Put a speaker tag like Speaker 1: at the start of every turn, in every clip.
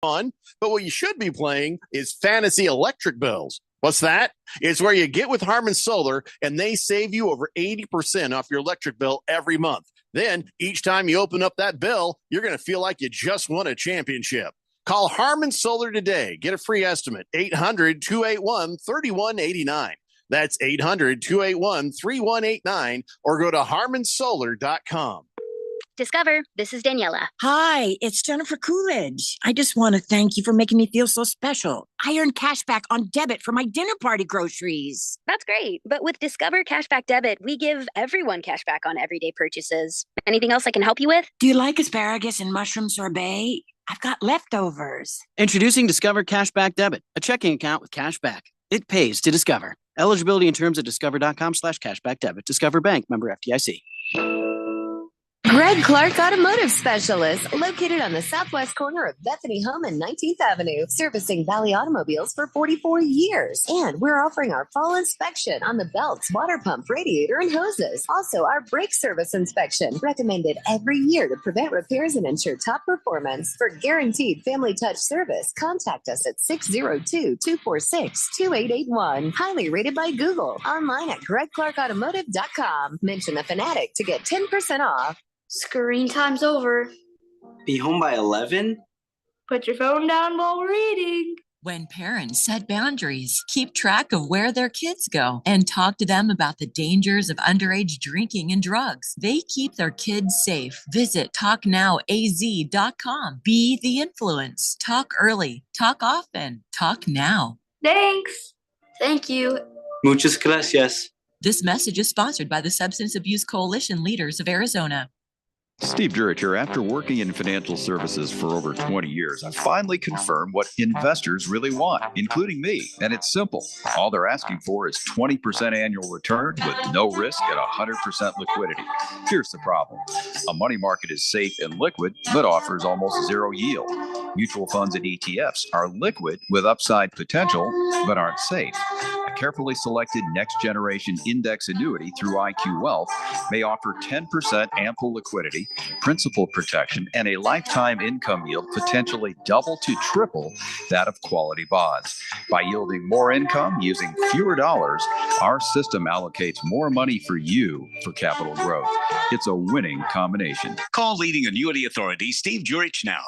Speaker 1: fun, but what you should be playing is fantasy electric bills. What's that? It's where you get with Harman Solar and they save you over 80% off your electric bill every month. Then each time you open up that bill, you're going to feel like you just won a championship. Call Harman Solar today. Get a free estimate. 800-281-3189. That's 800-281-3189 or go to harmansolar.com.
Speaker 2: Discover, this is Daniela.
Speaker 3: Hi, it's Jennifer Coolidge. I just want to thank you for making me feel so special. I earned cash back on debit for my dinner party groceries.
Speaker 2: That's great. But with Discover Cashback Debit, we give everyone cash back on everyday purchases. Anything else I can help you with?
Speaker 3: Do you like asparagus and mushroom sorbet? I've got leftovers.
Speaker 4: Introducing Discover Cashback Debit, a checking account with cash back. It pays to Discover. Eligibility and terms at discover.com/cashback debit. Discover Bank, member FDIC.
Speaker 5: Greg Clark Automotive Specialist, located on the southwest corner of Bethany Home and 19th Avenue, servicing Valley automobiles for 44 years. And we're offering our fall inspection on the belts, water pump, radiator, and hoses. Also, our brake service inspection, recommended every year to prevent repairs and ensure top performance. For guaranteed family touch service, contact us at 602-246-2881. Highly rated by Google. Online at gregclarkautomotive.com. Mention the Fanatic to get 10% off.
Speaker 6: Screen time's over.
Speaker 7: Be home by 11?
Speaker 6: Put your phone down while we're eating.
Speaker 8: When parents set boundaries, keep track of where their kids go, and talk to them about the dangers of underage drinking and drugs, they keep their kids safe. Visit TalkNowAZ.com. Be the influence. Talk early. Talk often. Talk now.
Speaker 6: Thanks. Thank you.
Speaker 7: Muchas gracias.
Speaker 8: This message is sponsored by the Substance Abuse Coalition Leaders of Arizona.
Speaker 9: Steve Jurich here. After working in financial services for over 20 years, I finally confirmed what investors really want, including me. And it's simple. All they're asking for is 20% annual return with no risk at 100% liquidity. Here's the problem. A money market is safe and liquid, but offers almost zero yield. Mutual funds and ETFs are liquid with upside potential, but aren't safe. A carefully selected next-generation index annuity through IQ Wealth may offer 10% ample liquidity, principal protection, and a lifetime income yield potentially double to triple that of quality bonds. By yielding more income using fewer dollars, our system allocates more money for you for capital growth. It's a winning combination.
Speaker 10: Call leading annuity authority Steve Jurich now.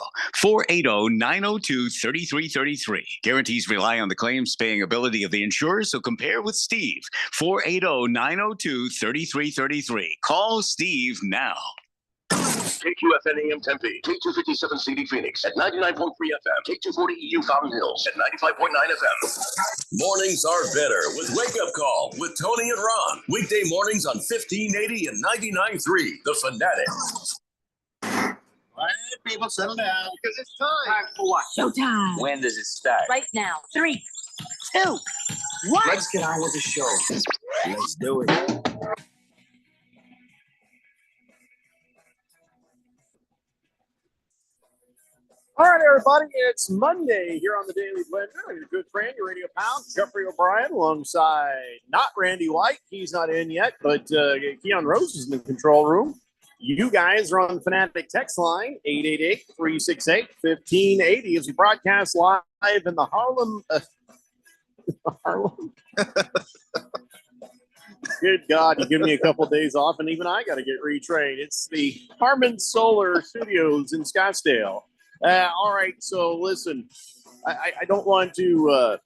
Speaker 10: 480-902-3333. Guarantees rely on the claims paying ability of the insurer, so compare with Steve. 480-902-3333. Call Steve now.
Speaker 11: KQFN AM Tempe, K257 CD Phoenix at 99.3 FM, K240 EU Fountain Hills at 95.9 FM. Mornings are better with Wake Up Call with Tony and Ron. Weekday mornings on 1580 and 99.3, The Fanatic.
Speaker 12: All right, people, settle down because it's time. Time
Speaker 7: for what?
Speaker 3: Showtime.
Speaker 7: When does it start?
Speaker 3: Right now. 3, 2, 1.
Speaker 7: Let's get on with the show. Let's do it.
Speaker 12: All right, everybody, it's Monday here on the Daily Blender. Your good friend, your radio pal, Jeffrey O'Brien, alongside not Randy White. He's not in yet, but Keon Rose is in the control room. You guys are on the Fanatic text line, 888-368-1580, as we broadcast live in the Harlem. Harlem? Good God, you give me a couple of days off, and even I got to get retrained. It's the Harman Solar Studios in Scottsdale. All right, so listen, I don't want to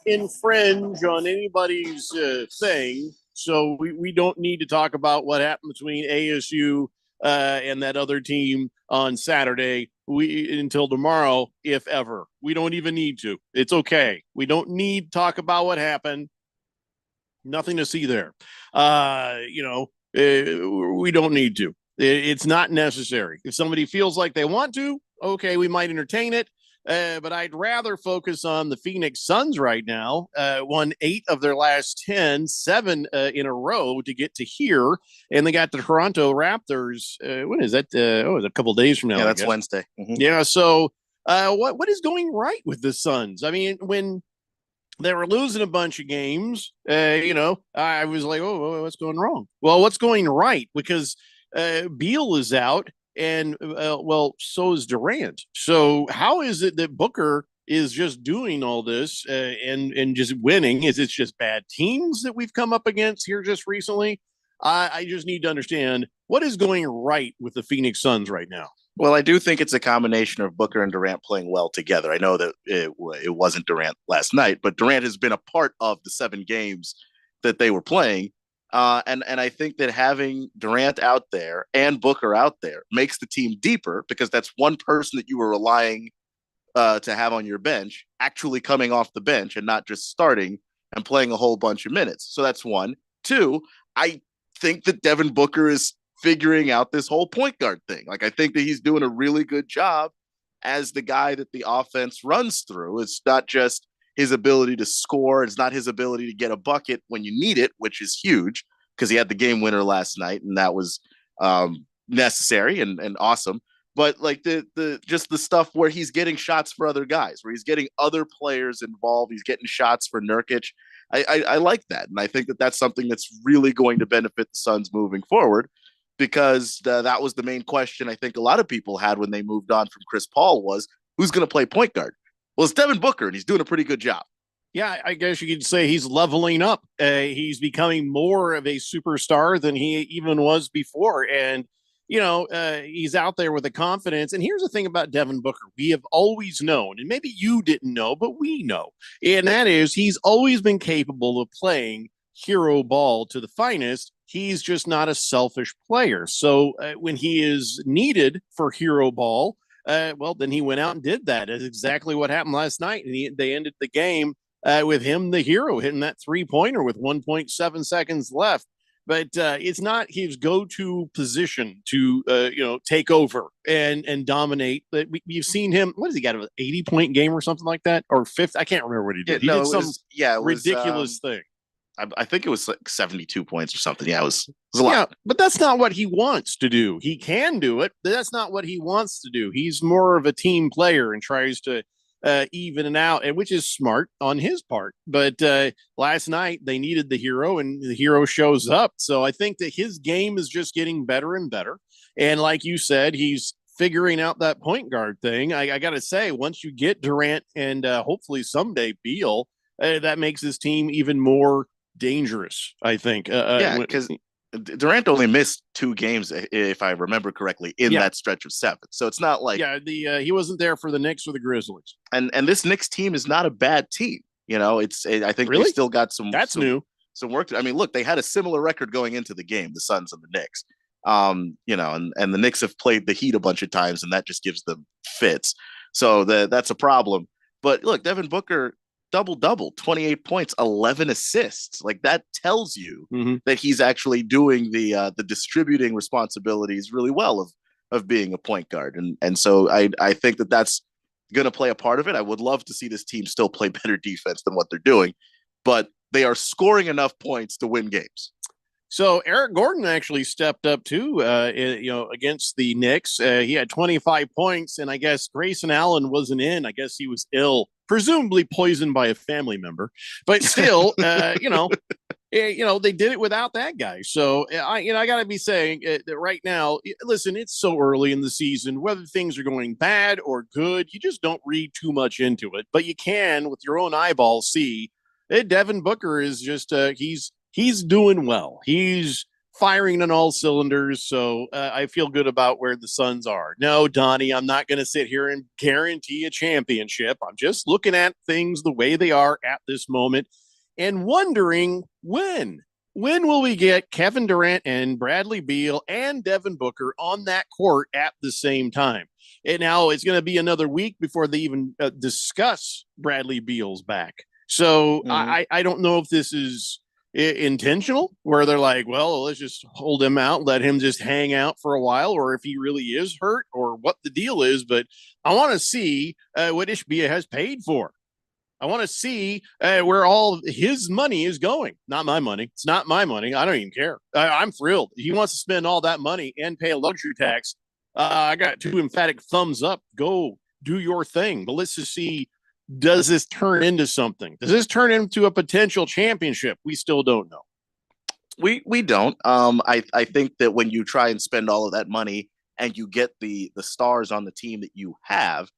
Speaker 12: infringe on anybody's thing, so we don't need to talk about what happened between ASU and that other team on Saturday until tomorrow, if ever. We don't even need to. It's okay. We don't need to talk about what happened. Nothing to see there. We don't need to. It's not necessary. If somebody feels like they want to, okay, we might entertain it, but I'd rather focus on the Phoenix Suns right now. Won 8 of their last 10, 7 in a row to get to here, and they got the Toronto Raptors. When is that? It's a couple days from now.
Speaker 7: Yeah, that's Wednesday. Mm-hmm.
Speaker 12: Yeah, so what is going right with the Suns? I mean, when they were losing a bunch of games, I was like, oh, what's going wrong? Well, what's going right? Because Beal is out.
Speaker 1: and well, so is Durant. So how is it that Booker is just doing all this and just winning? Is it just bad teams that we've come up against here just recently? I just need to understand what is going right with the Phoenix Suns right now.
Speaker 13: Well, I do think it's a combination of Booker and Durant playing well together. I know that it wasn't Durant last night, but Durant has been a part of the 7 games that they were playing. And I think that having Durant out there and Booker out there makes the team deeper, because that's one person that you were relying to have on your bench actually coming off the bench and not just starting and playing a whole bunch of minutes. So that's one. 2, I think that Devin Booker is figuring out this whole point guard thing. Like, I think that he's doing a really good job as the guy that the offense runs through. It's not just his ability to score. It's not his ability to get a bucket when you need it, which is huge, because he had the game winner last night, and that was necessary and awesome. But like the just the stuff where he's getting shots for other guys, where he's getting other players involved. He's getting shots for Nurkic. I like that. And I think that that's something that's really going to benefit the Suns moving forward, because that was the main question I think a lot of people had when they moved on from Chris Paul was, who's going to play point guard? Well, it's Devin Booker, and he's doing a pretty good job.
Speaker 1: Yeah, I guess you could say he's leveling up. He's becoming more of a superstar than he even was before. And, he's out there with the confidence. And here's the thing about Devin Booker. We have always known, and maybe you didn't know, but we know. And that is, he's always been capable of playing hero ball to the finest. He's just not a selfish player. So when he is needed for hero ball, well, then he went out and did that. That's exactly what happened last night. And they ended the game with him, the hero, hitting that 3-pointer with 1.7 seconds left. But it's not his go-to position to, take over and dominate. But we've seen him. What has he got? An 80-point game or something like that, or 50? I can't remember what he did. He did some ridiculous thing.
Speaker 13: I think it was like 72 points or something. Yeah, it was a lot.
Speaker 1: Yeah, but that's not what he wants to do. He can do it, but that's not what he wants to do. He's more of a team player and tries to even it out, and which is smart on his part. But last night they needed the hero, and the hero shows up. So I think that his game is just getting better and better. And like you said, he's figuring out that point guard thing. I got to say, once you get Durant and hopefully someday Beal, that makes his team even more dangerous, I think.
Speaker 13: Because Durant only missed 2 games, if I remember correctly, in that stretch of 7. So it's not like
Speaker 1: he wasn't there for the Knicks or the Grizzlies.
Speaker 13: And this Knicks team is not a bad team. I think
Speaker 1: really?
Speaker 13: They still got some work to, look, they had a similar record going into the game, the Suns and the Knicks. And the Knicks have played the Heat a bunch of times, and that just gives them fits. So that's a problem. But look, Devin Booker, double, 28 points, 11 assists. Like, that tells you that he's actually doing the distributing responsibilities really well of being a point guard. And so I think that that's going to play a part of it. I would love to see this team still play better defense than what they're doing, but they are scoring enough points to win games.
Speaker 1: So Eric Gordon actually stepped up too, against the Knicks. He had 25 points, and I guess Grayson Allen wasn't in. I guess he was ill, presumably poisoned by a family member. But still, they did it without that guy. So I got to be saying that right now, listen, it's so early in the season. Whether things are going bad or good, you just don't read too much into it. But you can, with your own eyeballs, see that Devin Booker is just he's doing well. He's firing on all cylinders. So I feel good about where the Suns are. No, Donnie, I'm not going to sit here and guarantee a championship. I'm just looking at things the way they are at this moment and wondering when will we get Kevin Durant and Bradley Beal and Devin Booker on that court at the same time. And now it's going to be another week before they even discuss Bradley Beal's back. So I don't know if this is intentional, where they're like, well, let's just hold him out, let him just hang out for a while, or if he really is hurt, or what the deal is. But I want to see what Ishbia has paid for. I want to see where all his money is going. Not my money. It's not my money. I don't even care. I'm thrilled. He wants to spend all that money and pay a luxury tax. I got 2 emphatic thumbs up. Go do your thing. But let's just see, does this turn into something? Does this turn into a potential championship? We still don't know.
Speaker 13: We don't. I think that when you try and spend all of that money and you get the stars on the team that you have,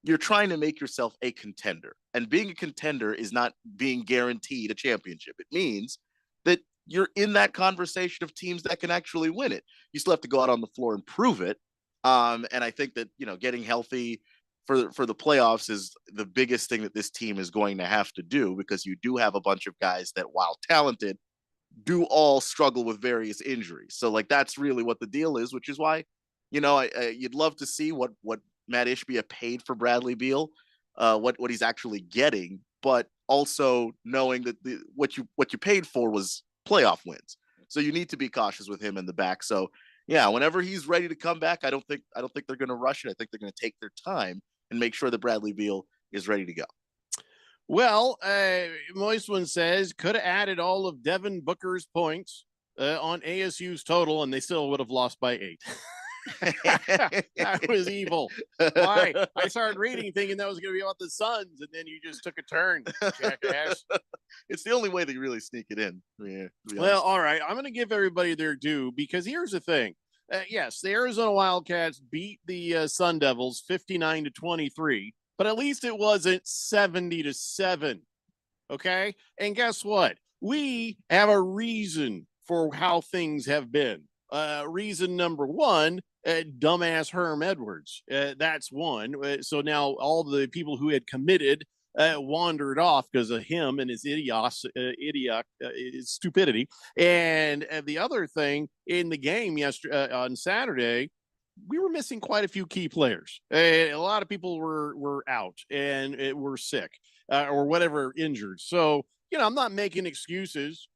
Speaker 13: you're trying to make yourself a contender. And being a contender is not being guaranteed a championship. It means that you're in that conversation of teams that can actually win it. You still have to go out on the floor and prove it. And I think that, getting healthy for the playoffs is the biggest thing that this team is going to have to do, because you do have a bunch of guys that, while talented, do all struggle with various injuries. So like, that's really what the deal is, which is why, you'd love to see what Matt Ishbia paid for Bradley Beal, what he's actually getting, but also knowing that what you paid for was playoff wins. So you need to be cautious with him in the back. So yeah, whenever he's ready to come back, I don't think they're going to rush it. I think they're going to take their time and make sure that Bradley Beal is ready to go.
Speaker 1: Well, Moist One says could have added all of Devin Booker's points on ASU's total, and they still would have lost by 8. That was evil. Why? I started reading thinking that was going to be about the Suns, and then you just took a turn, jackass.
Speaker 13: It's the only way they really sneak it in. Yeah.
Speaker 1: Well, all right. I'm going to give everybody their due, because here's the thing. Yes, the Arizona Wildcats beat the Sun Devils 59-23, but at least it wasn't 70-7. Okay. And guess what? We have a reason for how things have been. Reason number one, dumbass Herm Edwards. That's one. So now all the people who had committed wandered off because of him and his his stupidity. And the other thing, in the game yesterday on Saturday, we were missing quite a few key players. A lot of people were out and were sick or whatever, injured. So, I'm not making excuses.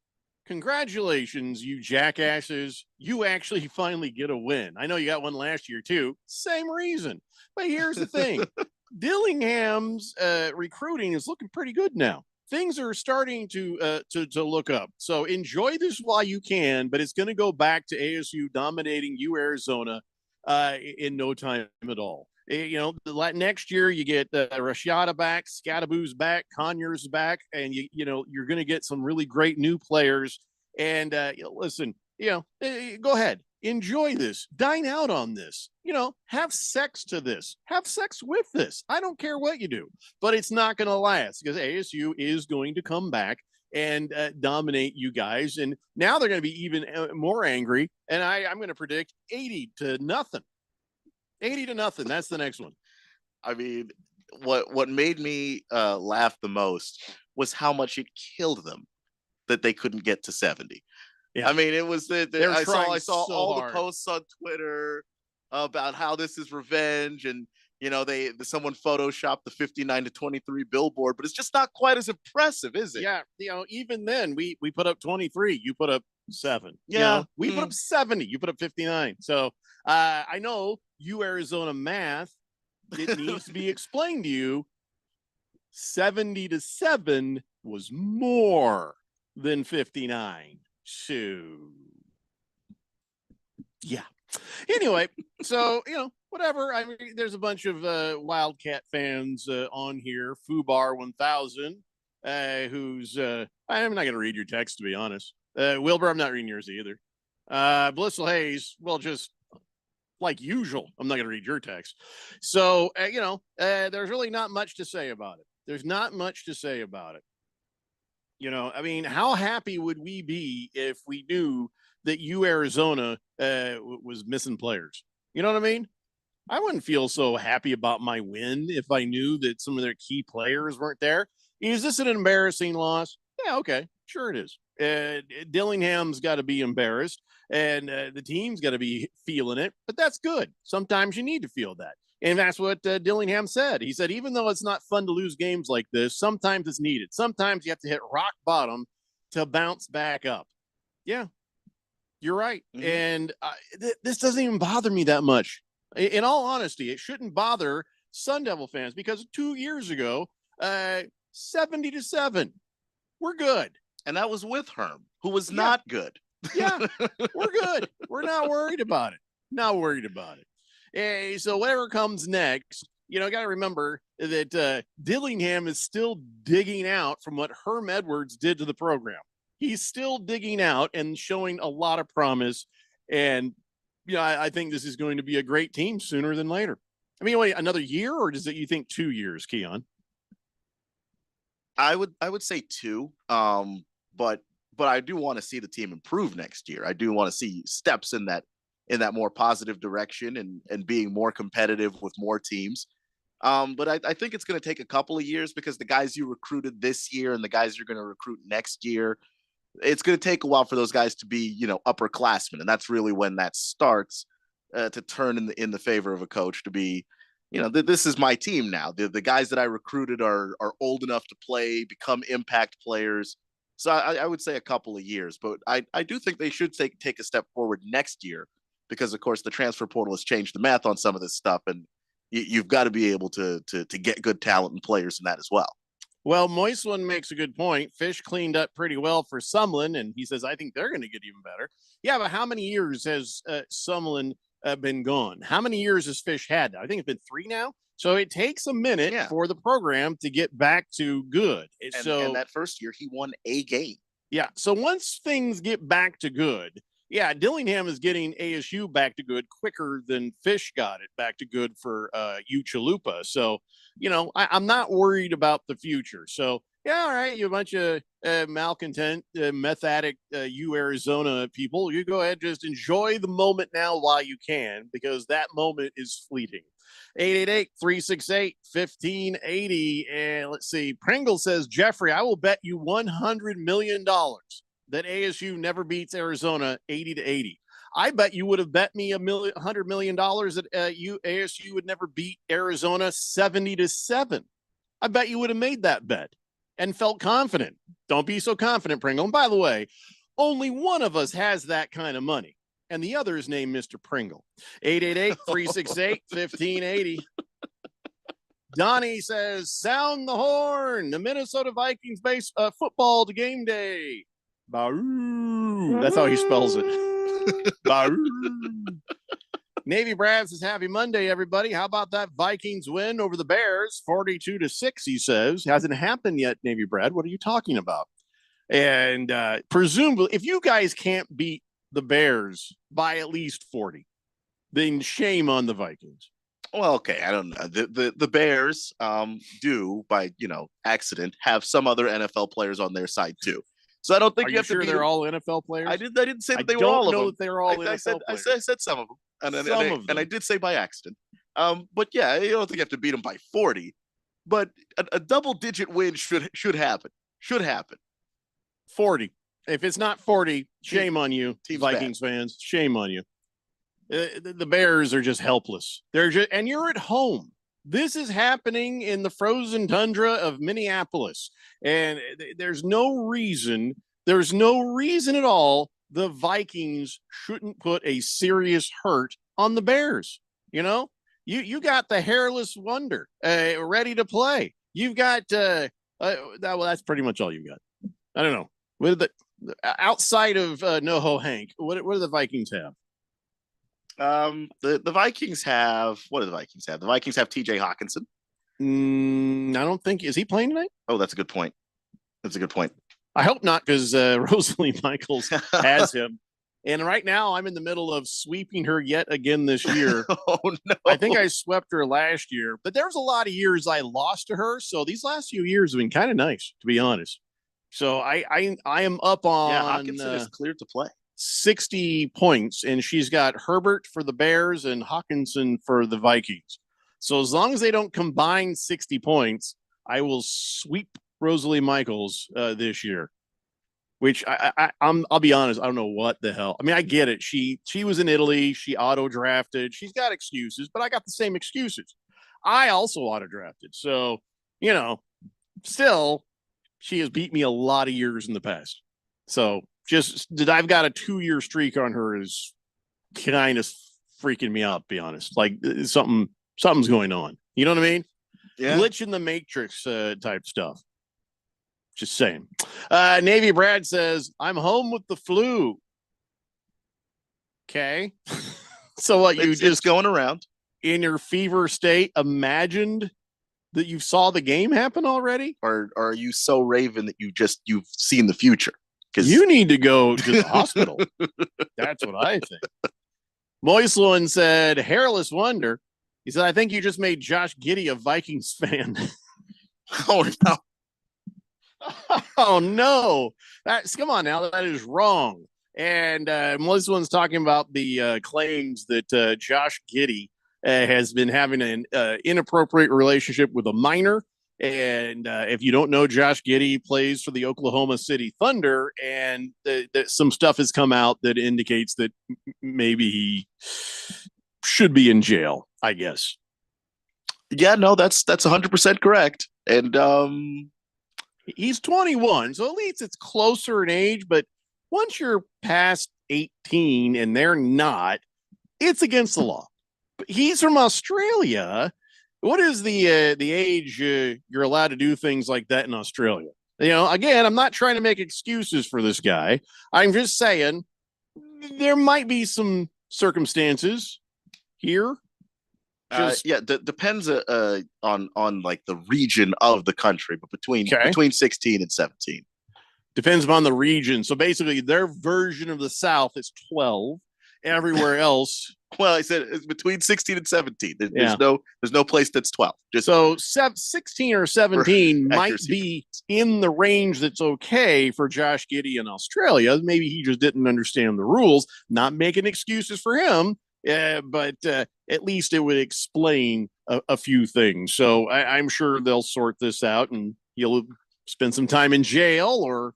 Speaker 1: Congratulations, you jackasses. You actually finally get a win. I know you got one last year too. Same reason. But here's the thing. Dillingham's recruiting is looking pretty good now. Things are starting to look up. So enjoy this while you can, but it's going to go back to ASU dominating Arizona in no time at all. Next year you get Rashada back, Scadaboo's back, Conyers back, and you're going to get some really great new players. And listen, go ahead, enjoy this, dine out on this, have sex to this, have sex with this. I don't care what you do, but it's not going to last, because ASU is going to come back and dominate you guys. And now they're going to be even more angry. And I'm going to predict 80-0. 80-0. That's the next one.
Speaker 13: I mean, what made me laugh the most was how much it killed them that they couldn't get to 70. Yeah. I mean, it was I saw so all hard. The posts on Twitter about how this is revenge, and someone photoshopped the 59-23 billboard, but it's just not quite as impressive, is it?
Speaker 1: Yeah, even then we put up 23, you put up 7.
Speaker 13: Yeah,
Speaker 1: we put up 70, you put up 59. So I know Arizona math, it needs to be explained to you. 70-7 was more than 59. So yeah. Anyway, so whatever. I mean, there's a bunch of Wildcat fans on here. Fubar 1000, who's I'm not going to read your text, to be honest. Wilbur, I'm not reading yours either. Blissful Hayes, well, just like usual, I'm not going to read your text. So, there's really not much to say about it. There's not much to say about it. I mean, how happy would we be if we knew that Arizona was missing players? You know what I mean? I wouldn't feel so happy about my win if I knew that some of their key players weren't there. Is this an embarrassing loss? Yeah, okay, sure it is. Dillingham's got to be embarrassed, and the team's got to be feeling it, but that's good. Sometimes you need to feel that. And that's what Dillingham said. He said, even though it's not fun to lose games like this, sometimes it's needed. Sometimes you have to hit rock bottom to bounce back up. Yeah, you're right. Mm-hmm. And this doesn't even bother me that much. In all honesty, it shouldn't bother Sun Devil fans, because 2 years ago, 70-7, we're good.
Speaker 13: And that was with Herm, who was not good.
Speaker 1: Yeah, we're good. We're not worried about it. Not worried about it. So whatever comes next, got to remember that Dillingham is still digging out from what Herm Edwards did to the program. He's still digging out and showing a lot of promise. And I think this is going to be a great team sooner than later. I mean, wait, another year, or does it you think 2 years, Keon?
Speaker 13: I would say 2. But I do want to see the team improve next year. I do want to see steps in that more positive direction and being more competitive with more teams. But I think it's going to take a couple of years because the guys you recruited this year and the guys you're going to recruit next year, it's going to take a while for those guys to be, upperclassmen. And that's really when that starts to turn in the favor of a coach to be, this is my team now. The guys that I recruited are old enough to play, become impact players. So I would say a couple of years, but I do think they should take a step forward next year because, of course, the transfer portal has changed the math on some of this stuff. And you've got to be able to get good talent and players in that as well.
Speaker 1: Well, Moislin makes a good point. Fish cleaned up pretty well for Sumlin, and he says, I think they're going to get even better. Yeah, but how many years has Sumlin been gone? How many years has Fish had now? I think it's been 3 now. So it takes a minute for the program to get back to good.
Speaker 13: And that first year, he won a game.
Speaker 1: Yeah, so once things get back to good, Dillingham is getting ASU back to good quicker than Fish got it back to good for U Chalupa. So, I'm not worried about the future. So, all right, you a bunch of malcontent, meth addict, Arizona people. You go ahead, just enjoy the moment now while you can, because that moment is fleeting. 888-368-1580. And let's see, Pringle says, Jeffrey, I will bet you $100 million that ASU never beats Arizona 80-80. I bet you would have bet me $100 million that ASU would never beat Arizona 70-7. I bet you would have made that bet and felt confident. Don't be so confident, Pringle. And by the way, only one of us has that kind of money, and the other is named Mr. Pringle. 888-368-1580. Donnie says, sound the horn. The Minnesota Vikings base football to game day. Baroo. That's how he spells it. Baroo. Navy Brad says, happy Monday, everybody. How about that Vikings win over the Bears? 42-6, he says. Hasn't happened yet, Navy Brad. What are you talking about? And presumably, if you guys can't beat the Bears by at least 40, then shame on the Vikings.
Speaker 13: Well, okay, I don't know. The Bears do, by accident, have some other NFL players on their side too. So I don't think
Speaker 1: Are
Speaker 13: you have
Speaker 1: sure
Speaker 13: to be.
Speaker 1: They're all NFL players.
Speaker 13: I didn't say that they were all of them.
Speaker 1: I don't know that they're all NFL
Speaker 13: players.
Speaker 1: I
Speaker 13: said some of them, and I did say by accident. But yeah, you don't think you have to beat them by 40. But a double-digit win should happen. Should happen.
Speaker 1: 40. If it's not 40, shame on you,
Speaker 13: Team's
Speaker 1: Vikings fans. Shame on you. The Bears are just helpless. And you're at home. This is happening in the frozen tundra of Minneapolis. And there's no reason at all the Vikings shouldn't put a serious hurt on the Bears. You got the hairless wonder ready to play. You've got that's pretty much all you've got. I don't know. What the outside of NoHo Hank, what do the Vikings have?
Speaker 13: The Vikings have, what do the Vikings have? The Vikings have TJ Hawkinson.
Speaker 1: I don't think, is he playing tonight?
Speaker 13: Oh, that's a good point.
Speaker 1: I hope not, because Rosalie Michaels has him. And right now I'm in the middle of sweeping her yet again this year.
Speaker 13: Oh, no.
Speaker 1: I think I swept her last year, but there was a lot of years I lost to her. So these last few years have been kind of nice, to be honest. So I am up on
Speaker 13: Hawkinson is cleared to play.
Speaker 1: 60 points, and she's got Herbert for the Bears and Hawkinson for the Vikings. So as long as they don't combine 60 points, I will sweep Rosalie Michaels this year. Which I'll be honest, I don't know what the hell. I mean, I get it. She was in Italy. She auto drafted. She's got excuses, but I got the same excuses. I also auto drafted. So, still, she has beat me a lot of years in the past. So just that I've got a 2-year streak on her is kind of freaking me out, to be honest. Like something's going on. You know what I mean?
Speaker 13: Yeah.
Speaker 1: Glitch in the matrix type stuff. Just saying. Navy Brad says, I'm home with the flu. Okay. So what, you just
Speaker 13: going around
Speaker 1: in your fever state imagined that you saw the game happen already?
Speaker 13: Or are you so raven that you've seen the future?
Speaker 1: You need to go to the hospital. That's what I think. Moislin said, hairless wonder. He said, I think you just made Josh Giddey a Vikings fan.
Speaker 13: Oh, no.
Speaker 1: Oh, no. Come on now. That is wrong. And Melissa's talking about the claims that Josh Giddey has been having an inappropriate relationship with a minor. And if you don't know, Josh Giddey plays for the Oklahoma City Thunder, and some stuff has come out that indicates that maybe he should be in jail, I guess.
Speaker 13: Yeah, no, that's 100% correct. And
Speaker 1: he's 21, so at least it's closer in age. But once you're past 18 and they're not, it's against the law. But he's from Australia. What is the age you're allowed to do things like that in Australia? You know, again, I'm not trying to make excuses for this guy. I'm just saying there might be some circumstances here.
Speaker 13: Depends on like the region of the country, but between 16 and 17.
Speaker 1: Depends upon the region. So basically, their version of the South is 12. Everywhere else,
Speaker 13: well, I said it's between 16 and 17. There's no place that's 12.
Speaker 1: So 16 or 17 might be in the range that's okay for Josh Giddey in Australia. Maybe he just didn't understand the rules. Not making excuses for him, but at least it would explain a few things. So I'm sure they'll sort this out, and he'll spend some time in jail, or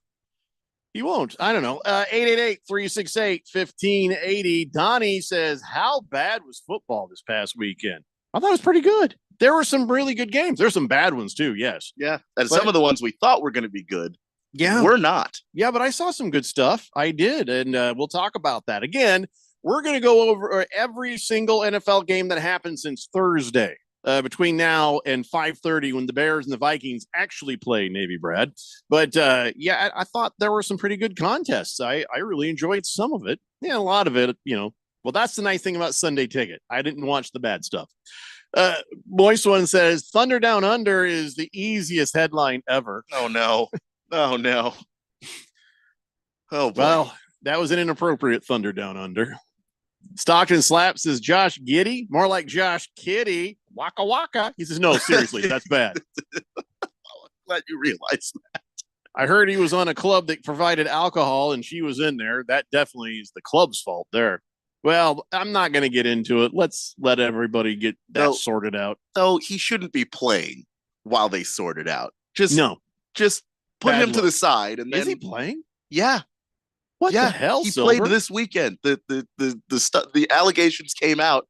Speaker 1: he won't. I don't know. 888-368-1580. Donnie says, how bad was football this past weekend? I thought it was pretty good. There were some really good games. There's some bad ones too, yes.
Speaker 13: Yeah, and some of the ones we thought were going to be good, were not.
Speaker 1: Yeah, but I saw some good stuff. I did, and we'll talk about that. Again, we're going to go over every single NFL game that happened since Thursday. Between now and 5:30 when the Bears and the Vikings actually play, Navy Brad. But I thought there were some pretty good contests. I really enjoyed some of it. Yeah, a lot of it, well, that's the nice thing about Sunday Ticket. I didn't watch the bad stuff. Moist One says, Thunder Down Under is the easiest headline ever.
Speaker 13: Oh, no. Oh, no. Oh, boy.
Speaker 1: Well, that was an inappropriate Thunder Down Under. Stockton Slap says, Josh Giddey, more like Josh Kitty. Waka waka. He says, no, seriously, that's bad.
Speaker 13: I'm glad you realize that.
Speaker 1: I heard he was on a club that provided alcohol and she was in there. That definitely is the club's fault there. Well, I'm not going to get into it. Let's let everybody get that sorted out.
Speaker 13: So he shouldn't be playing while they sort it out. Just put him to the side. And then,
Speaker 1: is he playing?
Speaker 13: Yeah.
Speaker 1: What the hell?
Speaker 13: He
Speaker 1: Silver?
Speaker 13: played this weekend. The allegations came out,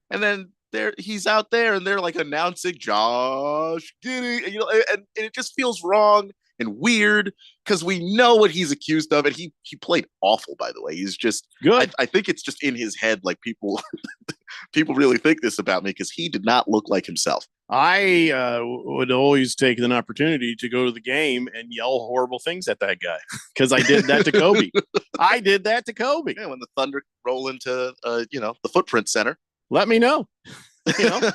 Speaker 13: and then he's out there, and they're like announcing Josh Giddey, and it just feels wrong and weird because we know what he's accused of, and he played awful. By the way, he's just
Speaker 1: good.
Speaker 13: I think it's just in his head. Like people really think this about me because he did not look like himself.
Speaker 1: I would always take an opportunity to go to the game and yell horrible things at that guy because I did that to Kobe. I did that to Kobe.
Speaker 13: Yeah, when the Thunder roll into the Footprint Center,
Speaker 1: let me know.
Speaker 13: I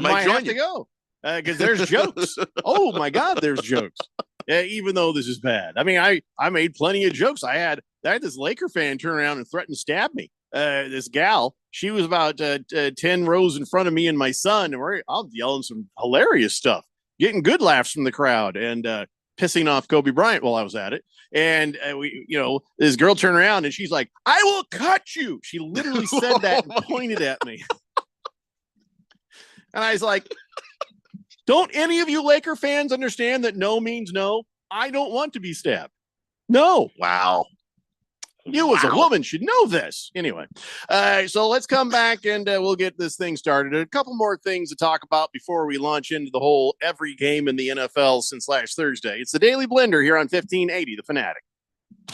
Speaker 13: might join
Speaker 1: have to go because there's jokes. Oh my God, there's jokes. Yeah, even though this is bad. I mean, I made plenty of jokes. I had this Laker fan turn around and threaten to stab me. This gal, she was about 10 rows in front of me and my son, and I'm yelling some hilarious stuff, getting good laughs from the crowd, and pissing off Kobe Bryant while I was at it. And this girl turned around and she's like, "I will cut you." She literally said that and pointed at me. And I was like, don't any of you Laker fans understand that no means no? I don't want to be stabbed. No.
Speaker 13: Wow.
Speaker 1: You as a woman should know this. Anyway, so let's come back and we'll get this thing started. A couple more things to talk about before we launch into the whole every game in the NFL since last Thursday. It's the Daily Blender here on 1580, The Fanatic.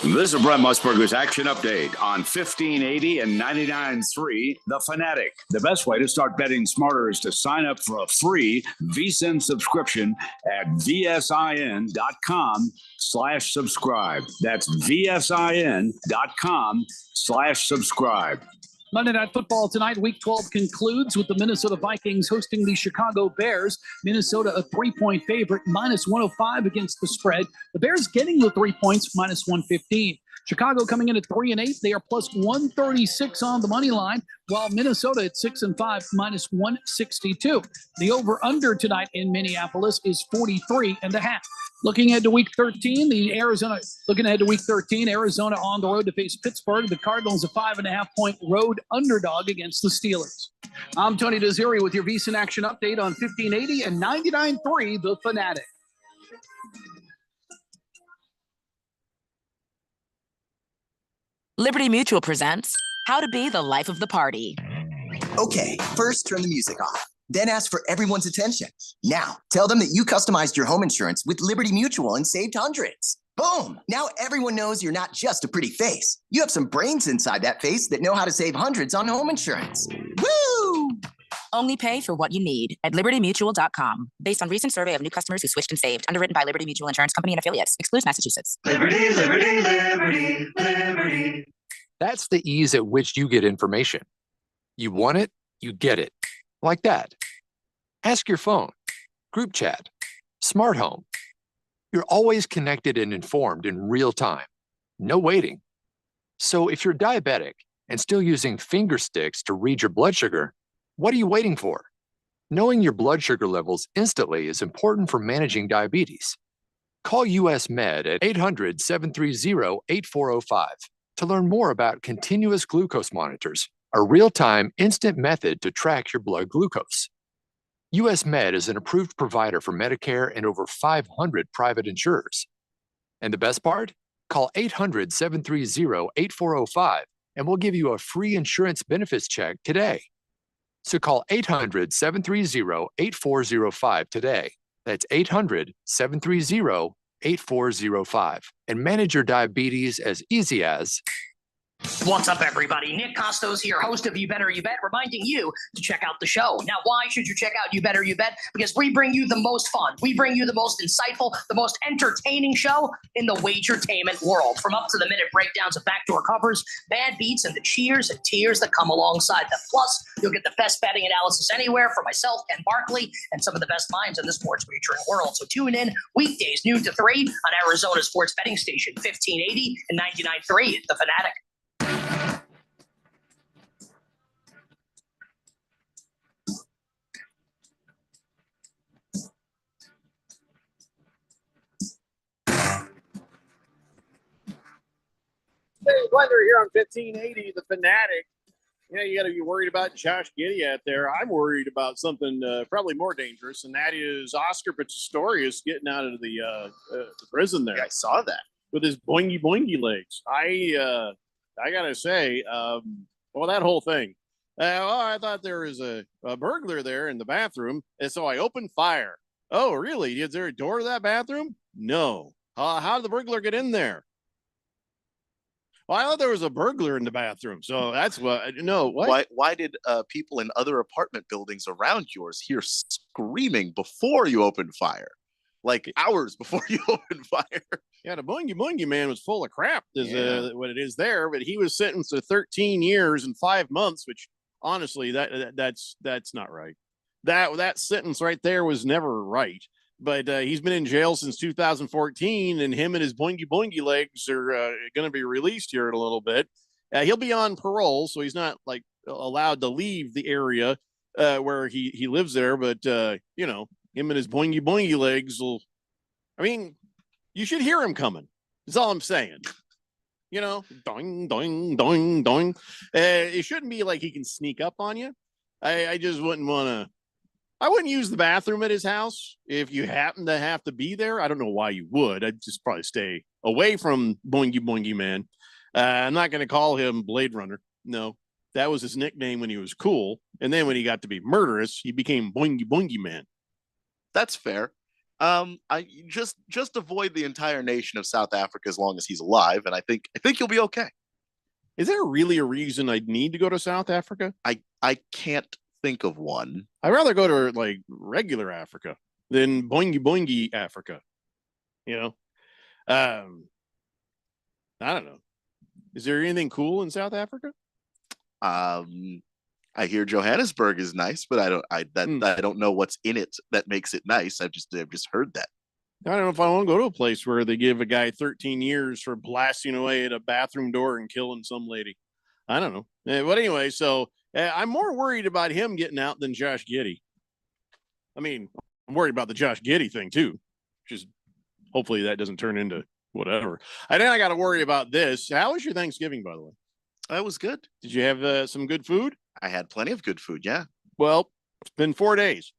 Speaker 10: This is Brett Musburger's Action Update on 1580 and 99.3 The Fanatic. The best way to start betting smarter is to sign up for a free VSiN subscription at vsin.com/subscribe. That's vsin.com/subscribe.
Speaker 14: Monday Night Football tonight, Week 12 concludes with the Minnesota Vikings hosting the Chicago Bears. Minnesota a 3-point favorite, -105 against the spread. The Bears getting the 3 points, -115. Chicago coming in at 3-8. They are plus 136 on the money line, while Minnesota at 6-5, minus 162. The over-under tonight in Minneapolis is 43.5. Looking ahead to week 13, Arizona on the road to face Pittsburgh. The Cardinals a 5.5-point road underdog against the Steelers. I'm Tony Desiri with your VSiN Action Update on 1580 and 99.3 The Fanatic.
Speaker 15: Liberty Mutual presents How to Be the Life of the Party.
Speaker 16: Okay, first turn the music off. Then ask for everyone's attention. Now, tell them that you customized your home insurance with Liberty Mutual and saved hundreds. Boom! Now everyone knows you're not just a pretty face. You have some brains inside that face that know how to save hundreds on home insurance. Woo!
Speaker 15: Only pay for what you need at libertymutual.com. Based on recent survey of new customers who switched and saved. Underwritten by Liberty Mutual Insurance Company and affiliates. Excludes Massachusetts.
Speaker 17: Liberty, liberty, liberty, liberty. That's the ease at which you get information. You want it, you get it. Like that. Ask your phone, group chat, smart home. You're always connected and informed in real time. No waiting. So if you're diabetic and still using finger sticks to read your blood sugar, what are you waiting for? Knowing your blood sugar levels instantly is important for managing diabetes. Call US Med at 800-730-8405 to learn more about continuous glucose monitors, a real-time instant method to track your blood glucose. US Med is an approved provider for Medicare and over 500 private insurers. And the best part? Call 800-730-8405 and we'll give you a free insurance benefits check today. So call 800-730-8405 today. That's 800-730-8405 and manage your diabetes as easy as...
Speaker 18: What's up, everybody? Nick Costos here, host of You Better You Bet, reminding you to check out the show. Now, why should you check out You Better You Bet? Because we bring you the most fun. We bring you the most insightful, the most entertaining show in the wagertainment world. From up-to-the-minute breakdowns of backdoor covers, bad beats, and the cheers and tears that come alongside them. Plus, you'll get the best betting analysis anywhere from myself, Ken Barkley, and some of the best minds in the sports wagering world. So tune in weekdays, noon to 3 on Arizona sports betting station, 1580 and 99.3 The Fanatic.
Speaker 12: Hey, Blender here on 1580, The Fanatic. Yeah, you got to be worried about Josh Giddey out there. I'm worried about something probably more dangerous, and that is Oscar Pistorius getting out of the prison there.
Speaker 13: Yeah, I saw that.
Speaker 12: With his boingy boingy legs. I gotta say, well, that whole thing. I thought there was a burglar there in the bathroom, and so I opened fire. Oh, really? Is there a door to that bathroom? No. How did the burglar get in there? Well, I thought there was a burglar in the bathroom, so that's what. No, what?
Speaker 13: Why did people in other apartment buildings around yours hear screaming before you opened fire? Like hours before you opened fire.
Speaker 12: Yeah, the Boingy Boingy man was full of crap, is what it is there. But he was sentenced to 13 years and 5 months, which honestly, that's not right. That sentence right there was never right. But he's been in jail since 2014, and him and his boingy boingy legs are going to be released here in a little bit. He'll be on parole, so he's not like allowed to leave the area where he lives there. But you know, him and his boingy boingy legs will. I mean, you should hear him coming. That's all I'm saying. You know, doing, doing, doing, doing. It shouldn't be like he can sneak up on you. I just wouldn't want to. I wouldn't use the bathroom at his house if you happen to have to be there. I don't know why you would. I'd just probably stay away from Boingy Boingy Man. I'm not going to call him Blade Runner. No, that was his nickname when he was cool. And then when he got to be murderous, he became Boingy Boingy Man.
Speaker 13: That's fair. I just avoid the entire nation of South Africa as long as he's alive, and I think you'll be okay.
Speaker 12: Is there really a reason I'd need to go to South Africa?
Speaker 13: I can't think of one.
Speaker 12: I'd rather go to like regular Africa than Boingy Boingy Africa. You know, I don't know. Is there anything cool in South Africa?
Speaker 13: I hear Johannesburg is nice, but I don't know what's in it that makes it nice. I've just heard that.
Speaker 1: I don't know if I want to go to a place where they give a guy 13 years for blasting away at a bathroom door and killing some lady. I don't know. But anyway, so I'm more worried about him getting out than Josh Giddey. I mean, I'm worried about the Josh Giddey thing too, which is hopefully that doesn't turn into whatever. And then I got to worry about this. How was your Thanksgiving, by the way?
Speaker 13: That was good.
Speaker 1: Did you have some good food?
Speaker 13: I had plenty of good food. Yeah.
Speaker 1: Well, it's been 4 days.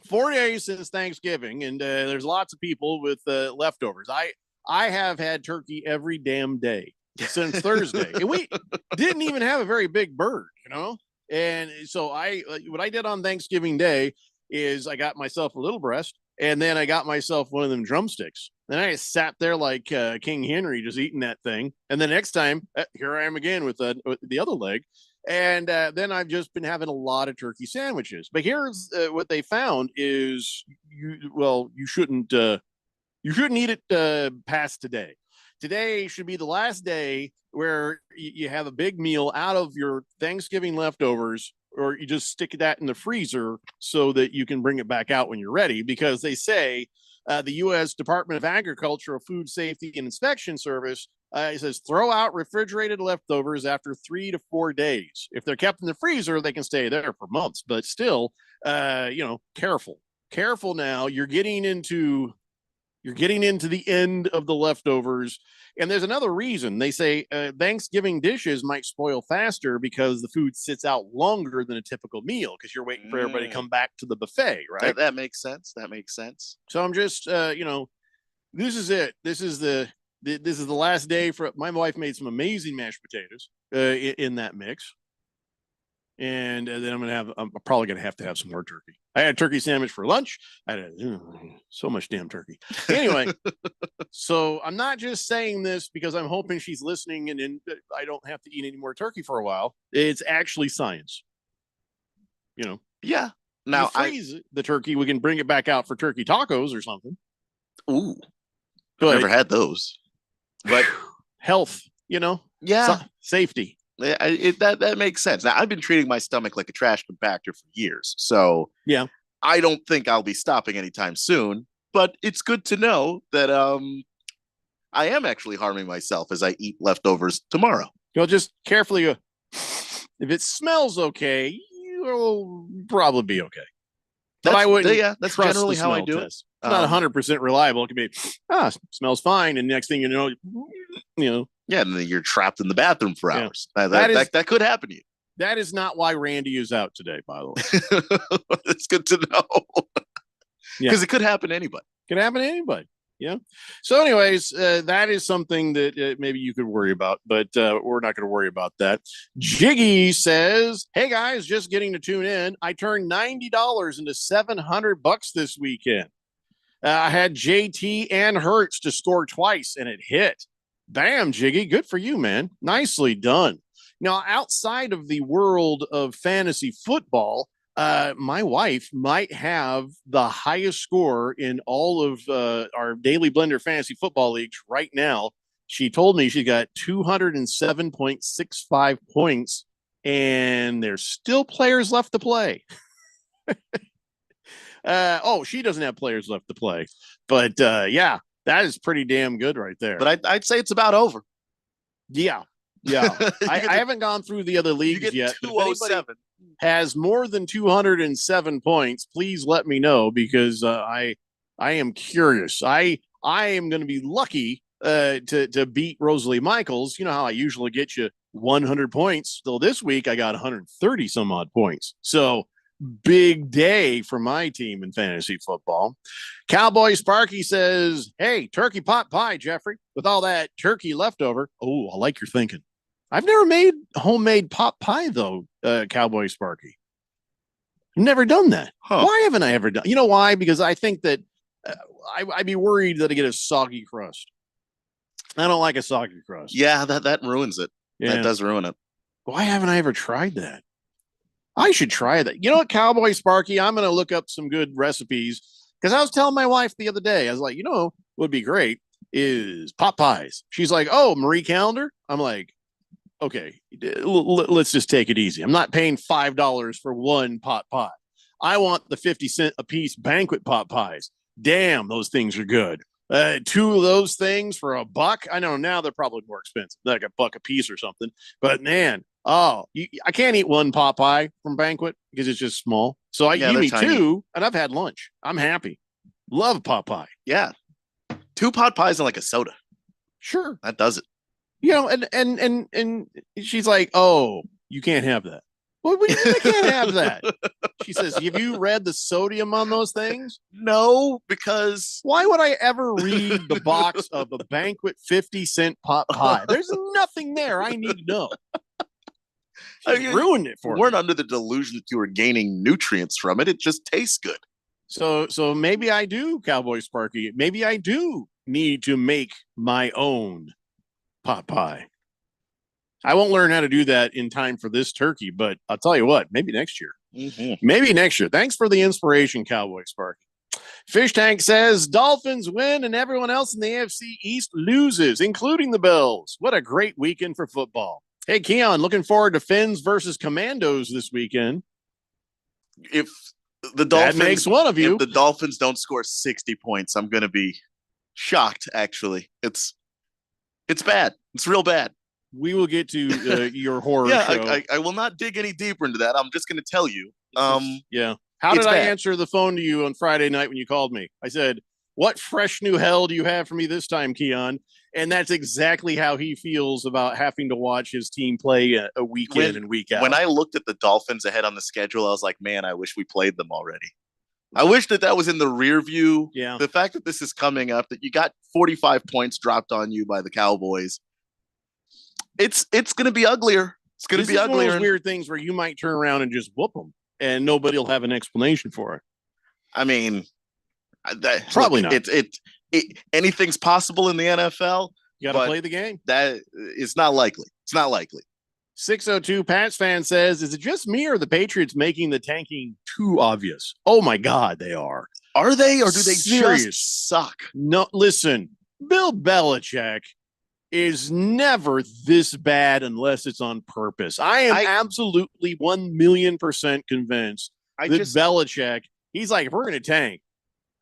Speaker 1: 4 days since Thanksgiving, and there's lots of people with leftovers. I have had turkey every damn day since Thursday. And we didn't even have a very big bird, you know? And so what I did on Thanksgiving Day is I got myself a little breast, and then I got myself one of them drumsticks. Then I sat there like King Henry, just eating that thing. And the next time, here I am again with the other leg. And then I've just been having a lot of turkey sandwiches. But here's what they found is you shouldn't eat it past today. Today should be the last day where you have a big meal out of your Thanksgiving leftovers, or you just stick that in the freezer so that you can bring it back out when you're ready, because they say the U.S. Department of Agriculture, Food Safety and Inspection Service, it says throw out refrigerated leftovers after 3 to 4 days. If they're kept in the freezer, they can stay there for months, but still, careful now. You're getting into the end of the leftovers. And there's another reason. They say Thanksgiving dishes might spoil faster because the food sits out longer than a typical meal, because you're waiting for everybody to come back to the buffet, right?
Speaker 13: That makes sense. That makes sense.
Speaker 1: So I'm just, this is it. This is the last day for my wife made some amazing mashed potatoes in that mix. And then I'm probably going to have some more turkey. I had a turkey sandwich for lunch. I had so much damn turkey. Anyway, so I'm not just saying this because I'm hoping she's listening and I don't have to eat any more turkey for a while. It's actually science.
Speaker 13: Yeah. Now
Speaker 1: you freeze the turkey, we can bring it back out for turkey tacos or something.
Speaker 13: Ooh, I've never had those. But
Speaker 1: health,
Speaker 13: yeah,
Speaker 1: safety.
Speaker 13: That makes sense. Now, I've been treating my stomach like a trash compactor for years, so
Speaker 1: yeah,
Speaker 13: I don't think I'll be stopping anytime soon. But it's good to know that I am actually harming myself as I eat leftovers tomorrow.
Speaker 1: You'll just carefully go. If it smells okay, you'll probably be okay. But I wouldn't.
Speaker 13: Yeah, that's
Speaker 1: trust
Speaker 13: generally
Speaker 1: the
Speaker 13: how I
Speaker 1: smell
Speaker 13: do
Speaker 1: test.
Speaker 13: it.
Speaker 1: It's not 100% reliable. It could be, smells fine, and next thing you know.
Speaker 13: Yeah, and then you're trapped in the bathroom for hours.
Speaker 1: Yeah.
Speaker 13: That could happen to you.
Speaker 1: That is not why Randy is out today, by the way.
Speaker 13: It's good to know. Because it could happen to anybody.
Speaker 1: Could happen to anybody. Yeah. So anyways, that is something that maybe you could worry about, but we're not going to worry about that. Jiggy says, hey guys, just getting to tune in. I turned $90 into $700 this weekend. I had JT and Hurts to score twice and it hit. Bam, Jiggy. Good for you, man. Nicely done. Now, outside of the world of fantasy football, my wife might have the highest score in all of our Daily Blender Fantasy Football Leagues right now. She told me she got 207.65 points, and there's still players left to play. She doesn't have players left to play. But, yeah, that is pretty damn good right there.
Speaker 13: But I'd say it's about over.
Speaker 1: Yeah. Yeah. I haven't gone through the other leagues yet.
Speaker 13: 207.
Speaker 1: Has more than 207 points, please let me know, because I am curious. I am going to be lucky to beat Rosalie Michaels. You know how I usually get you 100 points. Though this week I got 130 some odd points. So big day for my team in fantasy football. Cowboy Sparky says, hey, turkey pot pie, Jeffrey, with all that turkey leftover. Oh, I like your thinking. I've never made homemade pot pie, though, Cowboy Sparky. I've never done that.
Speaker 13: Huh.
Speaker 1: Why haven't I ever done? You know why? Because I think that I'd be worried that I get a soggy crust. I don't like a soggy crust.
Speaker 13: Yeah, that ruins it.
Speaker 1: Yeah.
Speaker 13: That does ruin it.
Speaker 1: Why haven't I ever tried that? I should try that. You know what, Cowboy Sparky? I'm going to look up some good recipes, because I was telling my wife the other day, I was like, what would be great is pot pies. She's like, oh, Marie Calendar? I'm like, okay, let's just take it easy. I'm not paying $5 for one pot pie. I want the 50 cent a piece banquet pot pies. Damn, those things are good. 2 of those things for $1. I know now they're probably more expensive, like $1 a piece or something. But man, I can't eat one pot pie from Banquet because it's just small. So
Speaker 13: Yeah,
Speaker 1: give
Speaker 13: they're
Speaker 1: me
Speaker 13: tiny.
Speaker 1: 2, and I've had lunch. I'm happy. Love pot pie.
Speaker 13: Yeah. 2 pot pies and like a soda.
Speaker 1: Sure.
Speaker 13: That does it.
Speaker 1: You know, and she's like, "Oh, you can't have that." What do you mean I can't have that? She says, "Have you read the sodium on those things?"
Speaker 13: No, because
Speaker 1: why would I ever read the box of a Banquet 50-cent pot pie? There's nothing there I need to know. She ruined it for
Speaker 13: we
Speaker 1: me.
Speaker 13: weren't under the delusion that you were gaining nutrients from it. It just tastes good.
Speaker 1: So maybe I do, Cowboy Sparky. Maybe I do need to make my own pot pie. I won't learn how to do that in time for this turkey, but I'll tell you what, maybe next year. Maybe next year. Thanks for the inspiration, Cowboy Sparky. Fish Tank says Dolphins win and everyone else in the AFC East loses, including the Bills. What a great weekend for football. Hey, Keon, looking forward to Finns versus Commandos this weekend.
Speaker 13: If the Dolphins,
Speaker 1: that makes one of you.
Speaker 13: If the Dolphins don't score 60 points, I'm going to be shocked. Actually, it's bad. It's real bad.
Speaker 1: We will get to your horror
Speaker 13: yeah,
Speaker 1: show.
Speaker 13: I will not dig any deeper into that. I'm just going to tell you.
Speaker 1: Yeah. How did I answer the phone to you on Friday night when you called me? I said, "What fresh new hell do you have for me this time, Keon?" And that's exactly how he feels about having to watch his team play a week in and week out.
Speaker 13: When I looked at the Dolphins ahead on the schedule, I was like, man, I wish we played them already. I wish that was in the rear view.
Speaker 1: Yeah.
Speaker 13: The fact that this is coming up, that you got 45 points dropped on you by the Cowboys. It's going to be uglier. It's going to be
Speaker 1: One of
Speaker 13: uglier.
Speaker 1: those weird things where you might turn around and just whoop them, and nobody will have an explanation for it.
Speaker 13: I mean,
Speaker 1: Probably not.
Speaker 13: Anything's possible in the NFL.
Speaker 1: You got to play the game.
Speaker 13: That is not likely. It's not likely.
Speaker 1: 602 Pats fan says, "Is it just me or the Patriots making the tanking too obvious?" Oh my God, they are.
Speaker 13: Are they, or do they
Speaker 1: Serious.
Speaker 13: just suck?
Speaker 1: No, listen, Bill Belichick is never this bad unless it's on purpose. I am absolutely 1,000,000% convinced that Belichick, he's like, if we're going to tank,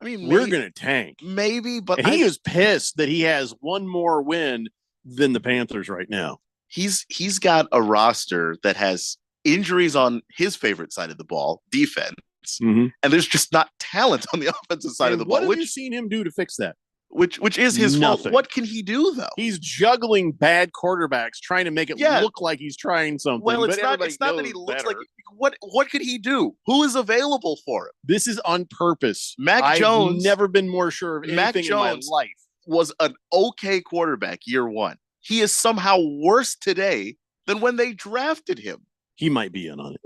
Speaker 13: I mean,
Speaker 1: we're going to tank.
Speaker 13: Maybe, but
Speaker 1: and he is pissed that he has one more win than the Panthers right now.
Speaker 13: He's got a roster that has injuries on his favorite side of the ball, defense, and there's just not talent on the offensive side of the ball.
Speaker 1: What have you seen him do to fix that?
Speaker 13: Which is his fault.
Speaker 1: Nothing.
Speaker 13: What can he do though?
Speaker 1: He's juggling bad quarterbacks, trying to make it look like he's trying something.
Speaker 13: Well, it's
Speaker 1: but
Speaker 13: not that he looks
Speaker 1: better.
Speaker 13: like what could he do? Who is available for him?
Speaker 1: This is on purpose.
Speaker 13: Mac Jones,
Speaker 1: I've never been more sure of anything
Speaker 13: Mac
Speaker 1: in my
Speaker 13: Jones
Speaker 1: life.
Speaker 13: Was an okay quarterback year one. He is somehow worse today than when they drafted him.
Speaker 1: He might be in on it.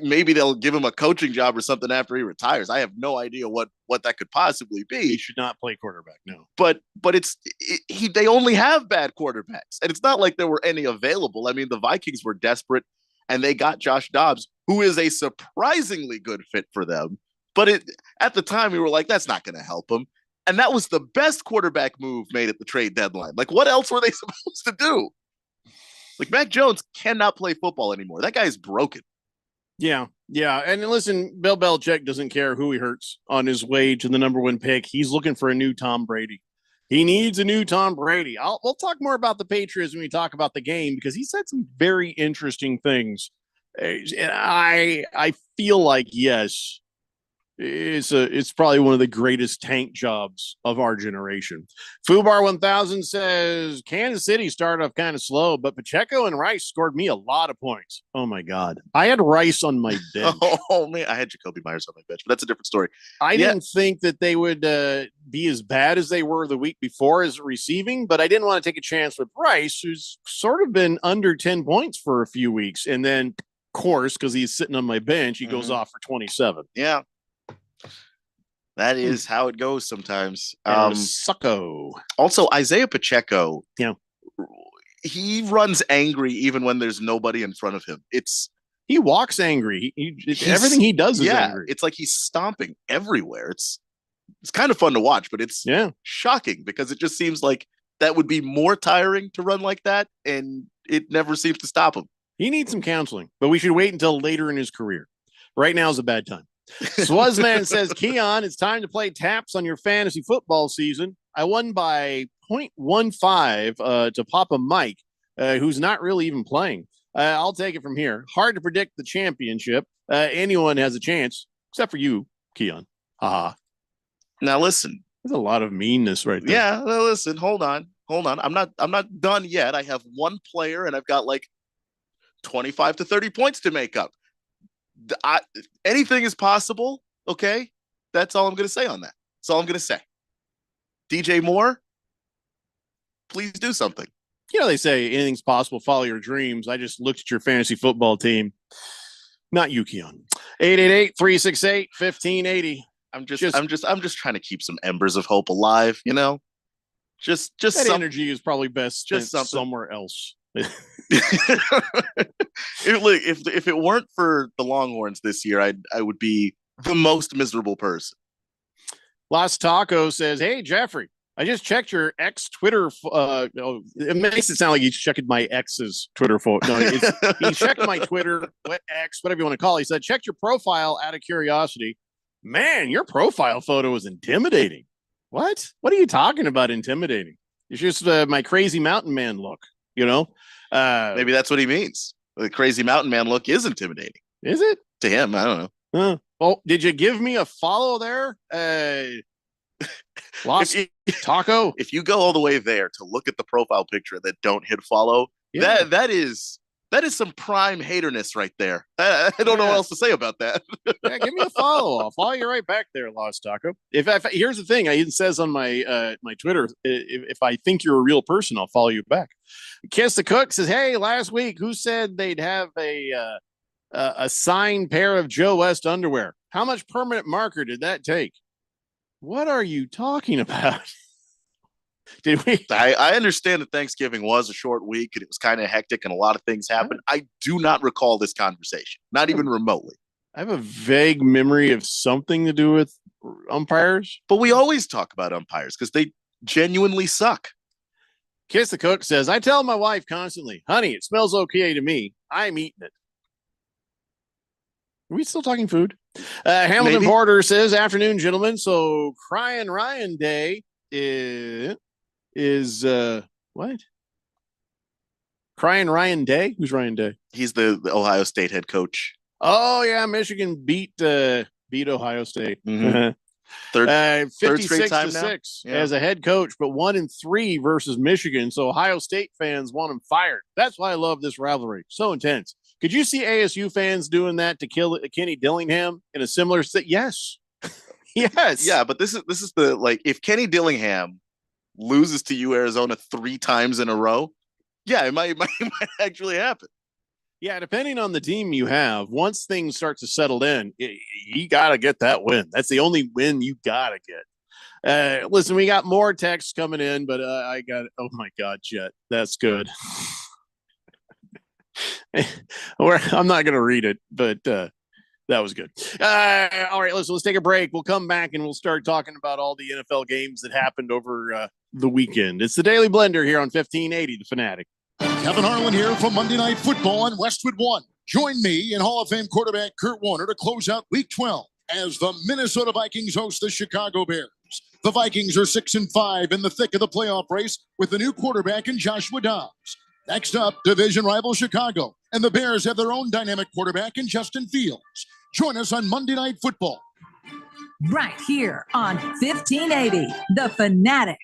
Speaker 13: Maybe they'll give him a coaching job or something after he retires. I have no idea what that could possibly be.
Speaker 1: He should not play quarterback, no.
Speaker 13: But they only have bad quarterbacks, and it's not like there were any available. I mean, the Vikings were desperate, and they got Josh Dobbs, who is a surprisingly good fit for them. But at the time, we were like, that's not going to help him. And that was the best quarterback move made at the trade deadline. Like, what else were they supposed to do? Like, Mac Jones cannot play football anymore. That guy's broken.
Speaker 1: Yeah. And listen, Bill Belichick doesn't care who he hurts on his way to the number 1 pick. He's looking for a new Tom Brady. He needs a new Tom Brady. We'll talk more about the Patriots when we talk about the game, because he said some very interesting things. And I feel like, yes, it's probably one of the greatest tank jobs of our generation. Fubar 1000 says Kansas City started off kind of slow, but Pacheco and Rice scored me a lot of points. Oh my God. I had Rice on my bench.
Speaker 13: Oh man, I had Jacoby Myers on my bench, but that's a different story.
Speaker 1: I didn't think that they would be as bad as they were the week before as receiving, but I didn't want to take a chance with Rice, who's sort of been under 10 points for a few weeks. And then, of course, because he's sitting on my bench, he goes off for 27.
Speaker 13: Yeah. That is how it goes sometimes.
Speaker 1: Sucko.
Speaker 13: Also, Isaiah Pacheco,
Speaker 1: yeah,
Speaker 13: he runs angry even when there's nobody in front of him.
Speaker 1: He walks angry. Everything he does is angry.
Speaker 13: It's like he's stomping everywhere. It's kind of fun to watch, but it's shocking because it just seems like that would be more tiring to run like that, and it never seems to stop him.
Speaker 1: He needs some counseling, but we should wait until later in his career. Right now is a bad time. Swazman says, Keon, it's time to play taps on your fantasy football season. I won by 0.15 to Papa Mike, who's not really even playing. I'll take it from here. Hard to predict the championship. Anyone has a chance, except for you, Keon. Haha.
Speaker 13: Now listen.
Speaker 1: There's a lot of meanness right there.
Speaker 13: Yeah, no, listen, hold on. I'm not done yet. I have one player and I've got like 25 to 30 points to make up. Anything is possible, okay? That's all I'm going to say on that. That's all I'm going to say. DJ Moore, please do something.
Speaker 1: You know, they say anything's possible, follow your dreams. I just looked at your fantasy football team. Not you, Keon. 888-368-1580.
Speaker 13: I'm just trying to keep some embers of hope alive, you know? Just
Speaker 1: that energy is probably best just somewhere else.
Speaker 13: If it weren't for the Longhorns this year, I would be the most miserable person.
Speaker 1: Las Taco says, "Hey Jeffrey, I just checked your ex Twitter. It makes it sound like he's checking my ex's Twitter photo. No, he checked my Twitter, X, whatever you want to call it. He said, checked your profile out of curiosity. Man, your profile photo is intimidating. What? What are you talking about? Intimidating? It's just my crazy mountain man look. You know,
Speaker 13: maybe that's what he means. The crazy mountain man look is intimidating.
Speaker 1: Is it
Speaker 13: to him? I don't know.
Speaker 1: Oh, did you give me a follow there? Taco.
Speaker 13: If you go all the way there to look at the profile picture that don't hit follow, that is some prime haterness right there. I don't know what else to say about that.
Speaker 1: Yeah, give me a follow. I'll follow you right back there, Lost Taco. If here's the thing, it says on my my Twitter, if I think you're a real person, I'll follow you back. Kiss the Cook says, "Hey, last week, who said they'd have a signed pair of Joe West underwear? How much permanent marker did that take?" What are you talking about? Did we?
Speaker 13: I understand that Thanksgiving was a short week and it was kind of hectic and a lot of things happened. I do not recall this conversation, not even remotely.
Speaker 1: I have a vague memory of something to do with umpires.
Speaker 13: But we always talk about umpires because they genuinely suck.
Speaker 1: Kiss the Cook says, "I tell my wife constantly, honey, it smells okay to me. I'm eating it." Are we still talking food? Hamilton
Speaker 13: Maybe.
Speaker 1: Porter says, "Afternoon, gentlemen. So Crying Ryan Day is what? Crying Ryan Day? Who's Ryan Day?
Speaker 13: He's the Ohio State head coach.
Speaker 1: Oh yeah, Michigan beat Ohio State.
Speaker 13: Mm-hmm. Third
Speaker 1: 56
Speaker 13: straight time
Speaker 1: to
Speaker 13: now?
Speaker 1: 6
Speaker 13: Yeah.
Speaker 1: as a head coach, but 1-3 versus Michigan. So Ohio State fans want him fired. That's why I love this rivalry. So intense. Could you see ASU fans doing that to kill Kenny Dillingham in a similar set? Yes. Yes.
Speaker 13: Yeah, but this is the if Kenny Dillingham loses to Arizona 3 times in a row, yeah, it might actually happen.
Speaker 1: Yeah, depending on the team you have, once things start to settle in, you got to get that win. That's the only win you got to get. Listen, we got more texts coming in, but I got oh my God, Jet, that's good. I'm not going to read it, but that was good. All right, let's take a break. We'll come back and we'll start talking about all the NFL games that happened over the weekend. It's the Daily Blender here on 1580 The Fanatic.
Speaker 19: Kevin Harlan here from Monday Night Football on Westwood One. Join me and Hall of Fame quarterback Kurt Warner to close out Week 12 as the Minnesota Vikings host the Chicago Bears. The Vikings are 6-5 in the thick of the playoff race with the new quarterback in Joshua Dobbs. Next up, division rival Chicago, and the Bears have their own dynamic quarterback in Justin Fields. Join us on Monday Night Football.
Speaker 20: Right here on 1580, The Fanatic.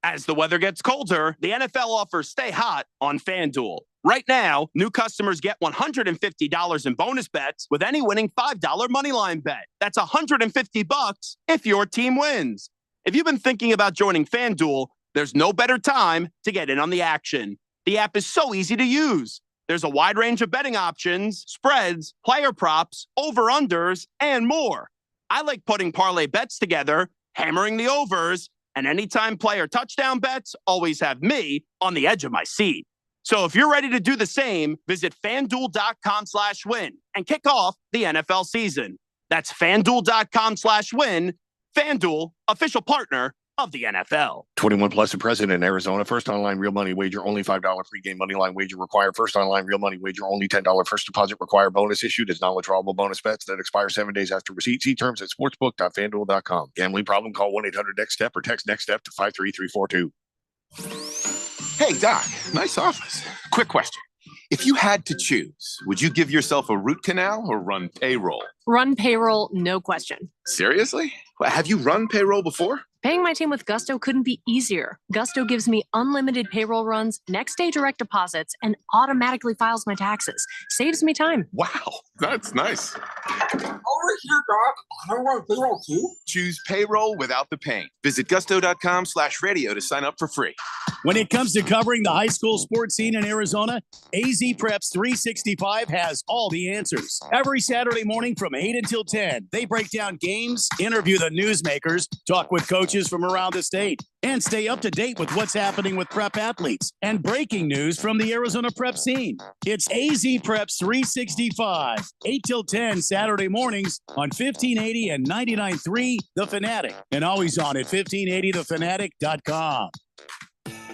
Speaker 21: As the weather gets colder, the NFL offers Stay Hot on FanDuel. Right now, new customers get $150 in bonus bets with any winning $5 moneyline bet. That's $150 if your team wins. If you've been thinking about joining FanDuel, there's no better time to get in on the action. The app is so easy to use. There's a wide range of betting options, spreads, player props, over-unders, and more. I like putting parlay bets together, hammering the overs, and anytime player touchdown bets always have me on the edge of my seat. So if you're ready to do the same, visit FanDuel.com/win and kick off the NFL season. That's FanDuel.com/win. FanDuel, official partner of the NFL.
Speaker 2: 21 plus and present in Arizona. First online real money wager, only $5 pregame money line wager required. First online real money wager, only $10 first deposit required. Bonus issued as non-withdrawable bonus bets that expire 7 days after receipt. See terms at sportsbook.fanduel.com. Gambling problem? Call 1-800-NEXT-STEP or text NEXT STEP to 53342.
Speaker 22: Hey, Doc, nice office. Quick question. If you had to choose, would you give yourself a root canal or run payroll?
Speaker 23: Run payroll, no question.
Speaker 22: Seriously? Have you run payroll before?
Speaker 23: Paying my team with Gusto couldn't be easier. Gusto gives me unlimited payroll runs, next day direct deposits, and automatically files my taxes. Saves me time.
Speaker 22: Wow, that's nice.
Speaker 24: Over here, Doc. I run payroll too.
Speaker 22: Choose payroll without the pain. Visit gusto.com/radio to sign up for free.
Speaker 25: When it comes to covering the high school sports scene in Arizona, AZ Preps 365 has all the answers. Every Saturday morning from 8 until 10, they break down games, interview the newsmakers, talk with coaches from around the state, and stay up to date with what's happening with prep athletes and breaking news from the Arizona prep scene. It's AZ Preps 365, 8 till 10 Saturday mornings on 1580 and 99.3 The Fanatic, and always on at 1580thefanatic.com.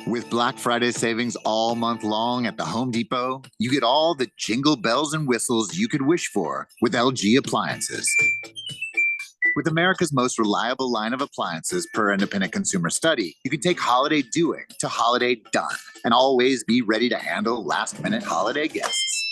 Speaker 26: With Black Friday savings all month long at the Home Depot, you get all the jingle bells and whistles you could wish for with LG appliances. With America's most reliable line of appliances per independent consumer study, you can take holiday doing to holiday done and always be ready to handle last-minute holiday guests.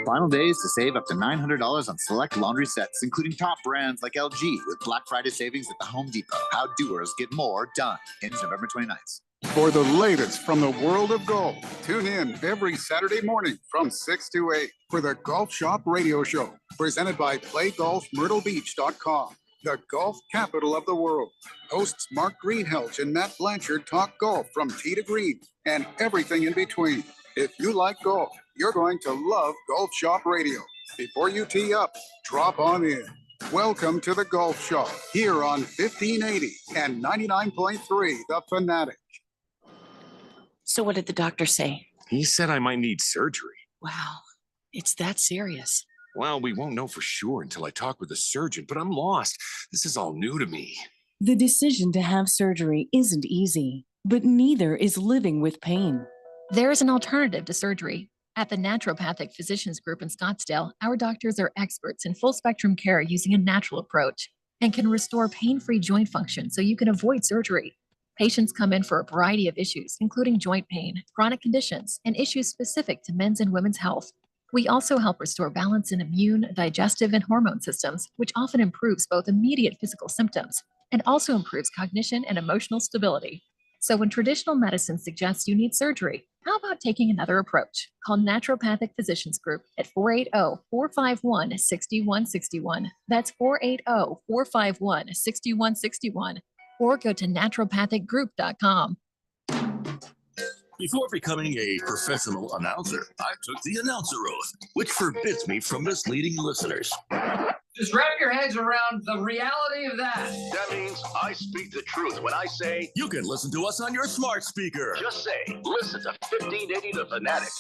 Speaker 26: Final days to save up to $900 on select laundry sets, including top brands like LG, with Black Friday savings at the Home Depot. How doers get more done. Ends November 29th.
Speaker 27: For the latest from the world of golf, tune in every Saturday morning from 6 to 8 for the Golf Shop Radio Show, presented by PlayGolfMyrtleBeach.com, the golf capital of the world. Hosts Mark Greenhelch and Matt Blanchard talk golf from tee to green and everything in between. If you like golf, you're going to love Golf Shop Radio. Before you tee up, drop on in. Welcome to the Golf Shop here on 1580 and 99.3 The Fanatic.
Speaker 15: So what did the doctor say?
Speaker 28: He said I might need surgery.
Speaker 15: Wow, it's that serious.
Speaker 28: Well, we won't know for sure until I talk with a surgeon, but I'm lost. This is all new to me.
Speaker 29: The decision to have surgery isn't easy, but neither is living with pain.
Speaker 30: There is an alternative to surgery. At the Naturopathic Physicians Group in Scottsdale, our doctors are experts in full spectrum care using a natural approach and can restore pain-free joint function so you can avoid surgery. Patients come in for a variety of issues, including joint pain, chronic conditions, and issues specific to men's and women's health. We also help restore balance in immune, digestive, and hormone systems, which often improves both immediate physical symptoms and also improves cognition and emotional stability. So when traditional medicine suggests you need surgery, how about taking another approach? Call Naturopathic Physicians Group at 480-451-6161. That's 480-451-6161. Or go to naturopathicgroup.com.
Speaker 11: Before becoming a professional announcer, I took the announcer oath, which forbids me from misleading listeners.
Speaker 31: Just wrap your heads around the reality of that.
Speaker 11: That means I speak the truth when I say you can listen to us on your smart speaker. Just say, listen to 1580 The Fanatic.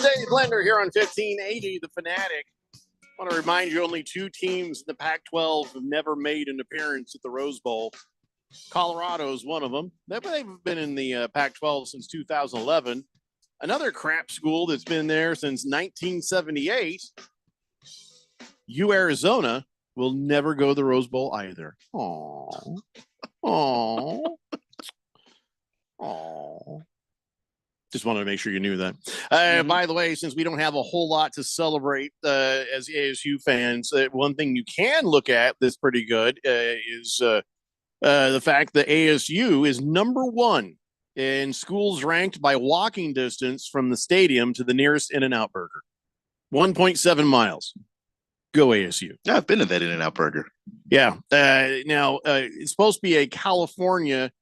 Speaker 12: Dave Blender here on 1580 The Fanatic. I want to remind you only two teams in the Pac-12 have never made an appearance at the Rose Bowl. Colorado is one of them. They've been in the Pac-12 since 2011. Another crap school that's been there since 1978, Arizona, will never go to the Rose Bowl either. Aww. Aww. Aww. Just wanted to make sure you knew that. By the way, since we don't have a whole lot to celebrate as ASU fans, one thing you can look at that's pretty good is the fact that ASU is number one in schools ranked by walking distance from the stadium to the nearest In-N-Out Burger. 1.7 miles. Go ASU.
Speaker 13: Yeah, I've been to that In-N-Out Burger.
Speaker 12: Yeah. Now, it's supposed to be a California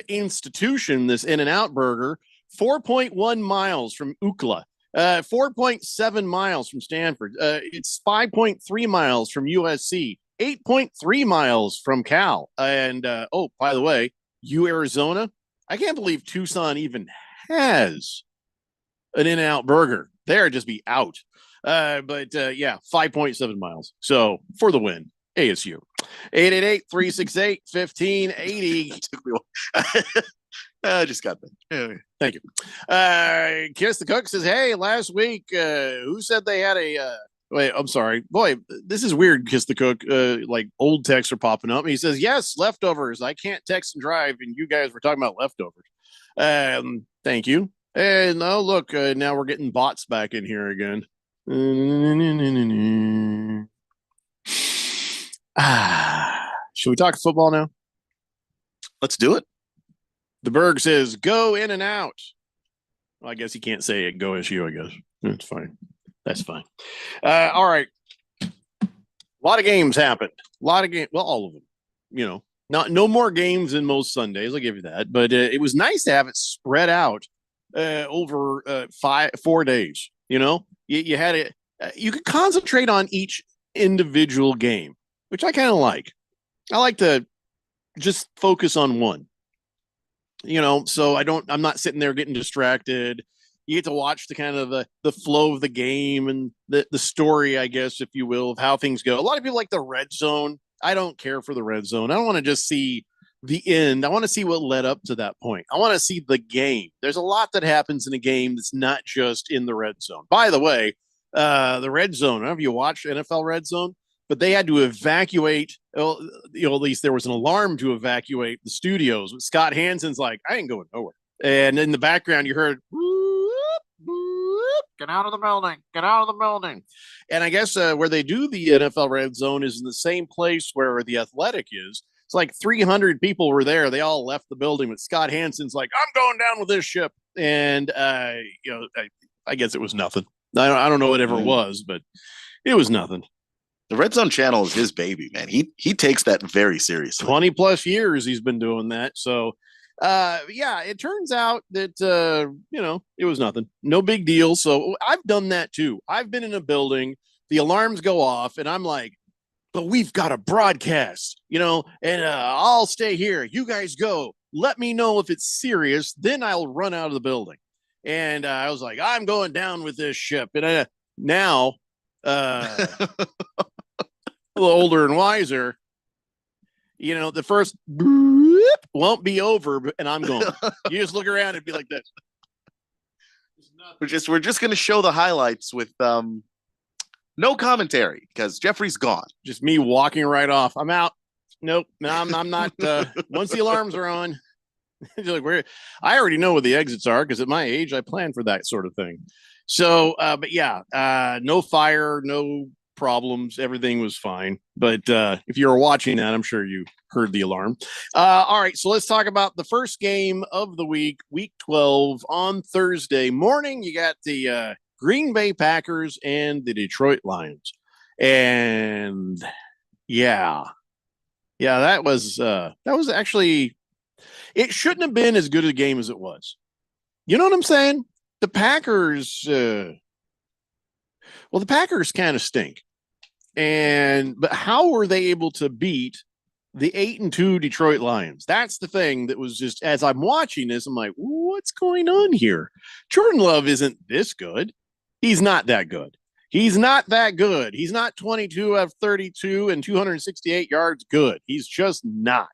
Speaker 12: institution, this In-N-Out Burger. 4.1 miles from UCLA, 4.7 miles from Stanford. It's 5.3 miles from USC, 8.3 miles from Cal. And, by the way, Arizona, I can't believe Tucson even
Speaker 1: has an In-N-Out burger, they'd just be out. But 5.7 miles. So for the win, ASU. 888-368-1580.
Speaker 13: I just got that.
Speaker 1: Thank you. Kiss the Cook says, hey, last week, who said they had a wait, I'm sorry. Boy, this is weird, Kiss the Cook. Like old texts are popping up. He says, yes, leftovers. I can't text and drive, and you guys were talking about leftovers. Thank you. And look, now we're getting bots back in here again. Should we talk football now?
Speaker 13: Let's do it.
Speaker 1: The Berg says, go in and out. Well, I guess he can't say it. Go SU, I guess. That's fine. That's fine. All right. A lot of games happened. A lot of games. Well, all of them. You know, no more games than most Sundays. I'll give you that. But it was nice to have it spread out over 4 days. You know, you had it. You could concentrate on each individual game, which I kind of like. I like to just focus on one. You know, so I'm not sitting there getting distracted. You get to watch the kind of the flow of the game and the story, I guess, if you will, of how things go. A lot of people like the red zone. I don't care for the red zone. I don't want to just see the end. I want to see what led up to that point. I want to see the game. There's a lot that happens in a game that's not just in the red zone. By the way, the red zone, I don't know if you watched NFL Red Zone, but they had to evacuate. Well, you know, at least there was an alarm to evacuate the studios. Scott Hansen's like, I ain't going nowhere. And in the background, you heard, whoop, whoop, get out of the building, get out of the building. And I guess where they do the NFL Red Zone is in the same place where the Athletic is. It's like 300 people were there. They all left the building, but Scott Hansen's like, I'm going down with this ship. And, you know, I guess it was nothing. I don't know whatever it was, but it was nothing.
Speaker 13: The Red Zone channel is his baby, man. He takes that very seriously.
Speaker 1: 20 plus years he's been doing that. So, it turns out that, you know, it was nothing. No big deal. So I've done that too. I've been in a building, the alarms go off, and I'm like, but we've got a broadcast, you know, and I'll stay here. You guys go. Let me know if it's serious. Then I'll run out of the building. And I was like, I'm going down with this ship. And now, a little older and wiser, you know, the first won't be over, and I'm going. You just look around and be like this.
Speaker 13: We're just going to show the highlights with no commentary because Jeffrey's gone.
Speaker 1: Just me walking right off. I'm out. Nope. No, I'm not. Once the alarms are on, like, where I already know where the exits are because at my age, I plan for that sort of thing. So, but yeah, no fire, no problems. Everything was fine. But if you were watching that, I'm sure you heard the alarm. All right, so let's talk about the first game of the week 12 on Thursday morning. You got the Green Bay Packers and the Detroit Lions. And that was actually, it shouldn't have been as good a game as it was. You know what I'm saying? The Packers, the Packers kind of stink. But how were they able to beat the 8-2 Detroit Lions? That's the thing that was just, as I'm watching this, I'm like, what's going on here? Jordan Love isn't this good. He's not that good. He's not that good. He's not 22 of 32 and 268 yards good. He's just not.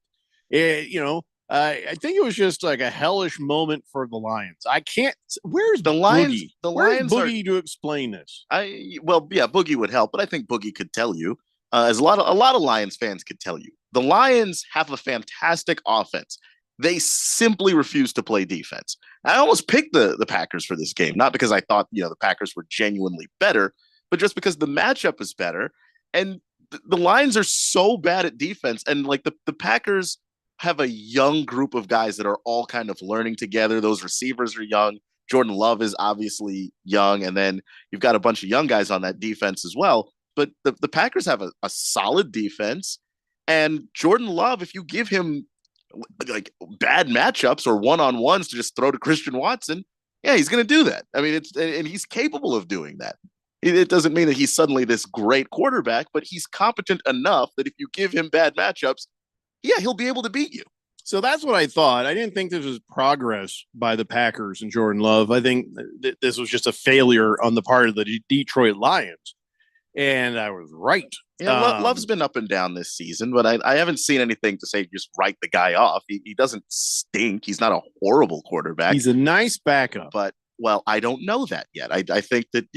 Speaker 1: I think it was just like a hellish moment for the Lions. I can't. Where's
Speaker 13: the Lions?
Speaker 1: Boogie?
Speaker 13: The
Speaker 1: Where's
Speaker 13: Lions
Speaker 1: Boogie to explain this?
Speaker 13: Boogie would help, but I think Boogie could tell you. As a lot of Lions fans could tell you, the Lions have a fantastic offense. They simply refuse to play defense. I almost picked the Packers for this game, not because I thought the Packers were genuinely better, but just because the matchup is better. And the Lions are so bad at defense, and like the Packers have a young group of guys that are all kind of learning together. Those receivers are young. Jordan Love is obviously young. And then you've got a bunch of young guys on that defense as well. But the Packers have a solid defense. And Jordan Love, if you give him like bad matchups or one-on-ones to just throw to Christian Watson, yeah, he's going to do that. I mean, and he's capable of doing that. It doesn't mean that he's suddenly this great quarterback, but he's competent enough that if you give him bad matchups, yeah, he'll be able to beat you.
Speaker 12: So that's what I thought. I didn't think this was progress by the Packers and Jordan Love. I think this was just a failure on the part of the Detroit Lions. And I was right.
Speaker 13: Yeah, Love's been up and down this season, but I haven't seen anything to say just write the guy off. He doesn't stink. He's not a horrible quarterback.
Speaker 12: He's a nice backup.
Speaker 13: But, well, I don't know that yet. I think that,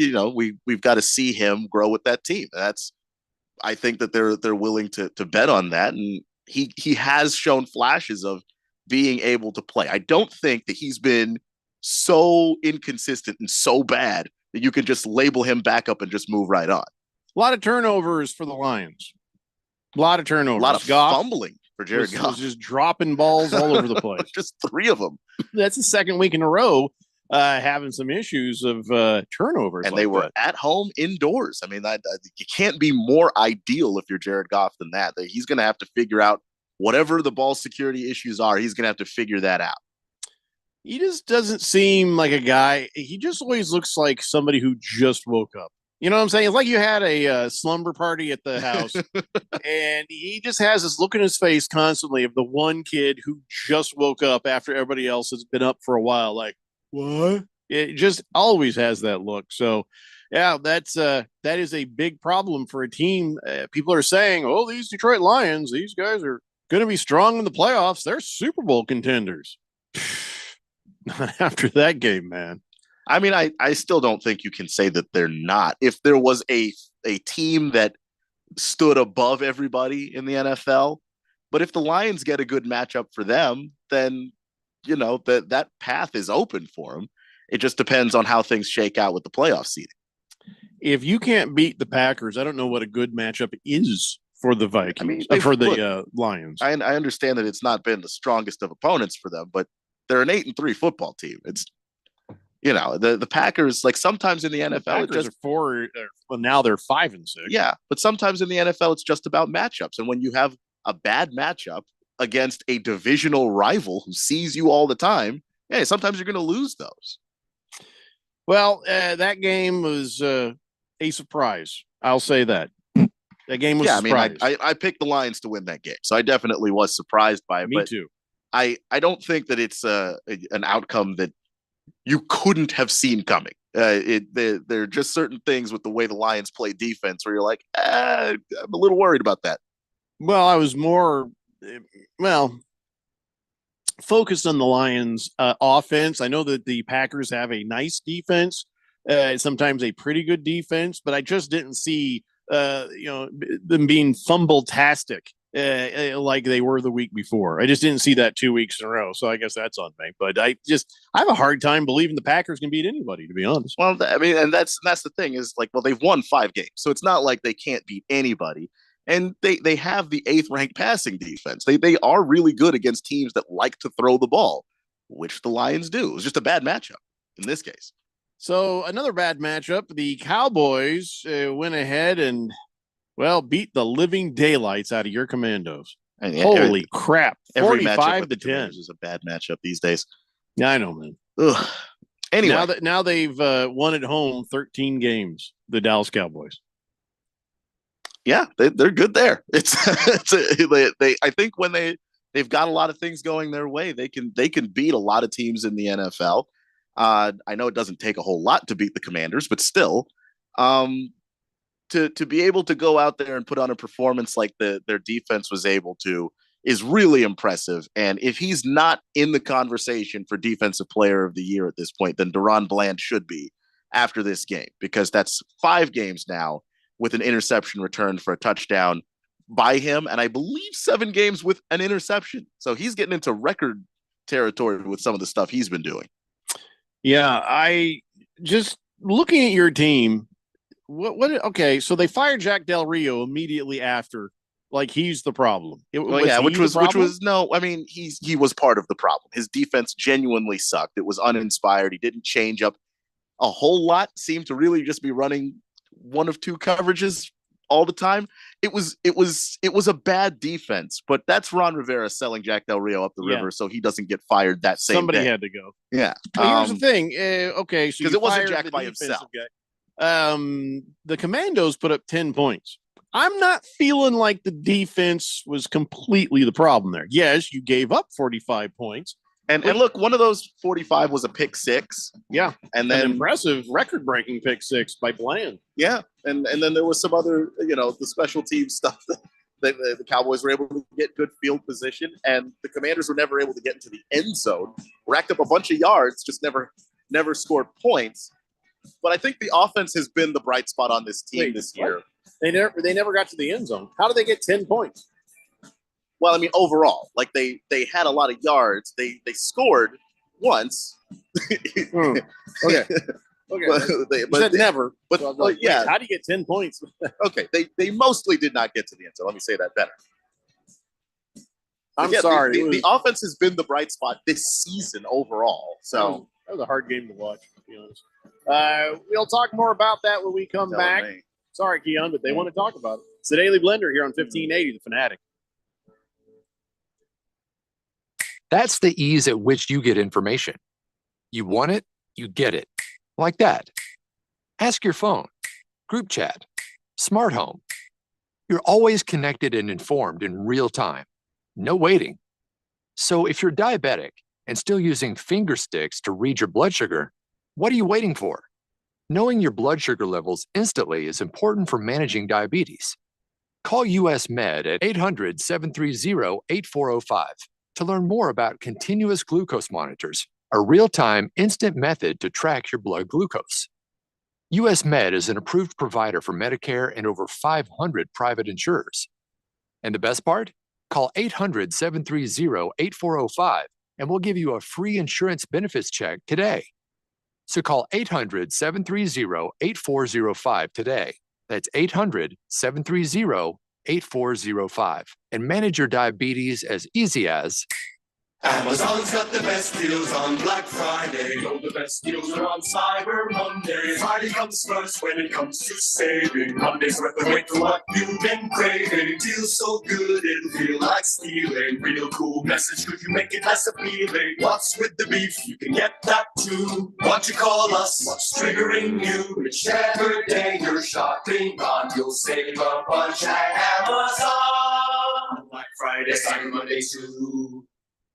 Speaker 13: we've got to see him grow with that team. I think that they're willing to bet on that. And he has shown flashes of being able to play. I don't think that he's been so inconsistent and so bad that you can just label him back up and just move right on.
Speaker 12: A lot of turnovers for the Lions. A lot of turnovers.
Speaker 13: A lot of
Speaker 12: Goff
Speaker 13: fumbling for Jared Goff.
Speaker 12: Was just dropping balls all over the place.
Speaker 13: Just 3 of them.
Speaker 12: That's the second week in a row having some issues of turnovers.
Speaker 13: And they were at home indoors. I mean, you can't be more ideal if you're Jared Goff than that. He's going to have to figure out whatever the ball security issues are. He's going to have to figure that out.
Speaker 12: He just doesn't seem like a guy. He just always looks like somebody who just woke up. You know what I'm saying? It's like you had a slumber party at the house, and he just has this look in his face constantly of the one kid who just woke up after everybody else has been up for a while. Like, what? It just always has that look. So, yeah, that is a big problem for a team. People are saying, oh, these Detroit Lions, these guys are going to be strong in the playoffs. They're Super Bowl contenders. Not after that game, man.
Speaker 13: I mean, I still don't think you can say that they're not. If there was a team that stood above everybody in the NFL, but if the Lions get a good matchup for them, then, that path is open for them. It just depends on how things shake out with the playoff seeding.
Speaker 12: If you can't beat the Packers, I don't know what a good matchup is for the Vikings, for the Lions.
Speaker 13: I understand that it's not been the strongest of opponents for them, but they're an 8-3 football team. It's, the Packers, like sometimes in the NFL,
Speaker 12: Packers are 4. Well, now they're 5-6.
Speaker 13: Yeah, but sometimes in the NFL, it's just about matchups. And when you have a bad matchup against a divisional rival who sees you all the time, hey, sometimes you're going to lose those.
Speaker 12: Well, that game was a surprise. I'll say that. That game was.
Speaker 13: Yeah, I mean, I picked the Lions to win that game, so I definitely was surprised by it.
Speaker 12: Me too.
Speaker 13: I don't think that it's an outcome that you couldn't have seen coming. There are just certain things with the way the Lions play defense where you're like, I'm a little worried about that.
Speaker 12: Well, I was more, focused on the Lions offense. I know that the Packers have a nice defense, sometimes a pretty good defense, but I just didn't see, them being fumble-tastic. Like they were the week before. I just didn't see that 2 weeks in a row. So I guess that's on me. But I have a hard time believing the Packers can beat anybody, to be honest.
Speaker 13: Well, I mean, and that's the thing is like, well, they've won 5 games. So it's not like they can't beat anybody. And they have the 8th ranked passing defense. They are really good against teams that like to throw the ball, which the Lions do. It was just a bad matchup in this case.
Speaker 12: So another bad matchup. The Cowboys went ahead and beat the living daylights out of your Commandos.
Speaker 13: And
Speaker 12: holy crap.
Speaker 13: Every
Speaker 12: 45-10
Speaker 13: is a bad matchup these days.
Speaker 12: Yeah, I know, man.
Speaker 13: Ugh. Anyway.
Speaker 12: Now they've won at home 13 games, the Dallas Cowboys.
Speaker 13: Yeah, they're good there. I think when they've got a lot of things going their way, they can beat a lot of teams in the NFL. I know it doesn't take a whole lot to beat the Commanders, but still, to be able to go out there and put on a performance like their defense was able to is really impressive. And if he's not in the conversation for Defensive Player of the Year at this point, then Deron Bland should be after this game, because that's 5 games now with an interception returned for a touchdown by him. And I believe 7 games with an interception. So he's getting into record territory with some of the stuff he's been doing.
Speaker 12: Yeah, I just looking at your team. Okay, so they fired Jack Del Rio immediately after, like he's the problem.
Speaker 13: Which was no. I mean, he was part of the problem. His defense genuinely sucked. It was uninspired. He didn't change up a whole lot. Seemed to really just be running 1 of 2 coverages all the time. It was a bad defense, but that's Ron Rivera selling Jack Del Rio up the river so he doesn't get fired that same
Speaker 12: Somebody
Speaker 13: day.
Speaker 12: had to go.
Speaker 13: Yeah.
Speaker 12: But here's the thing. Okay, so
Speaker 13: because it wasn't Jack by himself.
Speaker 12: The Commandos put up 10 points. I'm not feeling like the defense was completely the problem there. Yes, you gave up 45 points.
Speaker 13: And look, one of those 45 was a pick six.
Speaker 12: Yeah.
Speaker 13: And then
Speaker 12: an impressive record-breaking pick six by Bland.
Speaker 13: Yeah. And then there was some other, the special team stuff that the Cowboys were able to get good field position, and the Commanders were never able to get into the end zone. Racked up a bunch of yards, just never scored points. But I think the offense has been the bright spot on this team this year.
Speaker 12: They never got to the end zone. How did they get 10 points?
Speaker 13: Well, I mean, overall, like they had a lot of yards. They scored once.
Speaker 12: Okay. Okay.
Speaker 13: But
Speaker 12: never.
Speaker 13: But
Speaker 12: So like,
Speaker 13: yeah.
Speaker 12: how do you get 10 points?
Speaker 13: Okay. They mostly did not get to the end zone. Let me say that better.
Speaker 12: I'm
Speaker 13: Yeah,
Speaker 12: sorry.
Speaker 13: The offense has been the bright spot this season overall. So
Speaker 12: that was a hard game to watch, to be honest. We'll talk more about that when we come back. Sorry, Keon, but they want to talk about it. It's the Daily Blender here on 1580, The Fanatic.
Speaker 3: That's the ease at which you get information. You want it, you get it. Like that. Ask your phone, group chat, smart home. You're always connected and informed in real time. No waiting. So if you're diabetic and still using finger sticks to read your blood sugar, what are you waiting for? Knowing your blood sugar levels instantly is important for managing diabetes. Call US Med at 800-730-8405 to learn more about continuous glucose monitors, a real-time instant method to track your blood glucose. US Med is an approved provider for Medicare and over 500 private insurers. And the best part? Call 800-730-8405 and we'll give you a free insurance benefits check today. So call 800-730-8405 today. That's 800-730-8405 and manage your diabetes as easy as
Speaker 4: Amazon's got the best deals on Black Friday. Oh, the best deals are on Cyber Monday. Friday comes first when it comes to saving. Monday's worth the wait for what you've been craving. Deals so good it'll feel like stealing. Real cool message, could you make it less appealing? What's with the beef? You can get that too. Why don't you call us? What's triggering you? Whichever day you're shopping on, you'll save a bunch at Amazon. Black Friday, Cyber Monday too.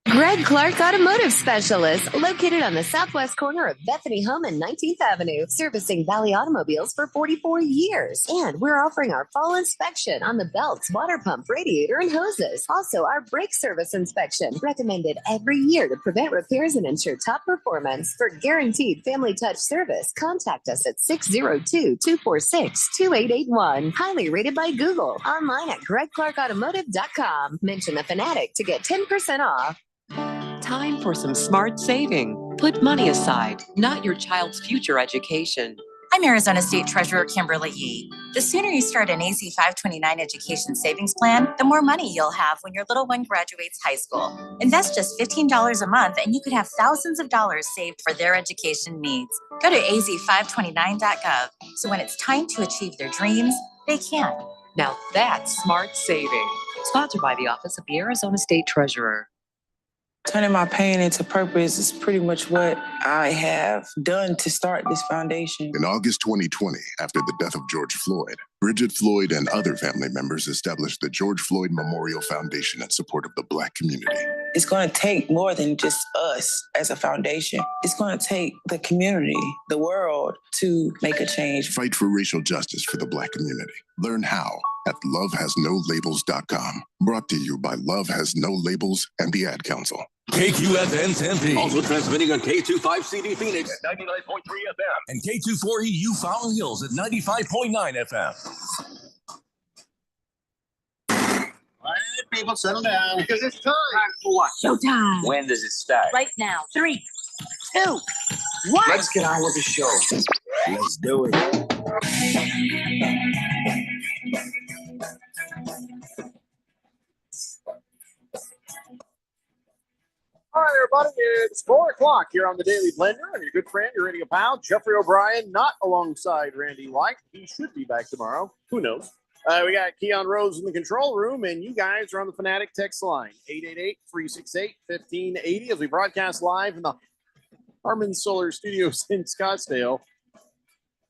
Speaker 5: Greg Clark Automotive Specialist, located on the southwest corner of Bethany Home and 19th Avenue, servicing Valley automobiles for 44 years. And we're offering our fall inspection on the belts, water pump, radiator, and hoses. Also, our brake service inspection, recommended every year to prevent repairs and ensure top performance. For guaranteed family touch service, contact us at 602-246-2881. Highly rated by Google. Online at gregclarkautomotive.com. Mention the Fanatic to get 10% off.
Speaker 6: Time for some smart saving. Put money aside, not your child's future education.
Speaker 15: I'm Arizona State Treasurer Kimberly Yee. The sooner you start an AZ 529 education savings plan, the more money you'll have when your little one graduates high school. Invest just $15 a month and you could have thousands of dollars saved for their education needs. Go to az529.gov so when it's time to achieve their dreams, they can.
Speaker 6: Now that's smart saving. Sponsored by the Office of the Arizona State Treasurer.
Speaker 7: Turning my pain into purpose is pretty much what I have done to start this foundation.
Speaker 8: In August 2020, after the death of George Floyd, Bridget Floyd and other family members established the George Floyd Memorial Foundation in support of the Black community.
Speaker 7: It's going to take more than just us as a foundation. It's going to take the community, the world, to make a change.
Speaker 8: Fight for racial justice for the Black community. Learn how at lovehasnolabels.com. Brought to you by Love Has No Labels and the Ad Council.
Speaker 11: KQFN Tempe. Also transmitting on K25CD Phoenix at 99.3 FM. And K24EU Fountain Hills at 95.9 FM.
Speaker 12: All right, people, settle down.
Speaker 9: Because it's time. Time for what?
Speaker 15: Showtime.
Speaker 9: When does it start?
Speaker 15: Right now. 3, 2, 1.
Speaker 9: Let's get on with the show. Let's do it.
Speaker 12: All right, everybody, it's 4 o'clock here on the Daily Blender. I'm your good friend, your radio pal, Jeffrey O'Brien, not alongside Randy White. He should be back tomorrow. Who knows? We got Keon Rose in the control room, and you guys are on the Fanatic text line, 888-368-1580, as we broadcast live in the Harman Solar Studios in Scottsdale.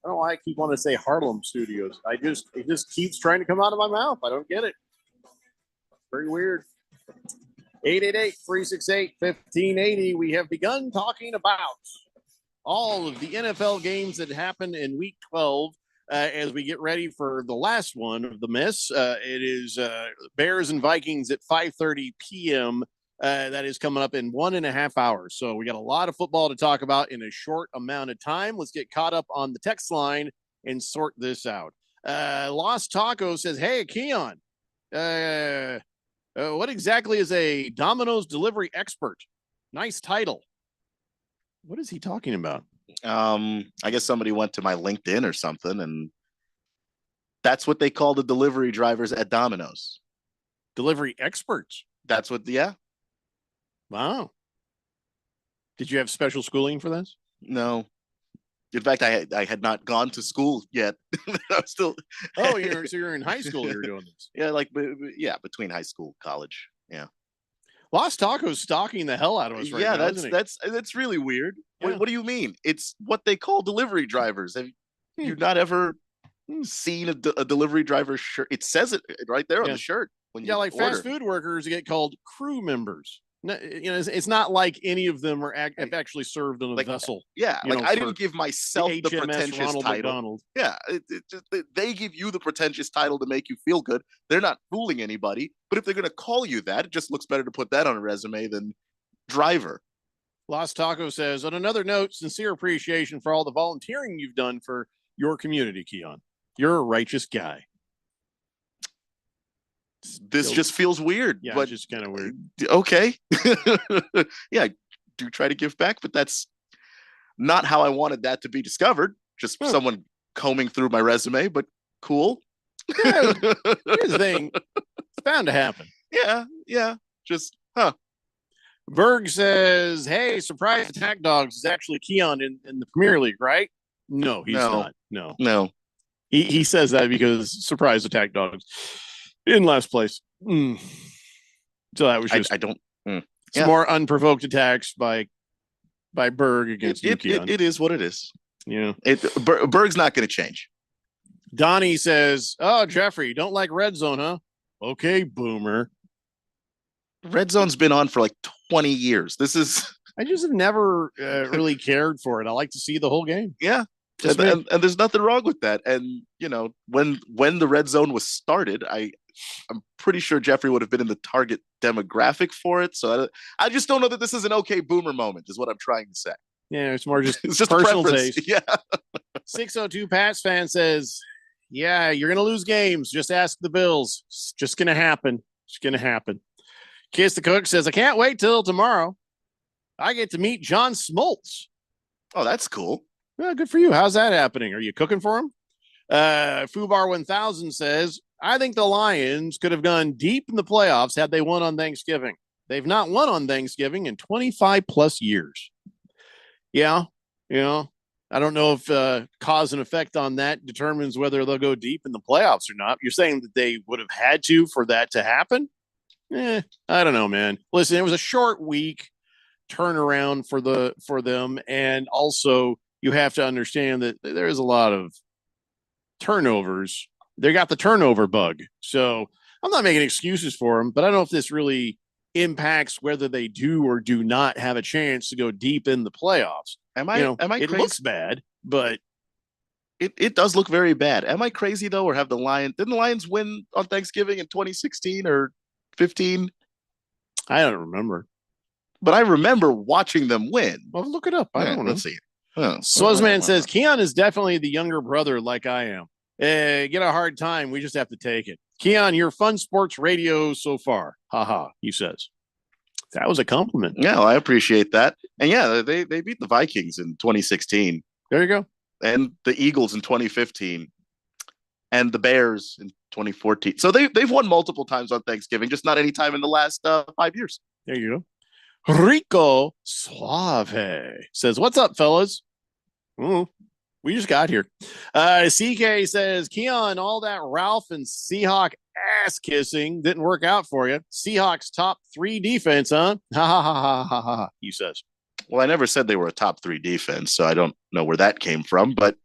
Speaker 12: I don't know why I keep wanting to say Harlem Studios. It just keeps trying to come out of my mouth. I don't get it. Very weird. 888-368-1580. We have begun talking about all of the NFL games that happened in Week 12 as we get ready for the last one of the mess. It is Bears and Vikings at 5:30 p.m. That is coming up in 1.5 hours. So we got a lot of football to talk about in a short amount of time. Let's get caught up on the text line and sort this out. Lost Taco says, hey, Keon, what exactly is a Domino's delivery expert? Nice title. What is he talking about?
Speaker 13: I guess somebody went to my LinkedIn or something, and that's what they call the delivery drivers at Domino's.
Speaker 12: Delivery experts.
Speaker 13: That's what, yeah.
Speaker 12: Wow. Did you have special schooling for this?
Speaker 13: No. In fact, I had not gone to school yet. I was still.
Speaker 12: Oh, you're in high school. You're doing this.
Speaker 13: Yeah, between high school, college. Yeah.
Speaker 12: Lost Taco's stalking the hell out of us right now.
Speaker 13: That's really weird.
Speaker 12: Yeah.
Speaker 13: What do you mean? It's what they call delivery drivers. Have you not ever seen a delivery driver shirt? It says it right there on the shirt. When you
Speaker 12: like
Speaker 13: order.
Speaker 12: fast food workers get called crew members. No, it's not like any of them have actually served on a vessel.
Speaker 13: Yeah, I didn't give myself the pretentious
Speaker 12: Ronald
Speaker 13: title.
Speaker 12: McDonald.
Speaker 13: Yeah, they give you the pretentious title to make you feel good. They're not fooling anybody. But if they're going to call you that, it just looks better to put that on a resume than driver.
Speaker 12: Lost Taco says, on another note, sincere appreciation for all the volunteering you've done for your community, Keon. You're a righteous guy.
Speaker 13: This just feels weird.
Speaker 12: Yeah,
Speaker 13: but
Speaker 12: it's just kind of weird.
Speaker 13: Okay. Yeah, I do try to give back, but that's not how I wanted that to be discovered. Just someone combing through my resume, but cool.
Speaker 12: Yeah, here's the thing. It's bound to happen.
Speaker 13: Yeah. Just,
Speaker 12: Berg says, hey, surprise attack dogs is actually Keon in the Premier League, right? No, he's not. No. He says that because surprise attack dogs in last place. So that was just some more unprovoked attacks by Berg against Keon.
Speaker 13: It is what it is.
Speaker 12: Yeah.
Speaker 13: Berg's not going to change.
Speaker 12: Donnie says, oh, Jeffrey, don't like Red Zone, huh? Okay, boomer.
Speaker 13: Red Zone's been on for like 20 years.
Speaker 12: I just have never really cared for it. I like to see the whole game.
Speaker 13: Yeah. And there's nothing wrong with that. And, when the Red Zone was started, I'm pretty sure Jeffrey would have been in the target demographic for it. So I just don't know that this is an okay boomer moment is what I'm trying to say.
Speaker 12: Yeah, it's more just
Speaker 13: it's just
Speaker 12: personal
Speaker 13: preference.
Speaker 12: taste.
Speaker 13: Yeah.
Speaker 12: 602 Pats fan says, yeah, you're going to lose games. Just ask the Bills. It's just going to happen. It's going to happen. Kiss the Cook says, I can't wait till tomorrow. I get to meet John Smoltz.
Speaker 13: Oh, that's cool.
Speaker 12: Yeah, good for you. How's that happening? Are you cooking for him? Fubar 1000 says, I think the Lions could have gone deep in the playoffs had they won on Thanksgiving. They've not won on Thanksgiving in 25 plus years. Yeah. I don't know if cause and effect on that determines whether they'll go deep in the playoffs or not. You're saying that they would have had to for that to happen? I don't know, man. Listen, it was a short week turnaround for them, and also you have to understand that there's a lot of turnovers. They got the turnover bug. So I'm not making excuses for them, but I don't know if this really impacts whether they do or do not have a chance to go deep in the playoffs.
Speaker 13: Am I
Speaker 12: It
Speaker 13: crazy?
Speaker 12: looks bad, but
Speaker 13: it does look very bad. Am I crazy though, or didn't the Lions win on Thanksgiving in 2016 or 15?
Speaker 12: I don't remember.
Speaker 13: But I remember watching them win.
Speaker 12: Well, look it up. I don't know.
Speaker 13: Let's see.
Speaker 12: Swozman says Keon is definitely the younger brother like I am. Get a hard time. We just have to take it. Keon, you're fun sports radio so far. Haha, he says. That was a compliment.
Speaker 13: Yeah, well, I appreciate that. And yeah, they beat the Vikings in 2016.
Speaker 12: There you go.
Speaker 13: And the Eagles in 2015. And the Bears in 2014. So they've won multiple times on Thanksgiving, just not any time in the last 5 years.
Speaker 12: There you go. Rico Suave says, what's up, fellas? We just got here. CK says, Keon, all that Ralph and Seahawk ass kissing didn't work out for you. Seahawks top 3 defense, huh? Ha ha ha ha ha ha, he says.
Speaker 13: Well, I never said they were a top 3 defense, so I don't know where that came from. But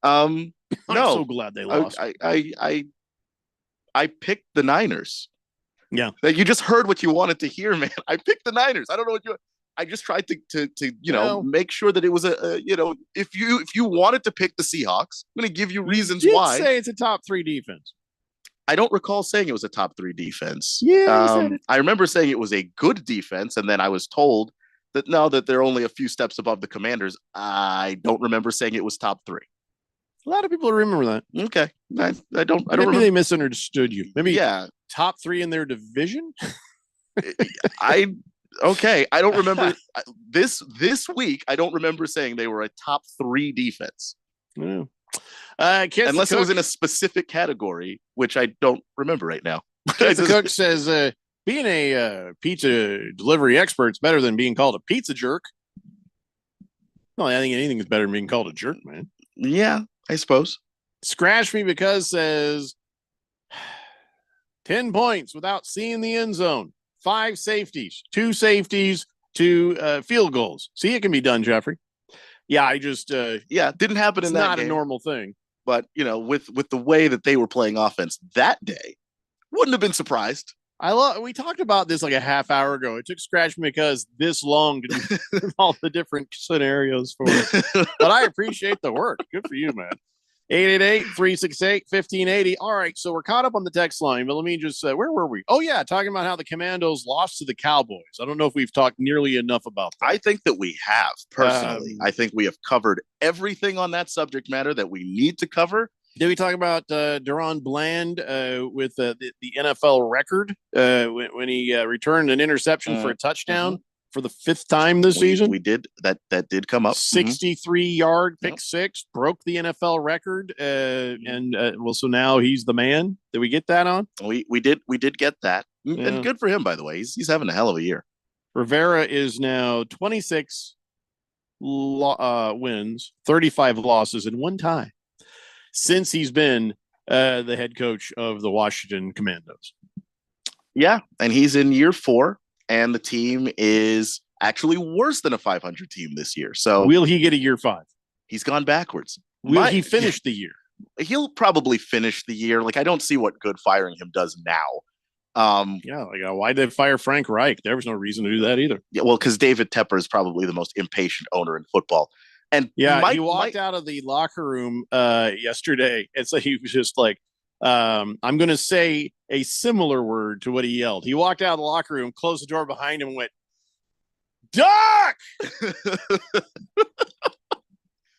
Speaker 12: I'm
Speaker 13: No,
Speaker 12: so glad they lost.
Speaker 13: I picked the Niners.
Speaker 12: Yeah.
Speaker 13: Like, you just heard what you wanted to hear, man. I picked the Niners. I don't know what you. I just tried to make sure that it was if you wanted to pick the Seahawks, I'm going to give you reasons why.
Speaker 12: Say it's a top 3 defense.
Speaker 13: I don't recall saying it was a top 3 defense.
Speaker 12: Yeah, you said it.
Speaker 13: I remember saying it was a good defense, and then I was told that that they're only a few steps above the Commanders. I don't remember saying it was top 3.
Speaker 12: A lot of people remember that.
Speaker 13: Okay, I don't.
Speaker 12: Maybe
Speaker 13: remember.
Speaker 12: they misunderstood you. Maybe
Speaker 13: Yeah,
Speaker 12: top 3 in their division.
Speaker 13: Okay, I don't remember this week. I don't remember saying they were a top 3 defense.
Speaker 12: Yeah.
Speaker 13: Unless it was in a specific category, which I don't remember right now.
Speaker 12: The cook says being a pizza delivery expert is better than being called a pizza jerk. Well, I think anything is better than being called a jerk, man.
Speaker 13: Yeah, I suppose.
Speaker 12: Scratch me because says 10 points without seeing the end zone. 5 safeties, 2 safeties, 2 field goals. See, it can be done, Jeffrey. Yeah, I just
Speaker 13: didn't happen in that
Speaker 12: not
Speaker 13: game.
Speaker 12: a normal thing.
Speaker 13: But with the way that they were playing offense that day, wouldn't have been surprised.
Speaker 12: We talked about this like a half hour ago. It took Scratch Me because this long to do all the different scenarios for it. But I appreciate the work. Good for you, man. 888-368-1580. All right, so we're caught up on the text line, but let me just where were we? Oh yeah, talking about how the Commandos lost to the Cowboys. I don't know if we've talked nearly enough about that.
Speaker 13: I think that we have, personally. I think we have covered everything on that subject matter that we need to cover.
Speaker 12: Did we talk about Deron Bland with the NFL record when he returned an interception for a touchdown for the 5th time this season?
Speaker 13: We did. That did come up.
Speaker 12: 63-yard pick six, broke the NFL record. So now he's the man. Did we get that on?
Speaker 13: We did get that. Yeah. And good for him, by the way. He's having a hell of a year.
Speaker 12: Rivera is now 26 wins, 35 losses, and 1 tie since he's been the head coach of the Washington Commandos.
Speaker 13: Yeah, and he's in year 4, and the team is actually worse than a 500 team this year. So
Speaker 12: will he get a year 5?
Speaker 13: He's gone backwards.
Speaker 12: Will he finish the year?
Speaker 13: He'll probably finish the year. Like, I don't see what good firing him does now.
Speaker 12: Why did they fire Frank Reich? There was no reason to do that either.
Speaker 13: Yeah, well, because David Tepper is probably the most impatient owner in football. And
Speaker 12: he walked out of the locker room yesterday, and so he was just like, I'm going to say a similar word to what he yelled. He walked out of the locker room, closed the door behind him, and went, "Duck!"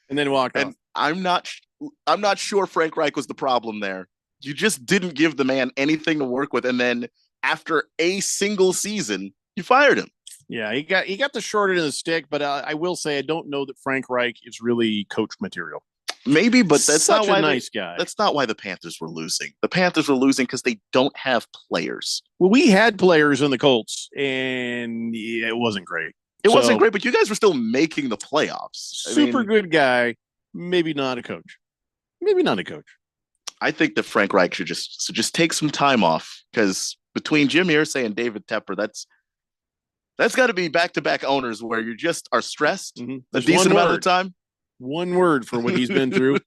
Speaker 12: and then walked off.
Speaker 13: I'm not sure Frank Reich was the problem there. You just didn't give the man anything to work with, and then after a single season, you fired him.
Speaker 12: Yeah, he got the short end of the stick, but I will say I don't know that Frank Reich is really coach material.
Speaker 13: Maybe, but that's
Speaker 12: such
Speaker 13: not why
Speaker 12: a nice guy.
Speaker 13: That's not why the Panthers were losing. The Panthers were losing because they don't have players.
Speaker 12: Well, we had players in the Colts, and it wasn't great.
Speaker 13: It wasn't great, but you guys were still making the playoffs.
Speaker 12: Good guy, maybe not a coach. Maybe not a coach.
Speaker 13: I think that Frank Reich should just take some time off, because between Jim Irsay and David Tepper, that's got to be back-to-back owners where you just are stressed a decent amount of the time.
Speaker 12: One word for what he's been through: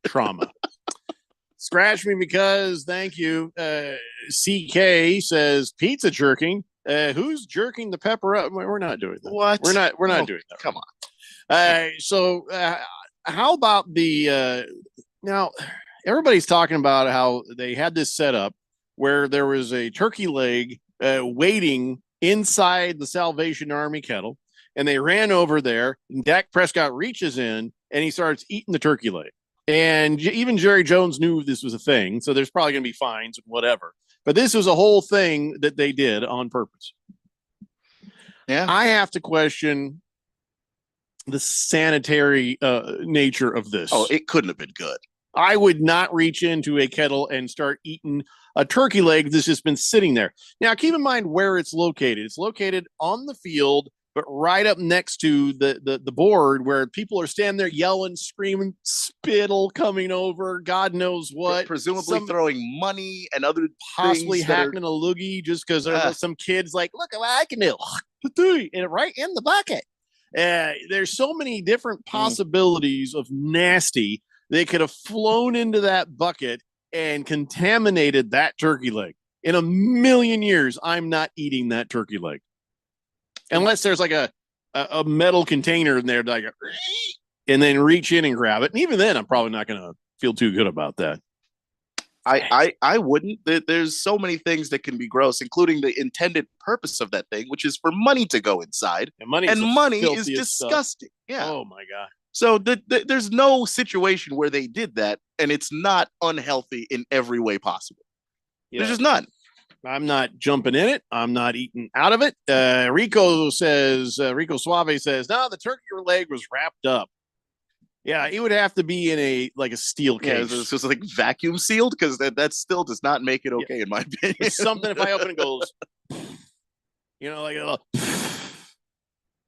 Speaker 12: trauma. Scratch me because thank you. CK says pizza jerking. Who's jerking the pepper up? We're not doing that.
Speaker 13: What?
Speaker 12: We're not doing that.
Speaker 13: Come on.
Speaker 12: So how about the now? Everybody's talking about how they had this set up where there was a turkey leg waiting inside the Salvation Army kettle, and they ran over there, and Dak Prescott reaches in and he starts eating the turkey leg. And even Jerry Jones knew this was a thing, so there's probably going to be fines and whatever. But this was a whole thing that they did on purpose.
Speaker 13: Yeah,
Speaker 12: I have to question the sanitary nature of this.
Speaker 13: Oh, it couldn't have been good.
Speaker 12: I would not reach into a kettle and start eating a turkey leg that's just been sitting there. Now, keep in mind where it's located. It's located on the field, but right up next to the board where people are standing there yelling, screaming, spittle coming over, God knows what.
Speaker 13: Presumably throwing money and other
Speaker 12: possibly
Speaker 13: things
Speaker 12: hacking a loogie just because there's some kids like, look what I can do. And right in the bucket. There's so many different possibilities of nasty
Speaker 1: they could have flown into that bucket and contaminated that turkey leg. In a million years, I'm not eating that turkey leg. Unless there's like a metal container in there, like, and then reach in and grab it. And even then, I'm probably not going to feel too good about that.
Speaker 13: I wouldn't. There's so many things that can be gross, including the intended purpose of that thing, which is for money to go inside.
Speaker 1: And money
Speaker 13: is disgusting.
Speaker 1: Stuff.
Speaker 13: Yeah.
Speaker 1: Oh my God.
Speaker 13: So there's no situation where they did that, and it's not unhealthy in every way possible. Yeah. There's just none.
Speaker 1: I'm not jumping in it. I'm not eating out of it. Rico Suave says, no, the turkey leg was wrapped up. Yeah, it would have to be in a steel case.
Speaker 13: Yeah, it's just like vacuum sealed, because that still does not make it okay, in my opinion.
Speaker 1: It's something if I open it goes, like a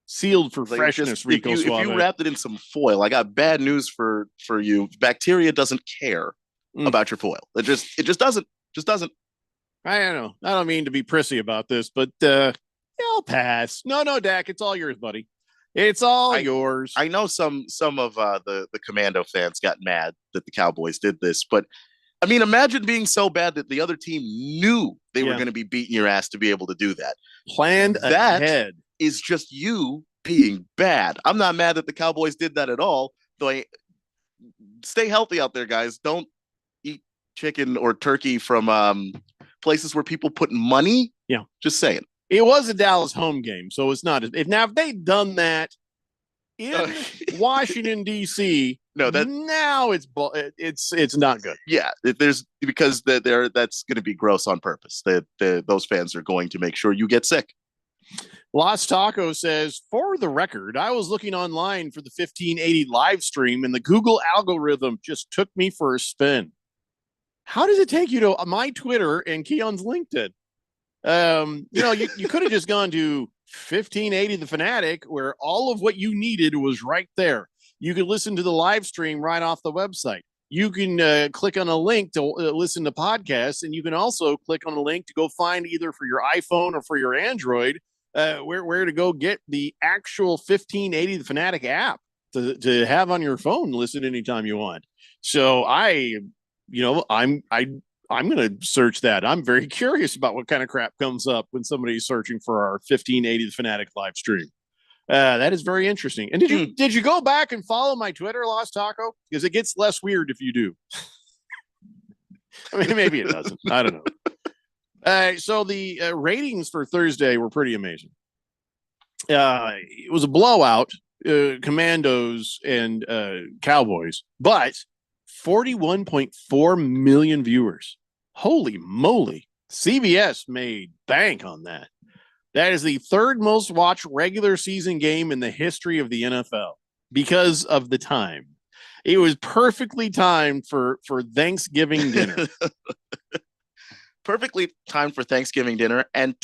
Speaker 1: sealed for freshness. Rico Suave.
Speaker 13: If you wrapped it in some foil, I got bad news for you. Bacteria doesn't care about your foil. It just doesn't.
Speaker 1: I don't know. I don't mean to be prissy about this, but I'll pass. No, Dak, it's all yours, buddy. It's all yours.
Speaker 13: I know some of the Commando fans got mad that the Cowboys did this, but I mean, imagine being so bad that the other team knew they were going to be beating your ass to be able to do that.
Speaker 1: Planned ahead.
Speaker 13: Is just you being bad. I'm not mad that the Cowboys did that at all. Though stay healthy out there, guys. Don't eat chicken or turkey from places where people put money.
Speaker 1: Yeah,
Speaker 13: just saying.
Speaker 1: It was a Dallas home game, so it's not. If they'd done that in Washington D.C., now it's not good.
Speaker 13: Yeah, because that's going to be gross on purpose. Those fans are going to make sure you get sick.
Speaker 1: Lost Taco says, for the record, I was looking online for the 1580 live stream, and the Google algorithm just took me for a spin. How does it take you to my Twitter and Keon's LinkedIn? You could have just gone to 1580 The Fanatic, where all of what you needed was right there. You could listen to the live stream right off the website. You can click on a link to listen to podcasts, and you can also click on a link to go find either for your iPhone or for your Android where to go get the actual 1580 The Fanatic app to have on your phone, listen anytime you want. So I'm going to search that. I'm very curious about what kind of crap comes up when somebody's searching for our 1580 The Fanatic live stream. That is very interesting. And did you go back and follow my Twitter, Lost Taco? Because it gets less weird if you do. I mean, maybe it doesn't. I don't know. So the ratings for Thursday were pretty amazing. It was a blowout, Commandos and Cowboys, but 41.4 million viewers. Holy moly. CBS made bank on that. That is the third most watched regular season game in the history of the NFL because of the time. It was perfectly timed for Thanksgiving dinner.
Speaker 13: Perfectly timed for Thanksgiving dinner, and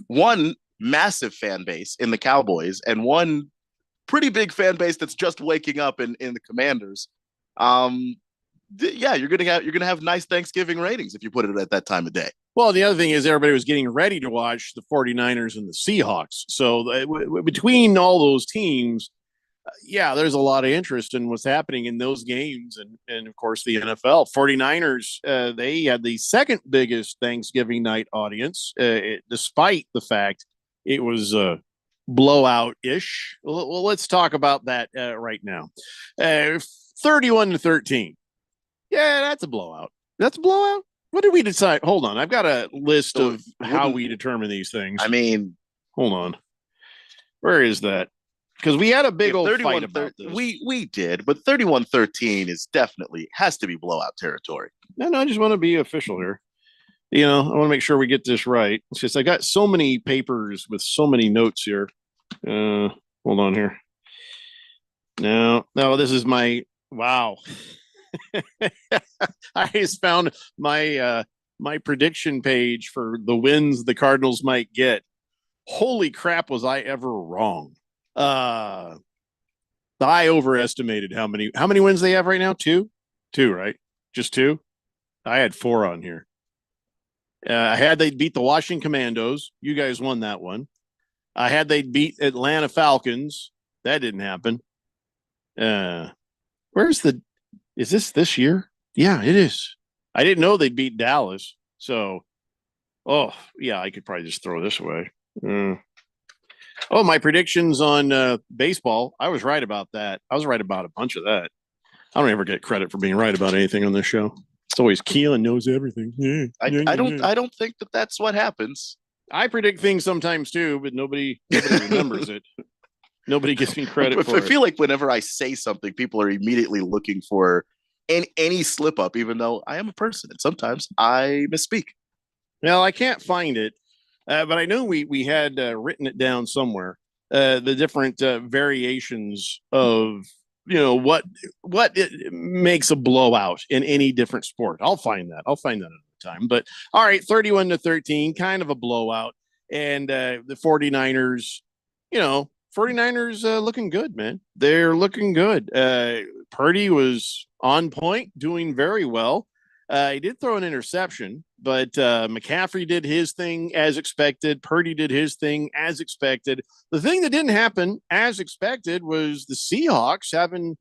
Speaker 13: one massive fan base in the Cowboys and one pretty big fan base that's just waking up in the Commanders. You're gonna have nice Thanksgiving ratings if you put it at that time of day.
Speaker 1: Well, the other thing is everybody was getting ready to watch the 49ers and the Seahawks. So between all those teams, there's a lot of interest in what's happening in those games. And of course, the NFL 49ers, they had the second biggest Thanksgiving night audience, despite the fact it was blowout-ish. Well, let's talk about that right now. 31-13. Yeah, that's a blowout. That's a blowout? What did we decide? Hold on. I've got a list of how we determine these things.
Speaker 13: I mean,
Speaker 1: hold on. Where is that? Because we had a big old fight about this.
Speaker 13: We did, but 31-13 is definitely has to be blowout territory.
Speaker 1: No, I just want to be official here. I want to make sure we get this right. It's just I got so many papers with so many notes here. Hold on here. No, this is my wow. I just found my prediction page for the wins the Cardinals might get. Holy crap, was I ever wrong? I overestimated how many wins they have right now. Two, right? Just two. I had 4 on here. I had they beat the Washington Commandos. You guys won that one. I had they beat Atlanta Falcons. That didn't happen. Is this year? Yeah, it is. I didn't know they'd beat Dallas. So, oh, yeah, I could probably just throw this away. Oh, my predictions on baseball. I was right about that. I was right about a bunch of that. I don't ever get credit for being right about anything on this show. It's always Keelan knows everything.
Speaker 13: I don't think that's what happens.
Speaker 1: I predict things sometimes too, but nobody remembers it. Nobody gives me credit for it.
Speaker 13: I feel like whenever I say something, people are immediately looking for any slip up, even though I am a person and sometimes I misspeak.
Speaker 1: Well, I can't find it, but I know we had written it down somewhere. The different variations of what it makes a blowout in any different sport. I'll find that another time. But all right, 31-13, kind of a blowout, and the 49ers. 49ers looking good, man. They're looking good. Purdy was on point, doing very well. He did throw an interception, but McCaffrey did his thing as expected. Purdy did his thing as expected. The thing that didn't happen as expected was the Seahawks having,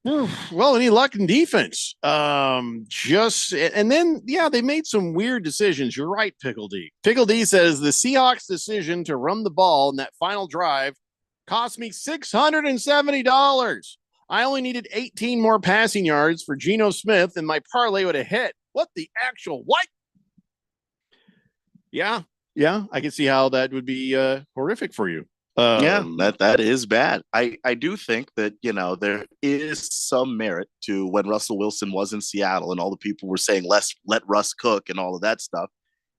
Speaker 1: any luck in defense. And then they made some weird decisions. You're right, Pickle D. Pickle D says the Seahawks' decision to run the ball in that final drive cost me $670. I only needed 18 more passing yards for Geno Smith, and my parlay would have hit. What the actual what? Yeah, I can see how that would be horrific for you.
Speaker 13: That is bad. I do think that, there is some merit to when Russell Wilson was in Seattle and all the people were saying, let Russ cook and all of that stuff.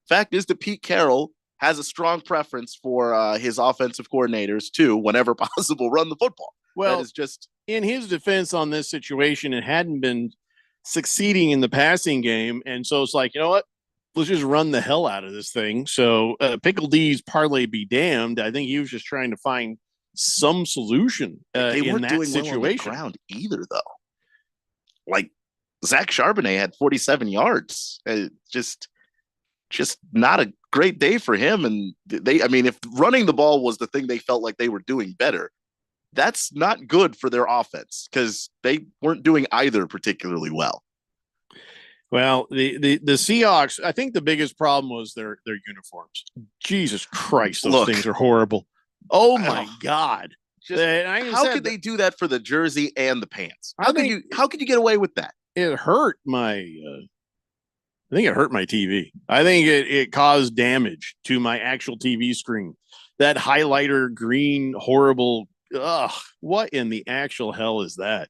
Speaker 13: Fact is that Pete Carroll has a strong preference for his offensive coordinators to, whenever possible, run the football.
Speaker 1: Well,
Speaker 13: that is just
Speaker 1: in his defense on this situation, it hadn't been succeeding in the passing game. And so it's like, you know what? Let's just run the hell out of this thing. So Pickle D's parlay be damned. I think he was just trying to find some solution
Speaker 13: they
Speaker 1: in
Speaker 13: weren't
Speaker 1: that
Speaker 13: doing
Speaker 1: situation.
Speaker 13: Well on the ground either, though. Like Zach Charbonnet had 47 yards. Just not a great day for him. And if running the ball was the thing they felt like they were doing better, that's not good for their offense because they weren't doing either particularly well.
Speaker 1: Well, the Seahawks, I think the biggest problem was their uniforms. Jesus Christ, those things are horrible. Oh my God.
Speaker 13: How could they do that for the jersey and the pants? How could you get away with that?
Speaker 1: It hurt I think it hurt my TV. I think it caused damage to my actual TV screen. That highlighter green, horrible. What in the actual hell is that?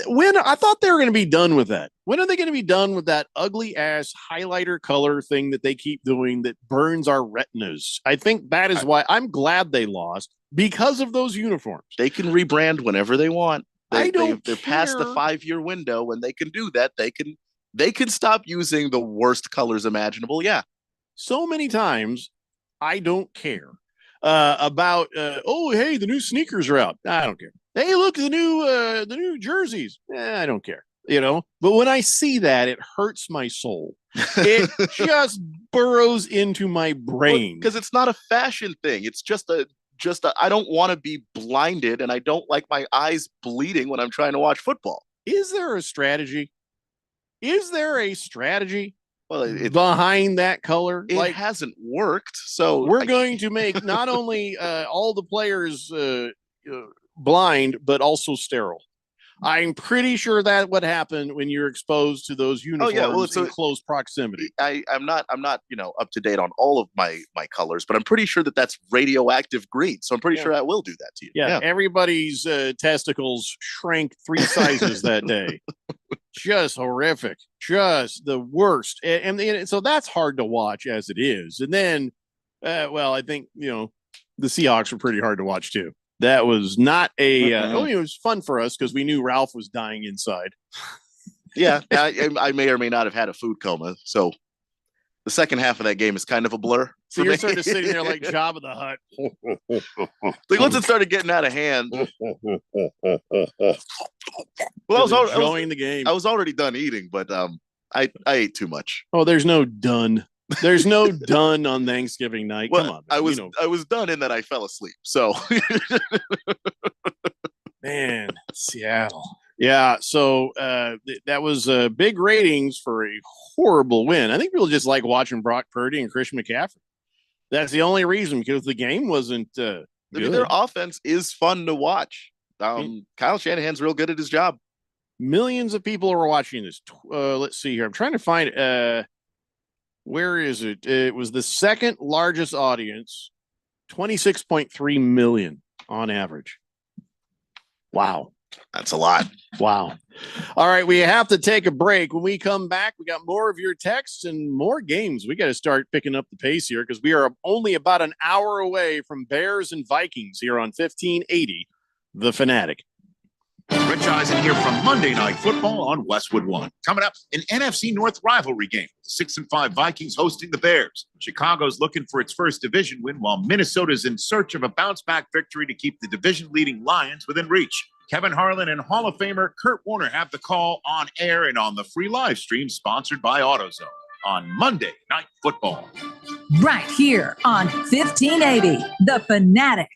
Speaker 1: When I thought they were going to be done with that. When are they going to be done with that ugly ass highlighter color thing that they keep doing that burns our retinas? I think that is why I'm glad they lost, because of those uniforms.
Speaker 13: They can rebrand whenever they want. They're past the 5-year window when they can do that. They can stop using the worst colors imaginable. Yeah.
Speaker 1: So many times I don't care about hey, the new sneakers are out. I don't care. Hey, look, the new jerseys. I don't care, But when I see that, it hurts my soul. It just burrows into my brain
Speaker 13: because it's not a fashion thing. It's just a. I don't want to be blinded, and I don't like my eyes bleeding when I'm trying to watch football.
Speaker 1: Is there a strategy?
Speaker 13: Well,
Speaker 1: behind that color?
Speaker 13: It hasn't worked. So
Speaker 1: we're going to make not only all the players blind, but also sterile. I'm pretty sure that would happen when you're exposed to those uniforms in close proximity.
Speaker 13: I'm not up to date on all of my colors, but I'm pretty sure that's radioactive green. So I'm pretty sure that will do that to you.
Speaker 1: Yeah. Everybody's testicles shrank 3 sizes that day. Just horrific, just the worst. And so that's hard to watch as it is. And then, I think, the Seahawks were pretty hard to watch too. That was not it was fun for us because we knew Ralph was dying inside.
Speaker 13: Yeah, I may or may not have had a food coma. So the second half of that game is kind of a blur.
Speaker 1: So you're sort of sitting there like Jabba the Hutt.
Speaker 13: Like once it started getting out of hand. Well, I was
Speaker 1: enjoying the game.
Speaker 13: I was already done eating, but I ate too much.
Speaker 1: Oh, there's no done. There's no done on Thanksgiving night.
Speaker 13: Well,
Speaker 1: come on,
Speaker 13: man. I was done in that I fell asleep. So
Speaker 1: man,
Speaker 12: Seattle. Yeah, so that was big ratings for a horrible win. I think people just like watching Brock Purdy and Christian McCaffrey. That's the only reason, because the game wasn't good.
Speaker 13: I mean, their offense is fun to watch. Kyle Shanahan's real good at his job.
Speaker 12: Millions of people are watching this. Let's see here. I'm trying to find where is it? It was the second largest audience, 26.3 million on average. Wow.
Speaker 13: That's a lot.
Speaker 12: Wow. All right, we have to take a break. When we come back, we got more of your texts and more games. We got to start picking up the pace here, because we are only about an hour away from Bears and Vikings here on 1580, The Fanatic.
Speaker 2: Rich Eisen here from Monday Night Football on Westwood One. Coming up, an NFC North rivalry game. 6-5 Vikings hosting the Bears. Chicago's looking for its first division win, while Minnesota's in search of a bounce-back victory to keep the division-leading Lions within reach. Kevin Harlan and Hall of Famer Kurt Warner have the call on air and on the free live stream sponsored by AutoZone on Monday Night Football.
Speaker 10: Right here on 1580, The Fanatic.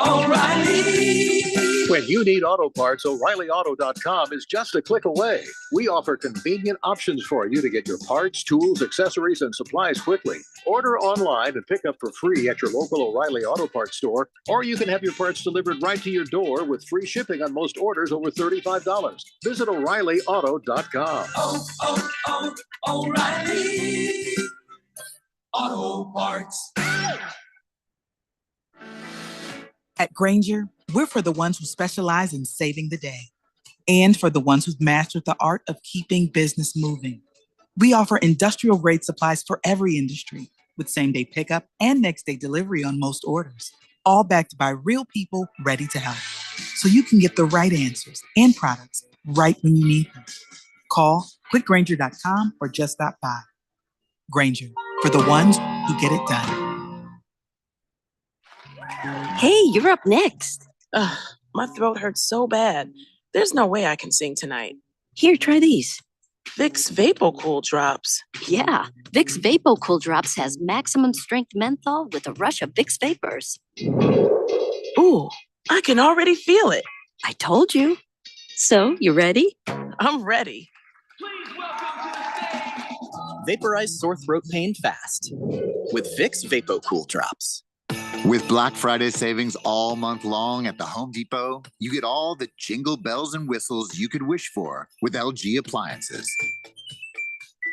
Speaker 14: O'Reilly. When you need auto parts, O'ReillyAuto.com is just a click away. We offer convenient options for you to get your parts, tools, accessories, and supplies quickly. Order online and pick up for free at your local O'Reilly Auto Parts store, or you can have your parts delivered right to your door with free shipping on most orders over $35. Visit O'Reilly.auto.com.
Speaker 4: O'Reilly Auto Parts.
Speaker 16: At Grainger, we're for the ones who specialize in saving the day, and for the ones who've mastered the art of keeping business moving. We offer industrial-grade supplies for every industry, with same-day pickup and next-day delivery on most orders, all backed by real people ready to help, so you can get the right answers and products right when you need them. Call quickgrainger.com or just stop by. Grainger, for the ones who get it done.
Speaker 17: Hey, you're up next.
Speaker 7: My throat hurts so bad. There's no way I can sing tonight.
Speaker 17: Here, try these.
Speaker 7: Vicks VapoCool Drops.
Speaker 17: Yeah, Vicks VapoCool Drops has maximum strength menthol with a rush of Vicks Vapors.
Speaker 7: Ooh, I can already feel it.
Speaker 17: I told you. So, you ready?
Speaker 7: I'm ready.
Speaker 18: Vaporize sore throat pain fast with Vicks VapoCool Drops.
Speaker 26: With Black Friday savings all month long at the Home Depot, you get all the jingle bells and whistles you could wish for with LG appliances.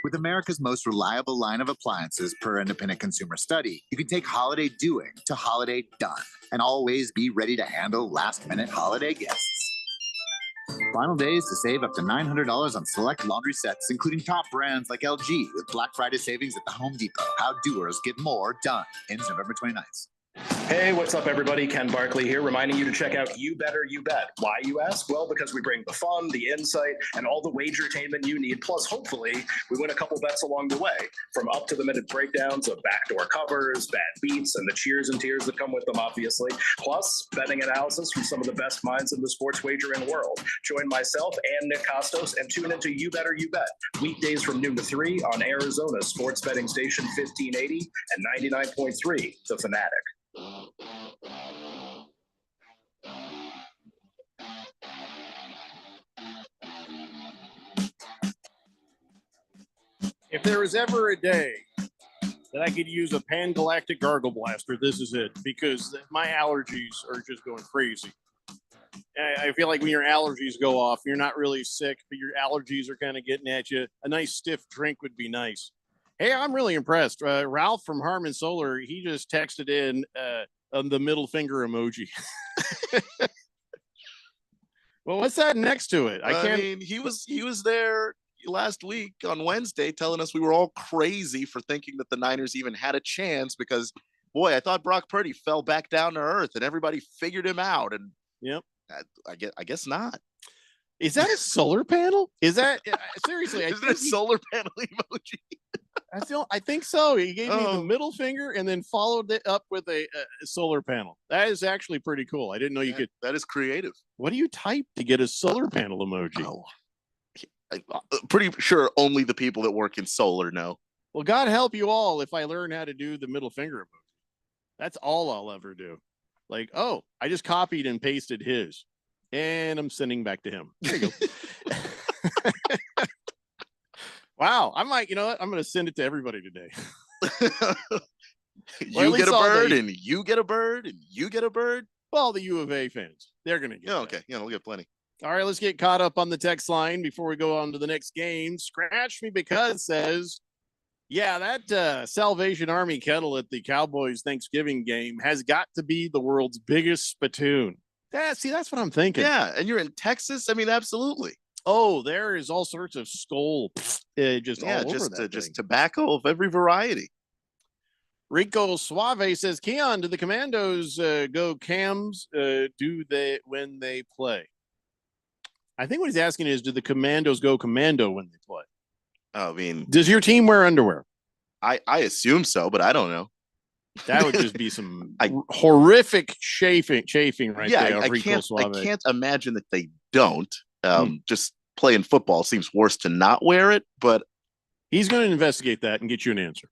Speaker 26: With America's most reliable line of appliances per independent consumer study, you can take holiday doing to holiday done and always be ready to handle last-minute holiday guests. Final days to save up to $900 on select laundry sets, including top brands like LG, with Black Friday savings at the Home Depot. How doers get more done. Ends November 29th.
Speaker 19: Hey, what's up, everybody? Ken Barkley here, reminding you to check out You Better You Bet. Why, you ask? Well, because we bring the fun, the insight, and all the wagertainment you need. Plus, hopefully, we win a couple bets along the way. From up-to-the-minute breakdowns of backdoor covers, bad beats, and the cheers and tears that come with them, obviously. Plus, betting analysis from some of the best minds in the sports wagering world. Join myself and Nick Costos and tune into You Better You Bet. Weekdays from noon to 3 on Arizona's sports betting station 1580 and 99.3, The Fanatic.
Speaker 12: If there was ever a day that I could use a Pan-Galactic Gargle Blaster, this is it, because my allergies are just going crazy. I feel like when your allergies go off, you're not really sick, but your allergies are kind of getting at you. A nice stiff drink would be nice. Hey, I'm really impressed. Ralph from Harmon Solar, he just texted in the middle finger emoji. Well, what's that next to it?
Speaker 13: I mean, he was there last week on Wednesday telling us we were all crazy for thinking that the Niners even had a chance because, boy, I thought Brock Purdy fell back down to earth and everybody figured him out. And
Speaker 12: yep,
Speaker 13: I guess not.
Speaker 12: Is that a solar panel? Is that seriously?
Speaker 13: Is that a solar panel emoji?
Speaker 12: I think so. He gave me the middle finger and then followed it up with a solar panel. That is actually pretty cool. I didn't know you could.
Speaker 13: That is creative.
Speaker 12: What do you type to get a solar panel emoji?
Speaker 13: Oh, I'm pretty sure only the people that work in solar know.
Speaker 12: Well, God help you all if I learn how to do the middle finger emoji. That's all I'll ever do.
Speaker 1: Like, oh, I just copied and pasted his, and I'm sending back to him. There you go. Wow, I might, you know what? I'm going to send it to everybody today.
Speaker 13: You get a bird, and you get a bird, and you get a bird.
Speaker 1: Well, the U of A fans, they're going to get.
Speaker 13: Yeah, okay. Yeah, we'll get plenty.
Speaker 1: All right, let's get caught up on the text line before we go on to the next game. Scratch Me Because says, yeah, that Salvation Army kettle at the Cowboys Thanksgiving game has got to be the world's biggest spittoon. Yeah, see, that's what I'm thinking.
Speaker 13: Yeah, and you're in Texas. I mean, absolutely.
Speaker 1: Oh, there is all sorts of skull, just all over that
Speaker 13: just tobacco of every variety.
Speaker 1: Rico Suave says, Keon, do the Commandos go cams? Do they when they play? I think what he's asking is, do the Commandos go commando when they play?
Speaker 13: I mean,
Speaker 1: does your team wear underwear?
Speaker 13: I assume so, but I don't know.
Speaker 1: That would just be some horrific chafing right there.
Speaker 13: I can't imagine that they don't. Just playing football seems worse to not wear it, but
Speaker 1: he's going to investigate that and get you an answer.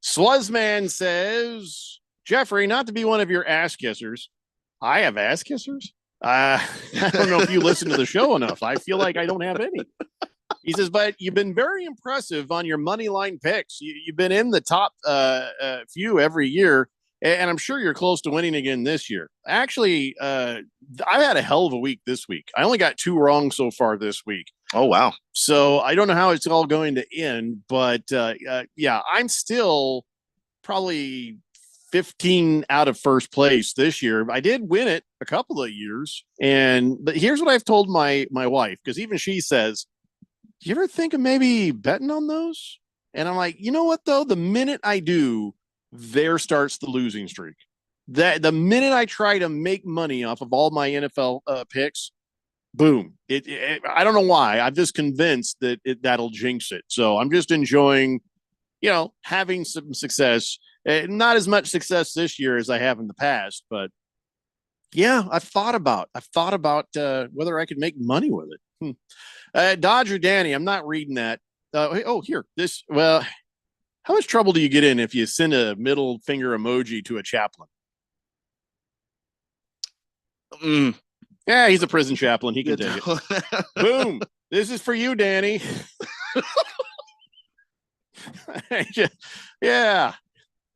Speaker 1: Sluzzman says, Jeffrey, not to be one of your ass kissers. I have ass kissers? I don't know if you listen to the show enough. I feel like I don't have any. He says, but you've been very impressive on your money line picks. You've been in the top few every year, and I'm sure you're close to winning again this year. Actually, I've had a hell of a week this week. I only got 2 wrong so far this week.
Speaker 13: Oh, wow.
Speaker 1: So I don't know how it's all going to end, but yeah, I'm still probably 15 out of first place this year. I did win it a couple of years. But here's what I've told my wife, because even she says, do you ever think of maybe betting on those? And I'm like, you know what, though? The minute I do, there starts the losing streak. That the minute I try to make money off of all my NFL picks, boom. I don't know why. I'm just convinced that that'll jinx it. So I'm just enjoying, having some success. Not as much success this year as I have in the past, but yeah, I've thought about whether I could make money with it. Dodger Danny, I'm not reading that. Here, how much trouble do you get in if you send a middle finger emoji to a chaplain? Yeah, he's a prison chaplain. He can take it. Boom. This is for you, Danny. Yeah,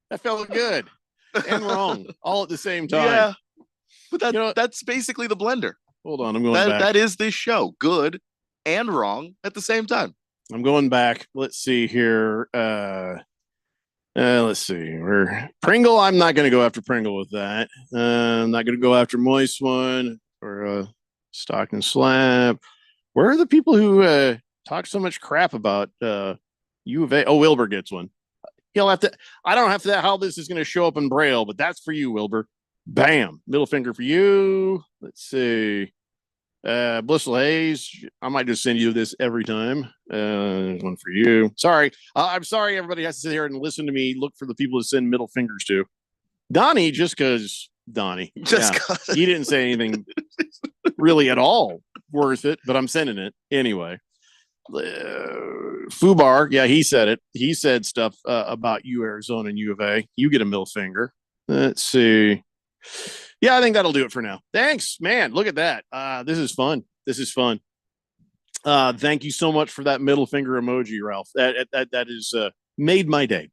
Speaker 1: that felt good and wrong all at the same time.
Speaker 13: Yeah, but that's basically the blender.
Speaker 1: Hold on, I'm going back.
Speaker 13: That is this show. Good and wrong at the same time.
Speaker 1: I'm going back. Let's see here. Let's see. Pringle. I'm not going to go after Pringle with that. I'm not going to go after Moist One or Stock and Slab. Where are the people who talk so much crap about U of A? Oh, Wilbur gets one. He'll have to. I don't have to. How this is going to show up in Braille, but that's for you, Wilbur. Bam. Middle finger for you. Let's see. Blissful Hayes, I might just send you this every time. One for you. Sorry. I'm sorry everybody has to sit here and listen to me look for the people to send middle fingers to. Donnie, just because Donnie. He didn't say anything really at all worth it, but I'm sending it anyway. Fubar, yeah, he said it. He said stuff about you, Arizona, and U of A. You get a middle finger. Let's see. Yeah, I think that'll do it for now. Thanks, man. Look at that. This is fun. Thank you so much for that middle finger emoji, Ralph. That is made my day.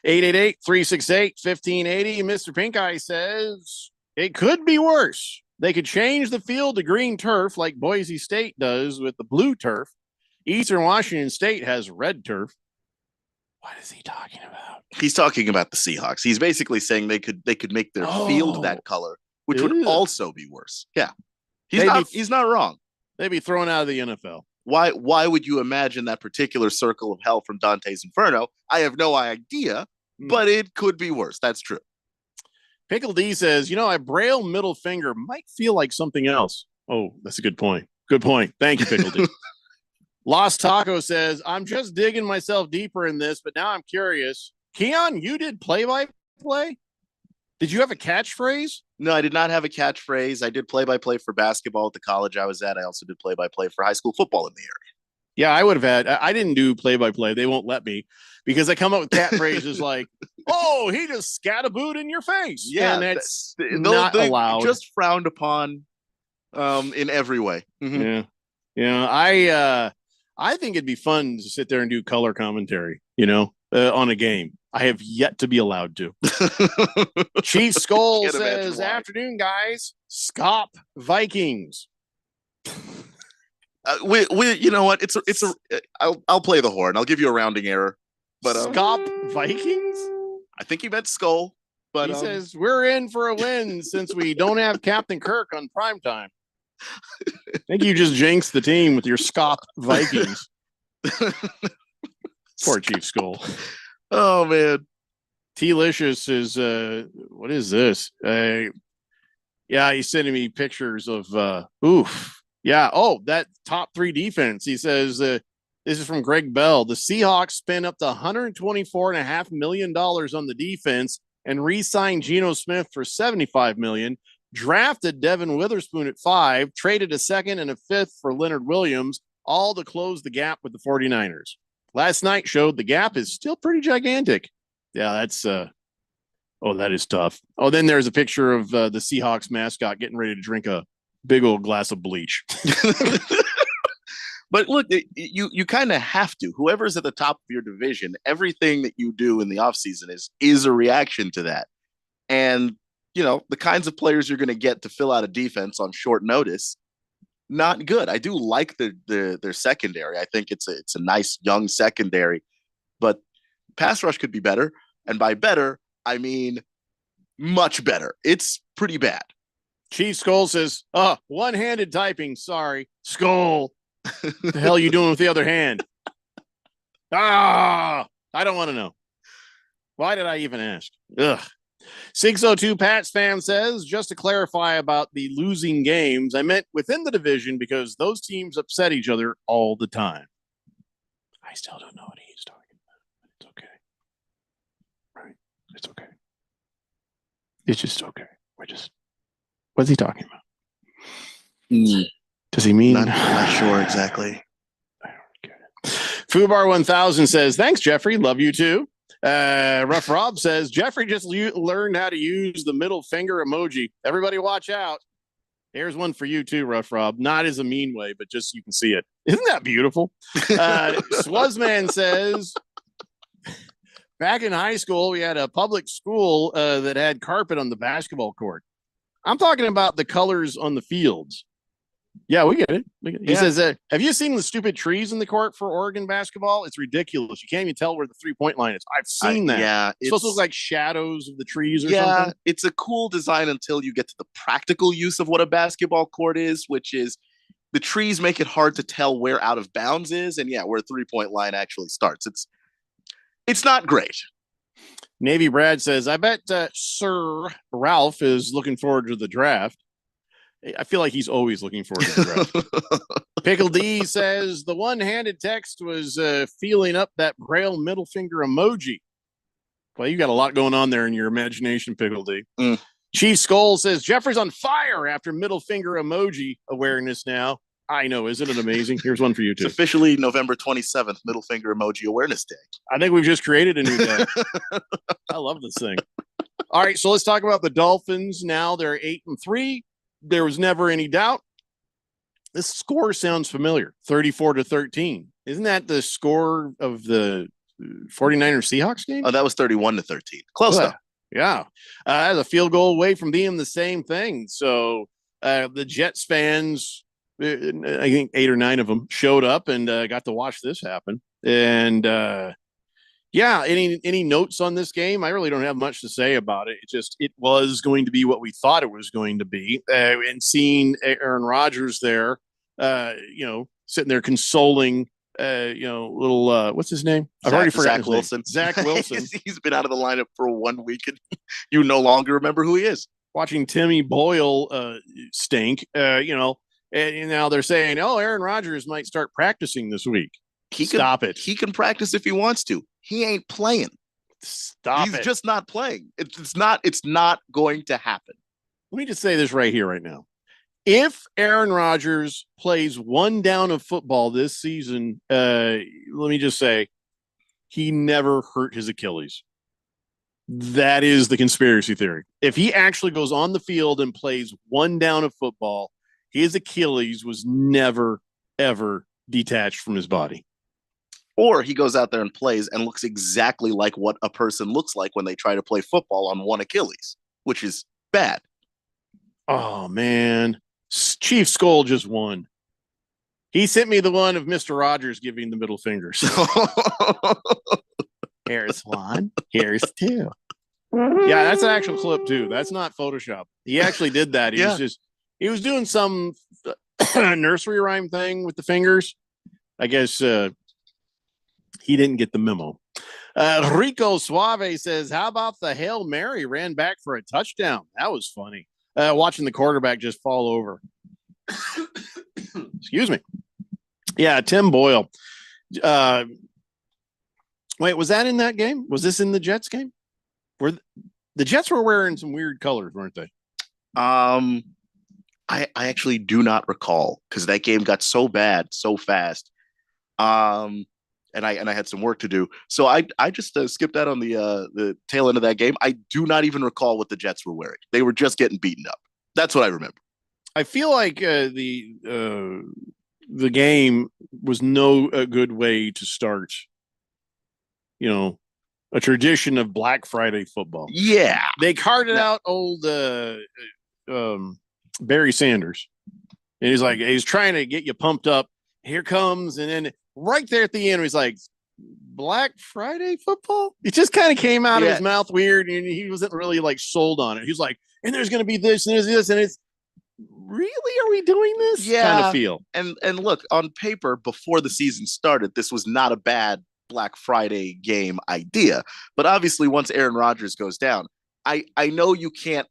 Speaker 1: 888-368-1580. Mr. Pink Eye says it could be worse. They could change the field to green turf like Boise State does with the blue turf. Eastern Washington State has red turf. What is he talking about?
Speaker 13: He's talking about the Seahawks. He's basically saying they could make their field that color, which would also be worse. Yeah. He's not wrong.
Speaker 1: They'd be thrown out of the NFL.
Speaker 13: Why would you imagine that particular circle of hell from Dante's Inferno? I have no idea, but it could be worse. That's true.
Speaker 1: Pickle D says, a Braille middle finger might feel like something else. Oh, that's a good point. Good point. Thank you, Pickle D. Lost Taco says, I'm just digging myself deeper in this, but now I'm curious. Keon, you did play-by-play? Did you have a catchphrase?
Speaker 13: No, I did not have a catchphrase. I did play-by-play for basketball at the college I was at. I also did play-by-play for high school football in the area.
Speaker 1: Yeah, I would have had. I didn't do play-by-play. They won't let me because I come up with catchphrases like, Oh, he just scatterbooed in your face.
Speaker 13: Yeah,
Speaker 1: and that's
Speaker 13: they'll-
Speaker 1: not
Speaker 13: they
Speaker 1: allowed.
Speaker 13: just frowned upon in every way. Mhm.
Speaker 1: Yeah. I think it'd be fun to sit there and do color commentary, on a game. I have yet to be allowed to. Chief Skull
Speaker 13: Can't imagine
Speaker 1: says,
Speaker 13: why.
Speaker 1: afternoon, guys. Scop Vikings.
Speaker 13: We you know what? I'll play the horn. I'll give you a rounding error. But
Speaker 1: Scop Vikings?
Speaker 13: I think he meant Skull. But
Speaker 1: He says, we're in for a win since we don't have Captain Kirk on primetime. I think you just jinxed the team with your Scop Vikings. Poor Chief Skull.
Speaker 13: Oh, man.
Speaker 1: T-Licious is, what is this? Yeah, he's sending me pictures of, Yeah. Oh, that top 3 defense. He says, this is from Greg Bell. The Seahawks spent up to $124.5 million on the defense and re-signed Geno Smith for $75 million, drafted Devin Witherspoon at 5, traded a 2nd and a 5th for Leonard Williams, all to close the gap with the 49ers. Last night showed the gap is still pretty gigantic. Yeah, that's that is tough. Oh, then there's a picture of the Seahawks mascot getting ready to drink a big old glass of bleach.
Speaker 13: But look, you kind of have to. Whoever's at the top of your division, everything that you do in the offseason is a reaction to that. And, the kinds of players you're going to get to fill out a defense on short notice, not good. I do like their secondary. I think it's a nice young secondary, but pass rush could be better. And by better, I mean much better. It's pretty bad.
Speaker 1: Chief Skull says, one-handed typing. Sorry. Skull. What the hell are you doing with the other hand? I don't want to know. Why did I even ask? Ugh. 602 Pats fan says, just to clarify about the losing games, I meant within the division because those teams upset each other all the time. I still don't know what he's talking about. It's okay. Right? It's okay. It's just okay. What's he talking about? Does he mean?
Speaker 13: Not sure exactly.
Speaker 1: Fubar 1000 says, thanks, Jeffrey. Love you too. Rough Rob says, Jeffrey just learned how to use the middle finger emoji. Everybody watch out. Here's one for you too, Rough Rob. Not as a mean way, but just so you can see it. Isn't that beautiful? Swazman says, back in high school, we had a public school that had carpet on the basketball court. I'm talking about the colors on the fields. Yeah, we get it. He says, have you seen the stupid trees in the court for Oregon basketball? It's ridiculous. You can't even tell where the 3-point line is. I've seen that.
Speaker 13: Yeah.
Speaker 1: It's supposed to look like shadows of the trees or something.
Speaker 13: It's a cool design until you get to the practical use of what a basketball court is, which is the trees make it hard to tell where out of bounds is and where a 3-point line actually starts. It's not great.
Speaker 1: Navy Brad says, I bet Sir Ralph is looking forward to the draft. I feel like he's always looking forward to the draft. Pickle D says, the one-handed text was feeling up that braille middle finger emoji. Well, you got a lot going on there in your imagination, Pickle D. Chief Skull says, Jeffrey's on fire after middle finger emoji awareness now. I know, isn't it amazing? Here's one for you too.
Speaker 13: It's officially November 27th, Middle Finger Emoji Awareness Day.
Speaker 1: I think we've just created a new day. I love this thing. All right, so let's talk about the Dolphins. Now they're 8-3. There was never any doubt. This score sounds familiar. 34-13. Isn't that the score of the 49ers Seahawks game?
Speaker 13: Oh, that was 31-13. Close though.
Speaker 1: Yeah. As a field goal away from being the same thing. So the Jets fans, I think 8 or 9 of them showed up and got to watch this happen. And any notes on this game? I really don't have much to say about it. It was going to be what we thought it was going to be. And seeing Aaron Rodgers there, sitting there consoling, little what's his name? I've already forgotten.
Speaker 13: Zach Wilson.
Speaker 1: Zach Wilson.
Speaker 13: He's been out of the lineup for 1 week, and you no longer remember who he is.
Speaker 1: Watching Timmy Boyle stink, and now they're saying, "Oh, Aaron Rodgers might start practicing this week." Stop it.
Speaker 13: He can practice if he wants to. He ain't playing.
Speaker 1: Stop
Speaker 13: He's
Speaker 1: it.
Speaker 13: just not playing. It's not going to happen.
Speaker 1: Let me just say this right here, right now. If Aaron Rodgers plays one down of football this season, let me just say he never hurt his Achilles. That is the conspiracy theory. If he actually goes on the field and plays one down of football, his Achilles was never, ever detached from his body.
Speaker 13: Or he goes out there and plays and looks exactly like what a person looks like when they try to play football on one Achilles, which is bad.
Speaker 1: Oh, man. Chief Skull just won. He sent me the one of Mr. Rogers giving the middle fingers. Here's one. Here's two. Yeah, that's an actual clip, too. That's not Photoshop. He actually did that. He was doing some nursery rhyme thing with the fingers. I guess he didn't get the memo. Rico Suave says, how about the Hail Mary ran back for a touchdown? That was funny. Watching the quarterback just fall over. Excuse me. Yeah, Tim Boyle. Wait, was that in that game? Was this in the Jets game? The Jets were wearing some weird colors, weren't they?
Speaker 13: I actually do not recall because that game got so bad so fast. And I had some work to do. So I just skipped out on the tail end of that game. I do not even recall what the Jets were wearing. They were just getting beaten up. That's what I remember.
Speaker 1: I feel like the game was no good way to start, a tradition of Black Friday football.
Speaker 13: Yeah.
Speaker 1: They carted out old Barry Sanders. And he's trying to get you pumped up. Here comes, and then right there at the end, he's like, Black Friday football? It just kind of came out of his mouth weird, and he wasn't really sold on it. He's like, and there's going to be this, and there's this, and it's, really, are we doing this?
Speaker 13: Yeah.
Speaker 1: Kind of feel.
Speaker 13: And look, on paper, before the season started, this was not a bad Black Friday game idea. But obviously, once Aaron Rodgers goes down, I know you can't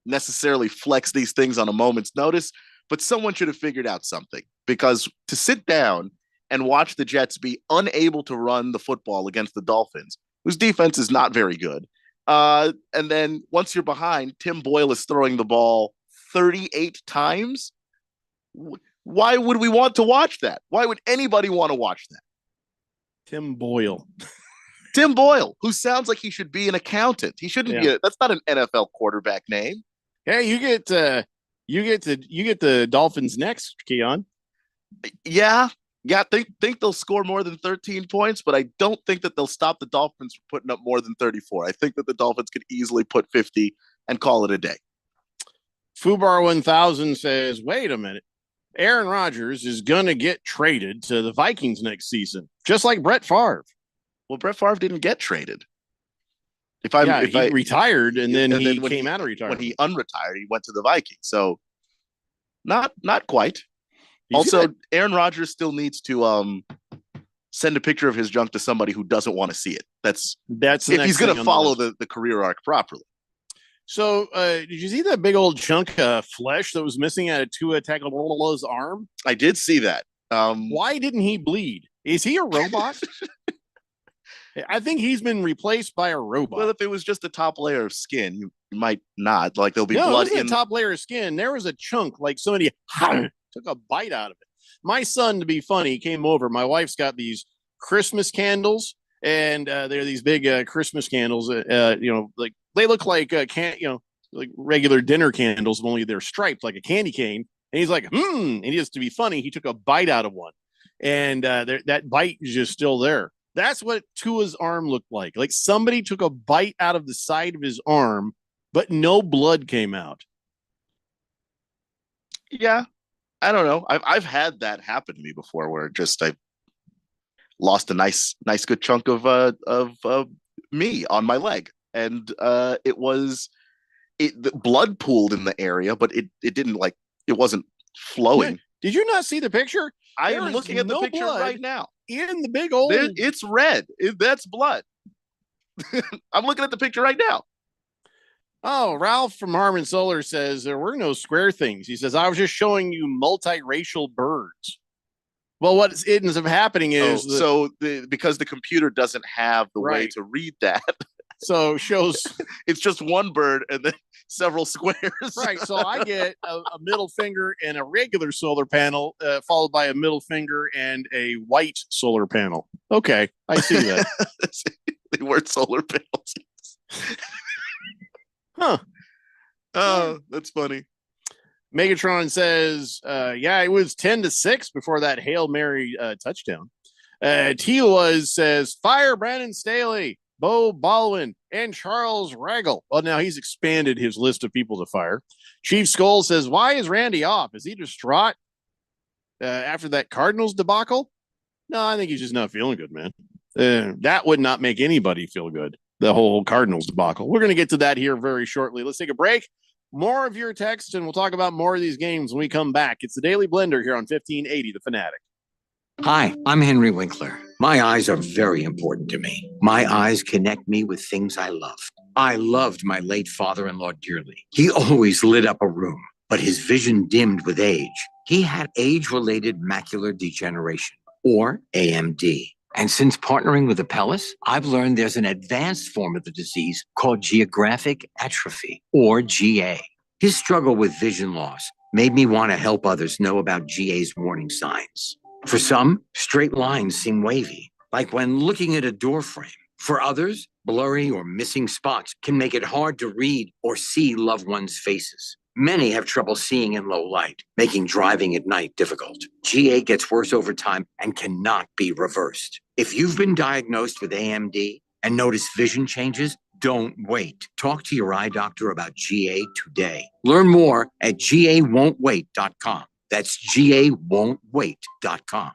Speaker 13: necessarily flex these things on a moment's notice, but someone should have figured out something, because to sit down and watch the Jets be unable to run the football against the Dolphins, whose defense is not very good. And then once you're behind, Tim Boyle is throwing the ball 38 times. Why would we want to watch that? Why would anybody want to watch that?
Speaker 1: Tim Boyle.
Speaker 13: Tim Boyle, who sounds like he should be an accountant. He shouldn't be. That's not an NFL quarterback name.
Speaker 1: Hey, you get the Dolphins next, Keon.
Speaker 13: Yeah. Think they'll score more than 13 points, but I don't think that they'll stop the Dolphins from putting up more than 34. I think that the Dolphins could easily put 50 and call it a day.
Speaker 1: Fubar 1000 says, wait a minute. Aaron Rodgers is going to get traded to the Vikings next season, just like Brett Favre.
Speaker 13: Well, Brett Favre didn't get traded. He
Speaker 1: retired, and then he came out of retirement.
Speaker 13: When he unretired, he went to the Vikings. So not quite. Also, Aaron Rodgers still needs to send a picture of his junk to somebody who doesn't want to see it. That's if he's going to follow the career arc properly.
Speaker 1: So, did you see that big old chunk of flesh that was missing out of Tua Tagovailoa's arm?
Speaker 13: I did see that.
Speaker 1: Why didn't he bleed? Is he a robot? I think he's been replaced by a robot.
Speaker 13: Well, if it was just a top layer of skin, you might not. Like there'll be blood
Speaker 1: it wasn't
Speaker 13: in
Speaker 1: a top layer of skin. There was a chunk, like somebody took a bite out of it. My son, to be funny, came over. My wife's got these Christmas candles, and they're these big Christmas candles. Like they look like like regular dinner candles, only they're striped like a candy cane. And he's like, and just to be funny, he took a bite out of one, and that bite is just still there. That's what Tua's arm looked like. Like somebody took a bite out of the side of his arm, but no blood came out.
Speaker 13: Yeah, I don't know. I've had that happen to me before, where just I lost a nice good chunk of me on my leg, and the blood pooled in the area, but it didn't it wasn't flowing.
Speaker 1: Did you not see the picture?
Speaker 13: I am looking at the picture right now.
Speaker 1: In the big old,
Speaker 13: it's red. That's blood. I'm looking at the picture right now.
Speaker 1: Oh, Ralph from Harmon Solar says there were no square things. He says, I was just showing you multiracial birds. Well, what ends up happening is
Speaker 13: because the computer doesn't have the way to read that.
Speaker 1: So shows
Speaker 13: it's just one bird and then several squares.
Speaker 1: Right. So I get a middle finger and a regular solar panel, followed by a middle finger and a white solar panel. Okay, I see that.
Speaker 13: They weren't solar panels.
Speaker 1: Huh.
Speaker 13: Oh, that's funny.
Speaker 1: Megatron says, yeah, it was 10-6 before that Hail Mary touchdown. Tila says, fire Brandon Staley, Bo Baldwin, and Charles Raggle. Well, now he's expanded his list of people to fire. Chief Skull says, why is Randy off? Is he distraught after that Cardinals debacle? No, I think he's just not feeling good, man. That would not make anybody feel good, the whole Cardinals debacle. We're going to get to that here very shortly. Let's take a break. More of your texts, and we'll talk about more of these games when we come back. It's the Daily Blender here on 1580 The Fanatic.
Speaker 9: Hi, I'm Henry Winkler. My eyes are very important to me. My eyes connect me with things I love. I loved my late father-in-law dearly. He always lit up a room, but his vision dimmed with age. He had age-related macular degeneration, or AMD. And since partnering with Apellis, I've learned there's an advanced form of the disease called geographic atrophy, or GA. His struggle with vision loss made me want to help others know about GA's warning signs. For some, straight lines seem wavy, like when looking at a door frame. For others, blurry or missing spots can make it hard to read or see loved ones' faces. Many have trouble seeing in low light, making driving at night difficult. GA gets worse over time and cannot be reversed. If you've been diagnosed with AMD and notice vision changes, don't wait. Talk to your eye doctor about GA today. Learn more at gawon'twait.com. That's gawon'twait.com.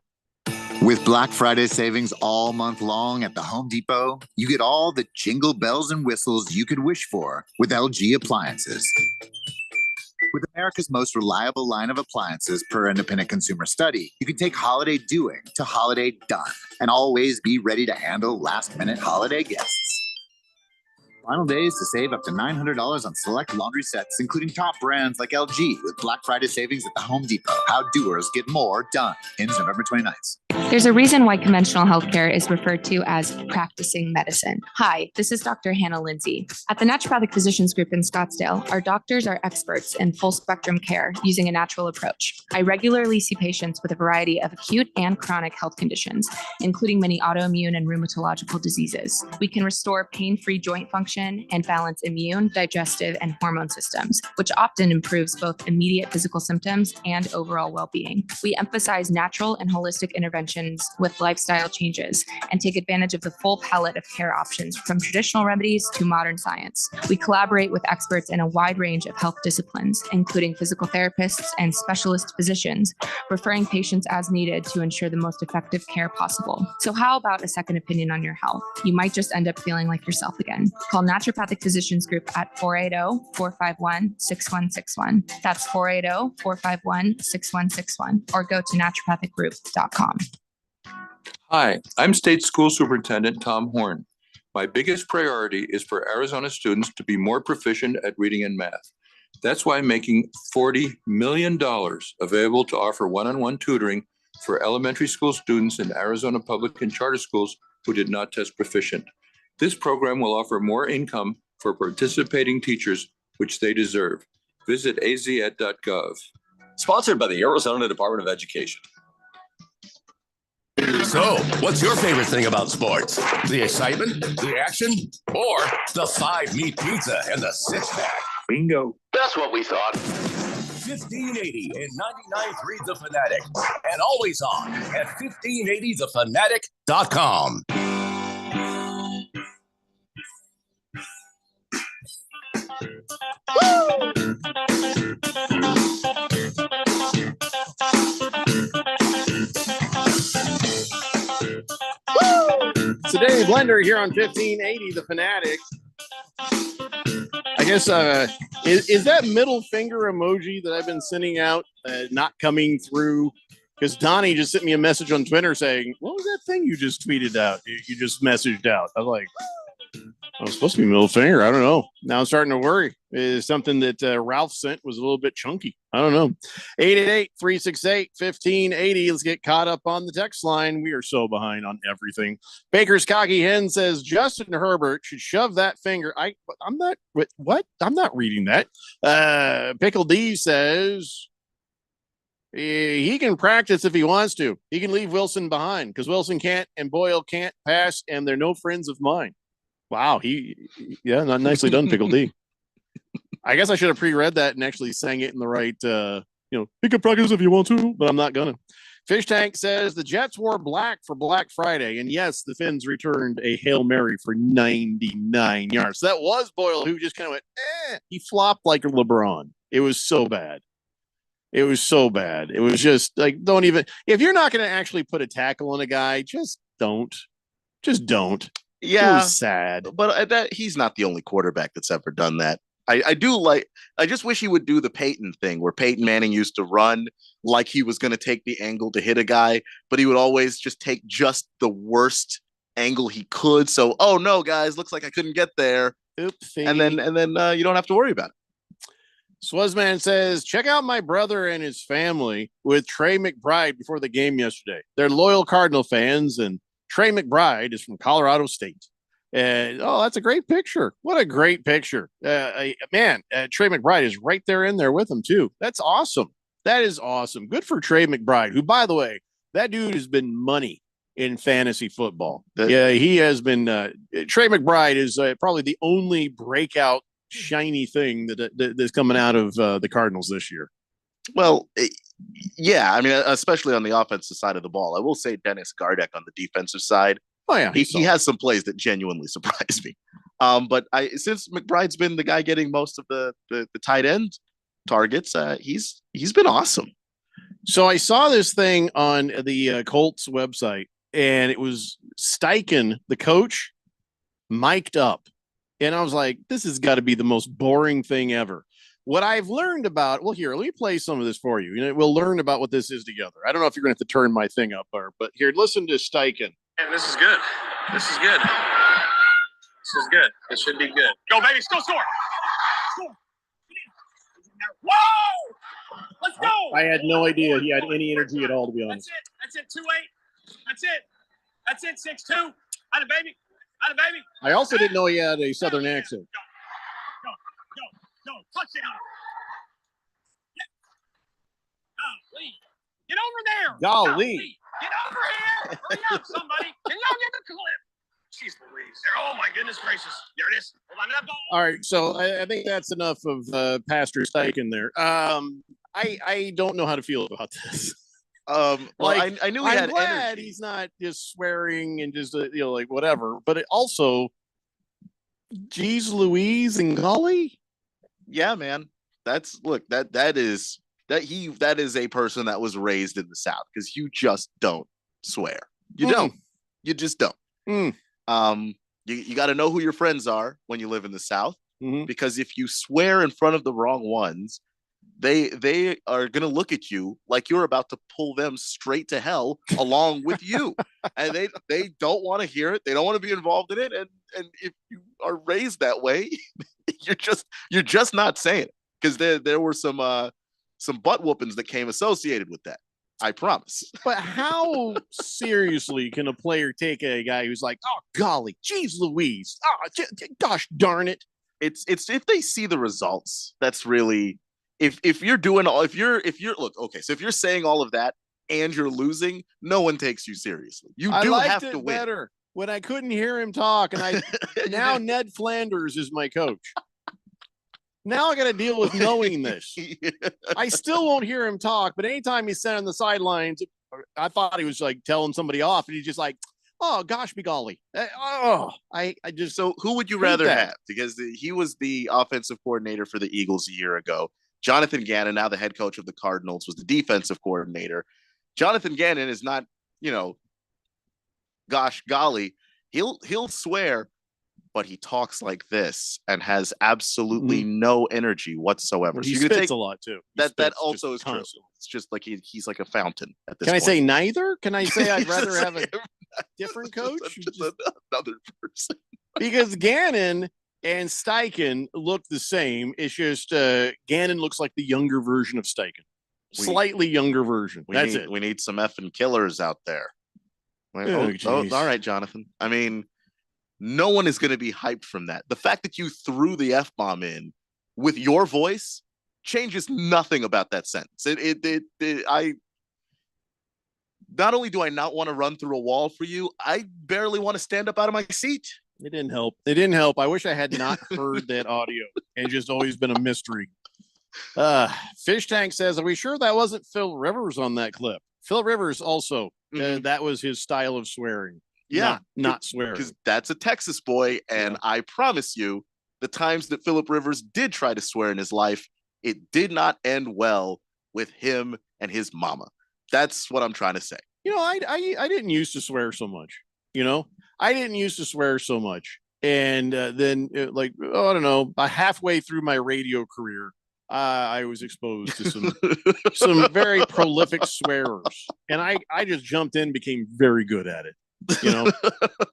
Speaker 26: With Black Friday savings all month long at the Home Depot, you get all the jingle bells and whistles you could wish for with LG appliances. With America's most reliable line of appliances per independent consumer study, you can take holiday doing to holiday done and always be ready to handle last-minute holiday guests. Final days to save up to $900 on select laundry sets, including top brands like LG, with Black Friday savings at the Home Depot. How doers get more done. Ends November 29th.
Speaker 20: There's a reason why conventional healthcare is referred to as practicing medicine. Hi, this is Dr. Hannah Lindsay. At the Naturopathic Physicians Group in Scottsdale, our doctors are experts in full spectrum care using a natural approach. I regularly see patients with a variety of acute and chronic health conditions, including many autoimmune and rheumatological diseases. We can restore pain-free joint function and balance immune, digestive, and hormone systems, which often improves both immediate physical symptoms and overall well-being. We emphasize natural and holistic interventions with lifestyle changes and take advantage of the full palette of care options from traditional remedies to modern science. We collaborate with experts in a wide range of health disciplines, including physical therapists and specialist physicians, referring patients as needed to ensure the most effective care possible. So how about a second opinion on your health? You might just end up feeling like yourself again. Call Naturopathic Physicians Group at 480-451-6161. That's 480-451-6161, or go to naturopathicgroup.com.
Speaker 21: Hi, I'm State School Superintendent Tom Horn. My biggest priority is for Arizona students to be more proficient at reading and math. That's why I'm making $40 million available to offer one-on-one tutoring for elementary school students in Arizona public and charter schools who did not test proficient. This program will offer more income for participating teachers, which they deserve. Visit azed.gov.
Speaker 11: Sponsored by the Arizona Department of Education.
Speaker 22: So, what's your favorite thing about sports? The excitement, the action, or the 5-meat pizza and the six-pack? Bingo.
Speaker 11: That's what we thought.
Speaker 22: 1580 and 99.3 The Fanatic, and always on at 1580thefanatic.com.
Speaker 1: Today, Blender here on 1580 The Fanatic. I guess, is that middle finger emoji that I've been sending out not coming through? Because Donnie just sent me a message on Twitter saying, what was that thing you just tweeted out? You just messaged out. I was like, I was supposed to be middle finger. I don't know. Now I'm starting to worry. Is something that Ralph sent was a little bit chunky. I don't know. 888-368-1580. Let's get caught up on the text line. We are so behind on everything. Baker's Cocky Hen says Justin Herbert should shove that finger. I'm not. What? I'm not reading that. Pickle D says he can practice if he wants to. He can leave Wilson behind because Wilson can't and Boyle can't pass, and they're no friends of mine. Wow. Not nicely done, Pickle D. I guess I should have pre-read that and actually sang it in the right, you can practice if you want to, but I'm not gonna. Fish Tank says the Jets wore black for Black Friday, and yes, the Finns returned a Hail Mary for 99 yards. So that was Boyle, who just kind of went, He flopped like a LeBron. It was so bad. It was so bad. It was just like, don't even, if you're not going to actually put a tackle on a guy, just don't. Just don't.
Speaker 13: Yeah.
Speaker 1: It was sad.
Speaker 13: But that he's not the only quarterback that's ever done that. I just wish he would do the Peyton thing where Peyton Manning used to run like he was going to take the angle to hit a guy, but he would always just take just the worst angle he could. So, oh no, guys, looks like I couldn't get there.
Speaker 1: Oopsie.
Speaker 13: And then you don't have to worry about it.
Speaker 1: Swazman says, check out my brother and his family with Trey McBride before the game yesterday. They're loyal Cardinal fans, and Trey McBride is from Colorado State. That's a great picture. What a great picture. Trey McBride is right there in there with him, too. That's awesome. That is awesome. Good for Trey McBride, who, by the way, that dude has been money in fantasy football. He has been. Trey McBride is probably the only breakout shiny thing that's coming out of the Cardinals this year.
Speaker 13: Well, yeah. I mean, especially on the offensive side of the ball. I will say Dennis Gardeck on the defensive side.
Speaker 1: Oh, yeah.
Speaker 13: He has some plays that genuinely surprise me. But since McBride's been the guy getting most of the tight end targets, he's been awesome.
Speaker 1: So I saw this thing on the Colts website, and it was Steichen, the coach, mic'd up. And I was like, this has got to be the most boring thing ever. What I've learned about, let me play some of this for you. We'll learn about what this is together. I don't know if you're going to have to turn my thing up, but here, listen to Steichen.
Speaker 3: And this is good. This is good. This is good. This should be good. Go, baby. Go score. Score. Whoa! Let's go.
Speaker 12: I had no idea he had any energy at all, to be honest.
Speaker 3: That's it. 2-8. That's it. 6-2. Atta baby.
Speaker 1: I also didn't know he had a Southern accent.
Speaker 3: Go. Touchdown. Golly. Get over there.
Speaker 1: Golly.
Speaker 3: Get over here. Hurry up, somebody. Can y'all get the clip? Jeez Louise. Oh, my goodness gracious. There it is. Hold on to that ball.
Speaker 1: All right, so I think that's enough of Pastor Steichen there. I don't know how to feel about this.
Speaker 13: I knew he had
Speaker 1: glad
Speaker 13: energy.
Speaker 1: He's not just swearing and just whatever. But it also, geez Louise and golly.
Speaker 13: Yeah, man. That is a person that was raised in the South, because you just don't swear. You don't. You just don't. You got to know who your friends are when you live in the South, because if you swear in front of the wrong ones, they are going to look at you like you're about to pull them straight to hell along with you. And they don't want to hear it. They don't want to be involved in it. And if you are raised that way, you're just not saying it, because there were some butt whoopings that came associated with that. I promise.
Speaker 1: But how seriously can a player take a guy who's like, oh golly, geez Louise, gosh darn it?
Speaker 13: It's if they see the results. That's really if you're look, okay, so if you're saying all of that and you're losing, no one takes you seriously. You do have to win.
Speaker 1: Better when I couldn't hear him talk, and now Ned Flanders is my coach. Now I got to deal with knowing this. I still won't hear him talk, but anytime he's sitting on the sidelines, I thought he was like telling somebody off, and he's just like, oh gosh, be golly. I just.
Speaker 13: So who would you rather have? Because he was the offensive coordinator for the Eagles a year ago. Jonathan Gannon, now the head coach of the Cardinals, was the defensive coordinator. Jonathan Gannon is not, gosh golly, he'll swear, but he talks like this and has absolutely no energy whatsoever.
Speaker 1: He
Speaker 13: so
Speaker 1: spits a lot too.
Speaker 13: That also is true. It's just like he's like a fountain at this
Speaker 1: point. Can I say neither? Can I say I'd rather have a different coach?
Speaker 13: Just another person.
Speaker 1: Because Gannon and Steichen look the same. It's just Gannon looks like the younger version of Steichen. Slightly younger version. That's it.
Speaker 13: We need some effing killers out there. All right, Jonathan. I mean, no one is going to be hyped from that. The fact that you threw the F-bomb in with your voice changes nothing about that sentence. I not only do I not want to run through a wall for you, I barely want to stand up out of my seat
Speaker 1: It didn't help. It didn't help. I wish I had not heard that audio and just always been a mystery. Fish Tank says, are we sure that wasn't Phil Rivers on that clip? Phil Rivers also, that was his style of swearing.
Speaker 13: Yeah.
Speaker 1: Not swearing.
Speaker 13: Because that's a Texas boy. And I promise you, the times that Philip Rivers did try to swear in his life, it did not end well with him and his mama. That's what I'm trying to say.
Speaker 1: You know, I didn't used to swear so much. You know, I didn't used to swear so much. And then, I don't know, halfway through my radio career, I was exposed to some very prolific swearers. And I just jumped in, became very good at it. You know,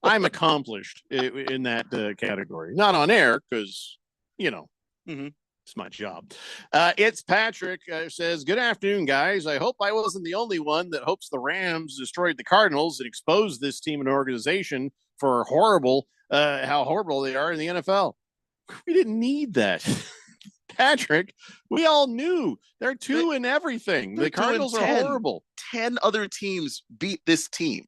Speaker 1: I'm accomplished in that category. Not on air because, you know, it's my job. It's Patrick says, good afternoon, guys. I hope I wasn't the only one that hopes the Rams destroyed the Cardinals and exposed this team and organization for how horrible they are in the NFL. We didn't need that. Patrick, we all knew they're two in everything. The Cardinals are horrible.
Speaker 13: 10 other teams beat this team.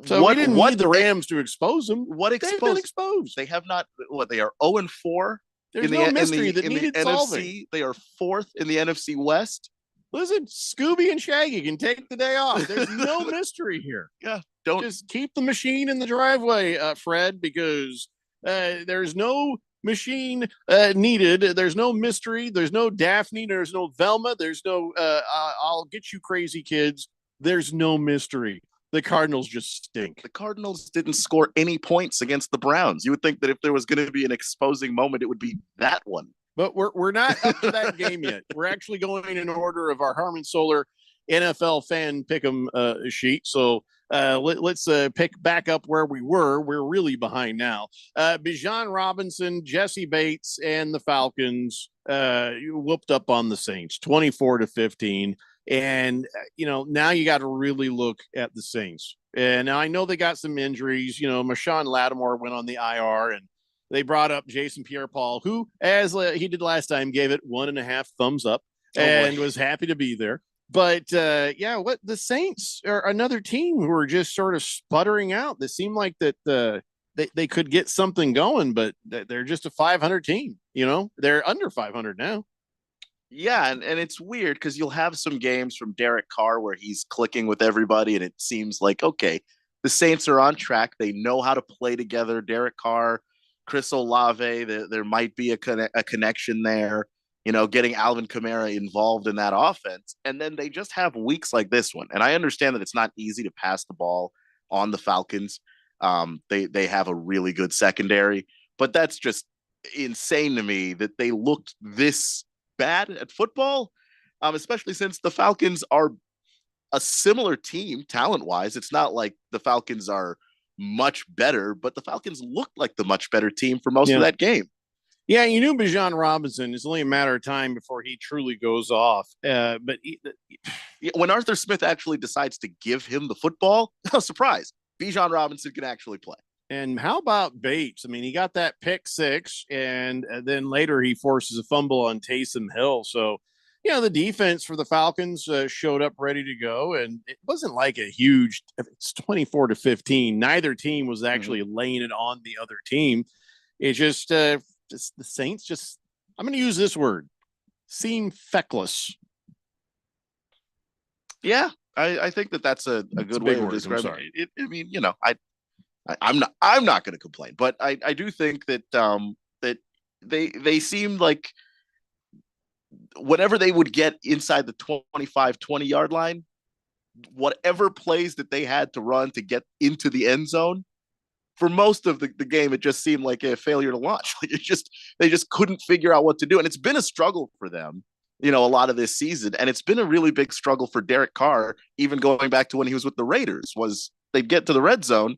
Speaker 1: So we didn't need the Rams to expose them. They've been exposed.
Speaker 13: They have not. They are 0-4.
Speaker 1: There's no mystery that needed solving.
Speaker 13: NFC. They are 4th in the NFC West.
Speaker 1: Listen, Scooby and Shaggy can take the day off. There's no mystery here.
Speaker 13: Yeah,
Speaker 1: just keep the machine in the driveway, Fred, because there's no machine needed. There's no mystery. There's no Daphne. There's no Velma. There's no I'll get you crazy kids. There's no mystery. The Cardinals just stink.
Speaker 13: The Cardinals didn't score any points against the Browns. You would think that if there was going to be an exposing moment, it would be that one.
Speaker 1: But we're not up to that game yet. We're actually going in order of our Harmon Solar NFL fan pick'em sheet. So let's pick back up where we were. We're really behind now. Bijan Robinson, Jesse Bates, and the Falcons whooped up on the Saints 24-15. And, now you got to really look at the Saints. And now I know they got some injuries. Marshawn Lattimore went on the IR, and they brought up Jason Pierre-Paul, who, as he did last time, gave it 1.5 thumbs up and was happy to be there. But, the Saints are another team who are just sort of sputtering out. They seem like that they could get something going, but they're just a 500 team. They're under 500 now.
Speaker 13: Yeah, and it's weird because you'll have some games from Derek Carr where he's clicking with everybody, and it seems like, okay, the Saints are on track. They know how to play together. Derek Carr, Chris Olave, there might be a connection there, getting Alvin Kamara involved in that offense. And then they just have weeks like this one. And I understand that it's not easy to pass the ball on the Falcons. They have a really good secondary, but that's just insane to me that they looked this bad at football, especially since the Falcons are a similar team talent-wise. It's not like the Falcons are much better, but the Falcons looked like the much better team for most of that game.
Speaker 1: Yeah, you knew Bijan Robinson. It's only a matter of time before he truly goes off.
Speaker 13: When Arthur Smith actually decides to give him the football, no surprise, Bijan Robinson can actually play.
Speaker 1: And how about Bates? I mean, he got that pick 6, and then later he forces a fumble on Taysom Hill. So, the defense for the Falcons showed up ready to go, and it wasn't like a huge. It's 24-15. Neither team was actually laying it on the other team. It's just the Saints. Just I'm going to use this word: seem feckless.
Speaker 13: Yeah, I think that's a good way to describe it. I mean, I'm not going to complain, but I do think that that they seemed like whenever they would get inside the 25-20 yard line, whatever plays that they had to run to get into the end zone, for most of the game, it just seemed like a failure to launch. They just couldn't figure out what to do, and it's been a struggle for them, a lot of this season, and it's been a really big struggle for Derek Carr, even going back to when he was with the Raiders. Was they'd get to the red zone,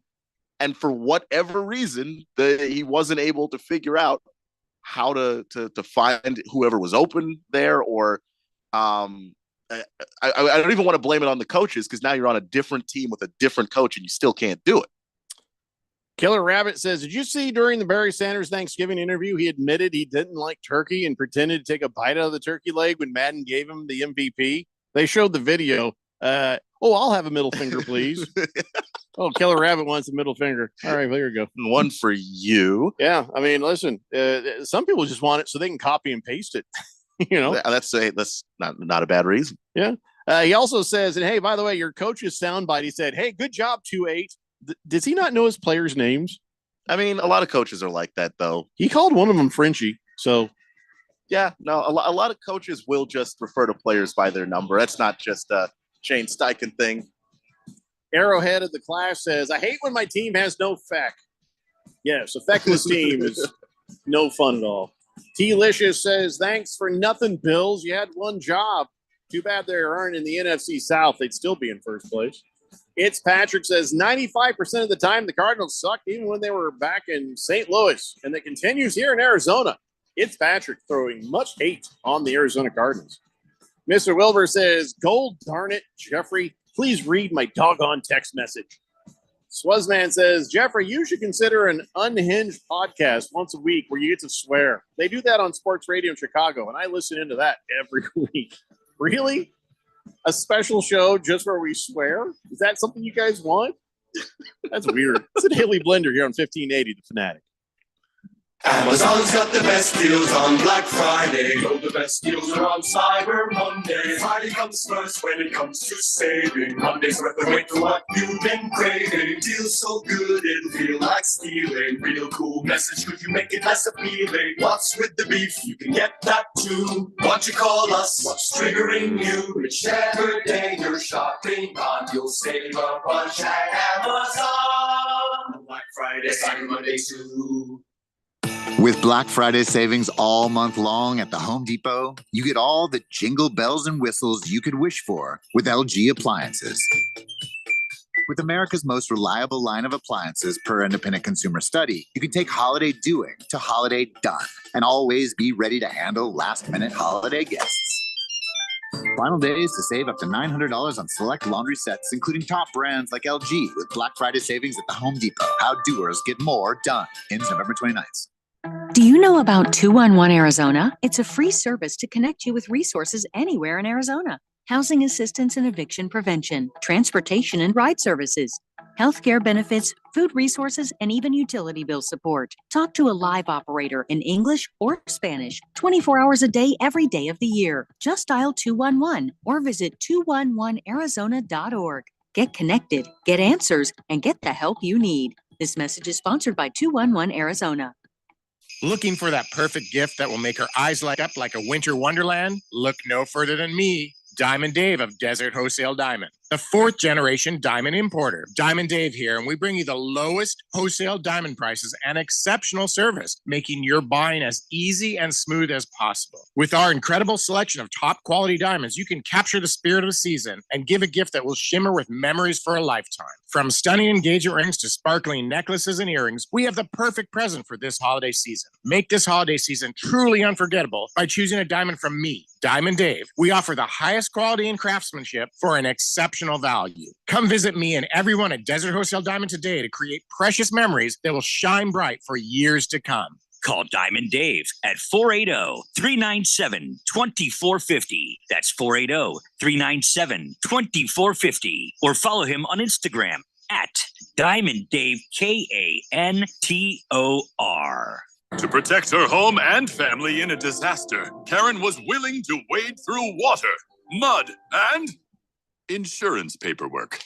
Speaker 13: and for whatever reason, he wasn't able to figure out how to find whoever was open there, or I don't even want to blame it on the coaches, because now you're on a different team with a different coach and you still can't do it.
Speaker 1: Killer Rabbit says, did you see during the Barry Sanders Thanksgiving interview, he admitted he didn't like turkey and pretended to take a bite out of the turkey leg when Madden gave him the MVP? They showed the video. I'll have a middle finger, please. Oh, Killer Rabbit wants a middle finger. All right, there you go.
Speaker 13: One for you.
Speaker 1: Yeah, I mean, listen, some people just want it so they can copy and paste it.
Speaker 13: That's not a bad reason.
Speaker 1: Yeah. He also says, and hey, by the way, your coach's soundbite, he said, hey, good job, 2-8. Does he not know his players' names?
Speaker 13: I mean, a lot of coaches are like that, though.
Speaker 1: He called one of them Frenchie. So,
Speaker 13: yeah, no, a lot of coaches will just refer to players by their number. That's not just a Shane Steichen thing.
Speaker 1: Arrowhead of the class says, I hate when my team has no feck. Yes, a feckless team is no fun at all. T-Licious says, thanks for nothing, Bills. You had one job. Too bad they aren't in the NFC South. They'd still be in first place. It's Patrick says 95% of the time the Cardinals sucked, even when they were back in St. Louis, and that continues here in Arizona. It's Patrick throwing much hate on the Arizona Cardinals. Mr. Wilbur says, gold darn it, Jeffrey, please read my doggone text message. Swazman says, Jeffrey, you should consider an unhinged podcast once a week where you get to swear. They do that on sports radio in Chicago, and I listen into that every week. Really? A special show just where we swear? Is that something you guys want? That's weird. It's a Haley Blender here on 1580, The Fanatic.
Speaker 4: Amazon's got the best deals on Black Friday. Oh, the best deals are on Cyber Monday. Friday comes first when it comes to saving. Monday's worth the wait for what you've been craving. Deals so good it'll feel like stealing. Real cool message, could you make it less appealing? What's with the beef? You can get that too. Why don't you call us? What's triggering you? Whichever day you're shopping on, you'll save a bunch at Amazon. Black Friday, Cyber Monday too.
Speaker 26: With Black Friday savings all month long at the Home Depot, you get all the jingle bells and whistles you could wish for with LG appliances. With America's most reliable line of appliances per independent consumer study, you can take holiday doing to holiday done and always be ready to handle last-minute holiday guests. Final days to save up to $900 on select laundry sets, including top brands like LG, with Black Friday savings at the Home Depot. How doers get more done. Ends November 29th.
Speaker 5: Do you know about 211 Arizona? It's a free service to connect you with resources anywhere in Arizona. Housing assistance and eviction prevention, transportation and ride services, healthcare benefits, food resources, and even utility bill support. Talk to a live operator in English or Spanish, 24 hours a day, every day of the year. Just dial 211 or visit 211arizona.org. Get connected, get answers, and get the help you need. This message is sponsored by 211 Arizona.
Speaker 6: Looking for that perfect gift that will make her eyes light up like a winter wonderland? Look no further than me, Diamond Dave of Desert Wholesale Diamond, the 4th generation diamond importer. Diamond Dave here, and we bring you the lowest wholesale diamond prices and exceptional service, making your buying as easy and smooth as possible. With our incredible selection of top quality diamonds, you can capture the spirit of the season and give a gift that will shimmer with memories for a lifetime. From stunning engagement rings to sparkling necklaces and earrings, we have the perfect present for this holiday season. Make this holiday season truly unforgettable by choosing a diamond from me, Diamond Dave. We offer the highest quality and craftsmanship for an exceptional value. Come visit me and everyone at Desert Wholesale Diamond today to create precious memories that will shine bright for years to come.
Speaker 8: Call Diamond Dave at 480-397-2450. That's 480-397-2450. Or follow him on Instagram at Diamond Dave, KANTOR.
Speaker 23: To protect her home and family in a disaster, Karen was willing to wade through water, mud, and insurance paperwork.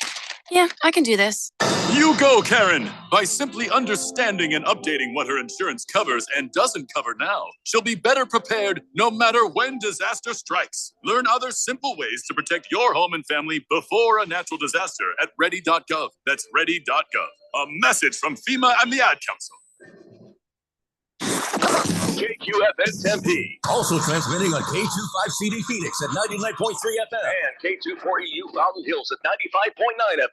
Speaker 24: Yeah, I can do this.
Speaker 23: You go, Karen! By simply understanding and updating what her insurance covers and doesn't cover now, she'll be better prepared no matter when disaster strikes. Learn other simple ways to protect your home and family before a natural disaster at ready.gov. That's ready.gov. A message from FEMA and the Ad Council.
Speaker 11: KQFN Tempe. Also transmitting on K25CD Phoenix at 99.3 FM. And K24EU Fountain Hills at 95.9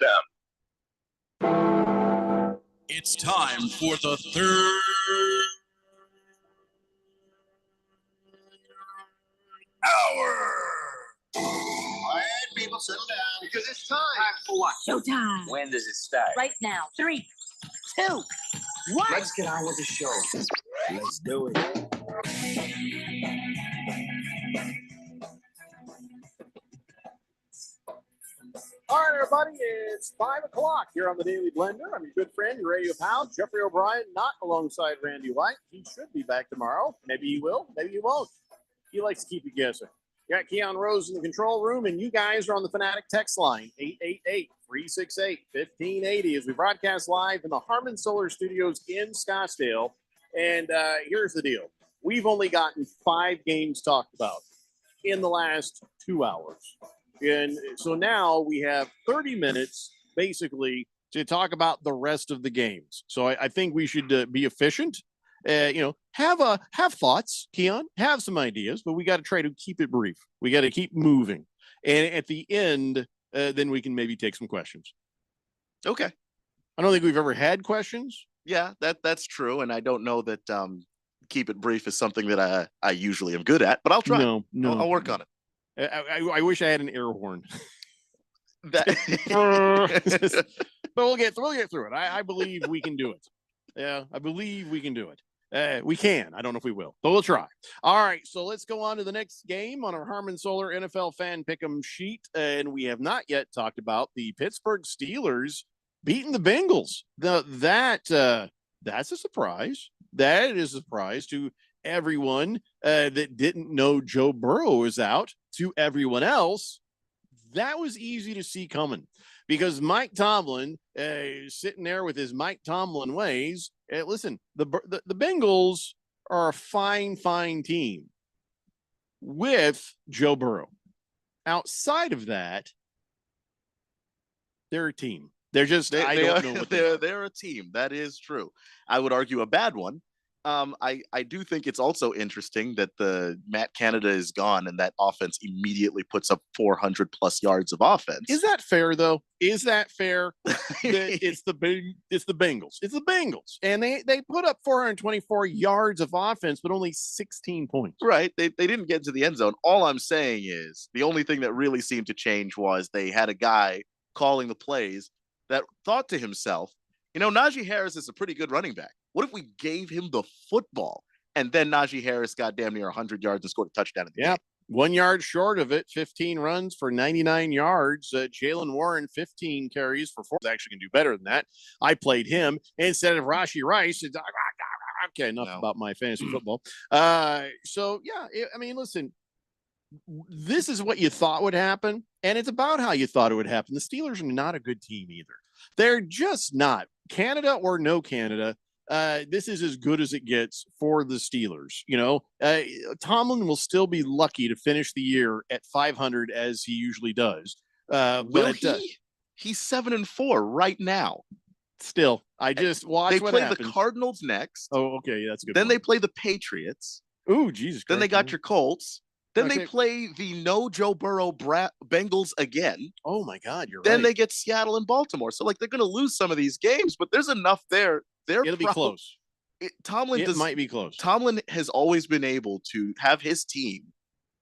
Speaker 11: FM.
Speaker 25: It's time for the third hour.
Speaker 27: Quiet, people, settle down because it's time.
Speaker 24: Time for what?
Speaker 27: Showtime.
Speaker 24: When does it start?
Speaker 27: Right now. 3, 2, 1.
Speaker 24: Let's get on with the show. Let's do it.
Speaker 12: All right, everybody, it's 5 o'clock here on the Daily Blender. I'm your good friend, your radio pal, Jeffrey O'Brien, not alongside Randy White. He should be back tomorrow. Maybe he will, maybe he won't. He likes to keep you guessing. Got Keon Rose in the control room, and you guys are on the Fanatic text line, 888-368-1580, as we broadcast live in the Harmon Solar Studios in Scottsdale. And here's the deal. We've only gotten 5 games talked about in the last 2 hours. And so now we have 30 minutes basically to talk about the rest of the games. So I think we should be efficient. Have thoughts, Keon, have some ideas, but we got to try to keep it brief. We got to keep moving. And at the end, then we can maybe take some questions.
Speaker 13: Okay.
Speaker 12: I don't think we've ever had questions.
Speaker 13: Yeah, that's true. And I don't know that keep it brief is something that I usually am good at, but I'll try.
Speaker 12: No.
Speaker 13: I'll work on it.
Speaker 12: I wish I had an air horn.
Speaker 13: But
Speaker 12: we'll get through it. I believe we can do it. Yeah, I believe we can do it. We can. I don't know if we will, but we'll try. All right, so let's go on to the next game on our Harmon Solar NFL Fan Pick'em sheet. And we have not yet talked about the Pittsburgh Steelers beating the Bengals. That's a surprise. That is a surprise to everyone that didn't know Joe Burrow was out. To everyone else, that was easy to see coming because Mike Tomlin sitting there with his Mike Tomlin ways. Listen, the Bengals are a fine team with Joe Burrow. Outside of that, they're a team. They're just I don't know what
Speaker 13: they're a team. That is true. I would argue a bad one. I do think it's also interesting that the Matt Canada is gone and that offense immediately puts up 400 plus yards of offense.
Speaker 12: Is that fair though? Is that fair? It's the Bengals. It's the Bengals. And they put up 424 yards of offense, but only 16 points.
Speaker 13: Right. They didn't get to the end zone. All I'm saying is the only thing that really seemed to change was they had a guy calling the plays that thought to himself, Najee Harris is a pretty good running back. What if we gave him the football? And then Najee Harris got damn near 100 yards and scored a touchdown. In the game.
Speaker 12: 1 yard short of it, 15 runs for 99 yards. Jalen Warren, 15 carries for 4. Actually can do better than that. I played him instead of Rashee Rice. Okay, enough about my fantasy football. Listen, this is what you thought would happen, and it's about how you thought it would happen. The Steelers are not a good team either. They're just not. Canada or no Canada, this is as good as it gets for the Steelers. Tomlin will still be lucky to finish the year at 500 as he usually does.
Speaker 13: Will he? He's 7-4 right now.
Speaker 12: Still, I just watch what happens.
Speaker 13: They play the Cardinals next.
Speaker 12: Oh, okay, that's a good.
Speaker 13: Then they play the Patriots.
Speaker 12: Ooh, Jesus.
Speaker 13: Then they got your Colts. Then they play the no Joe Burrow Bengals again.
Speaker 12: Oh my God, you're right.
Speaker 13: Then they get Seattle and Baltimore. So they're going to lose some of these games, but there's enough there.
Speaker 12: It'll be close.
Speaker 13: Tomlin
Speaker 12: might be close.
Speaker 13: Tomlin has always been able to have his team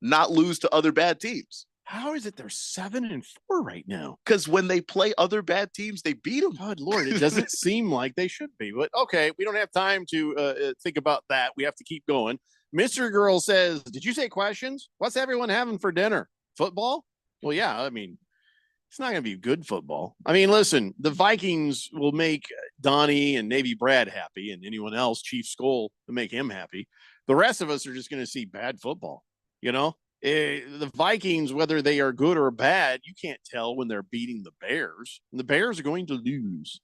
Speaker 13: not lose to other bad teams.
Speaker 12: How is it they're 7-4 right now?
Speaker 13: Because when they play other bad teams, they beat them.
Speaker 12: God Lord, it doesn't seem like they should be. But okay, we don't have time to think about that. We have to keep going. Mr. Girl says, did you say questions? What's everyone having for dinner? Football? Well, yeah, it's not going to be good football. Listen, the Vikings will make Donnie and Navy Brad happy and anyone else, Chief Skull, to make him happy. The rest of us are just going to see bad football. The Vikings, whether they are good or bad, you can't tell when they're beating the Bears. And the Bears are going to lose.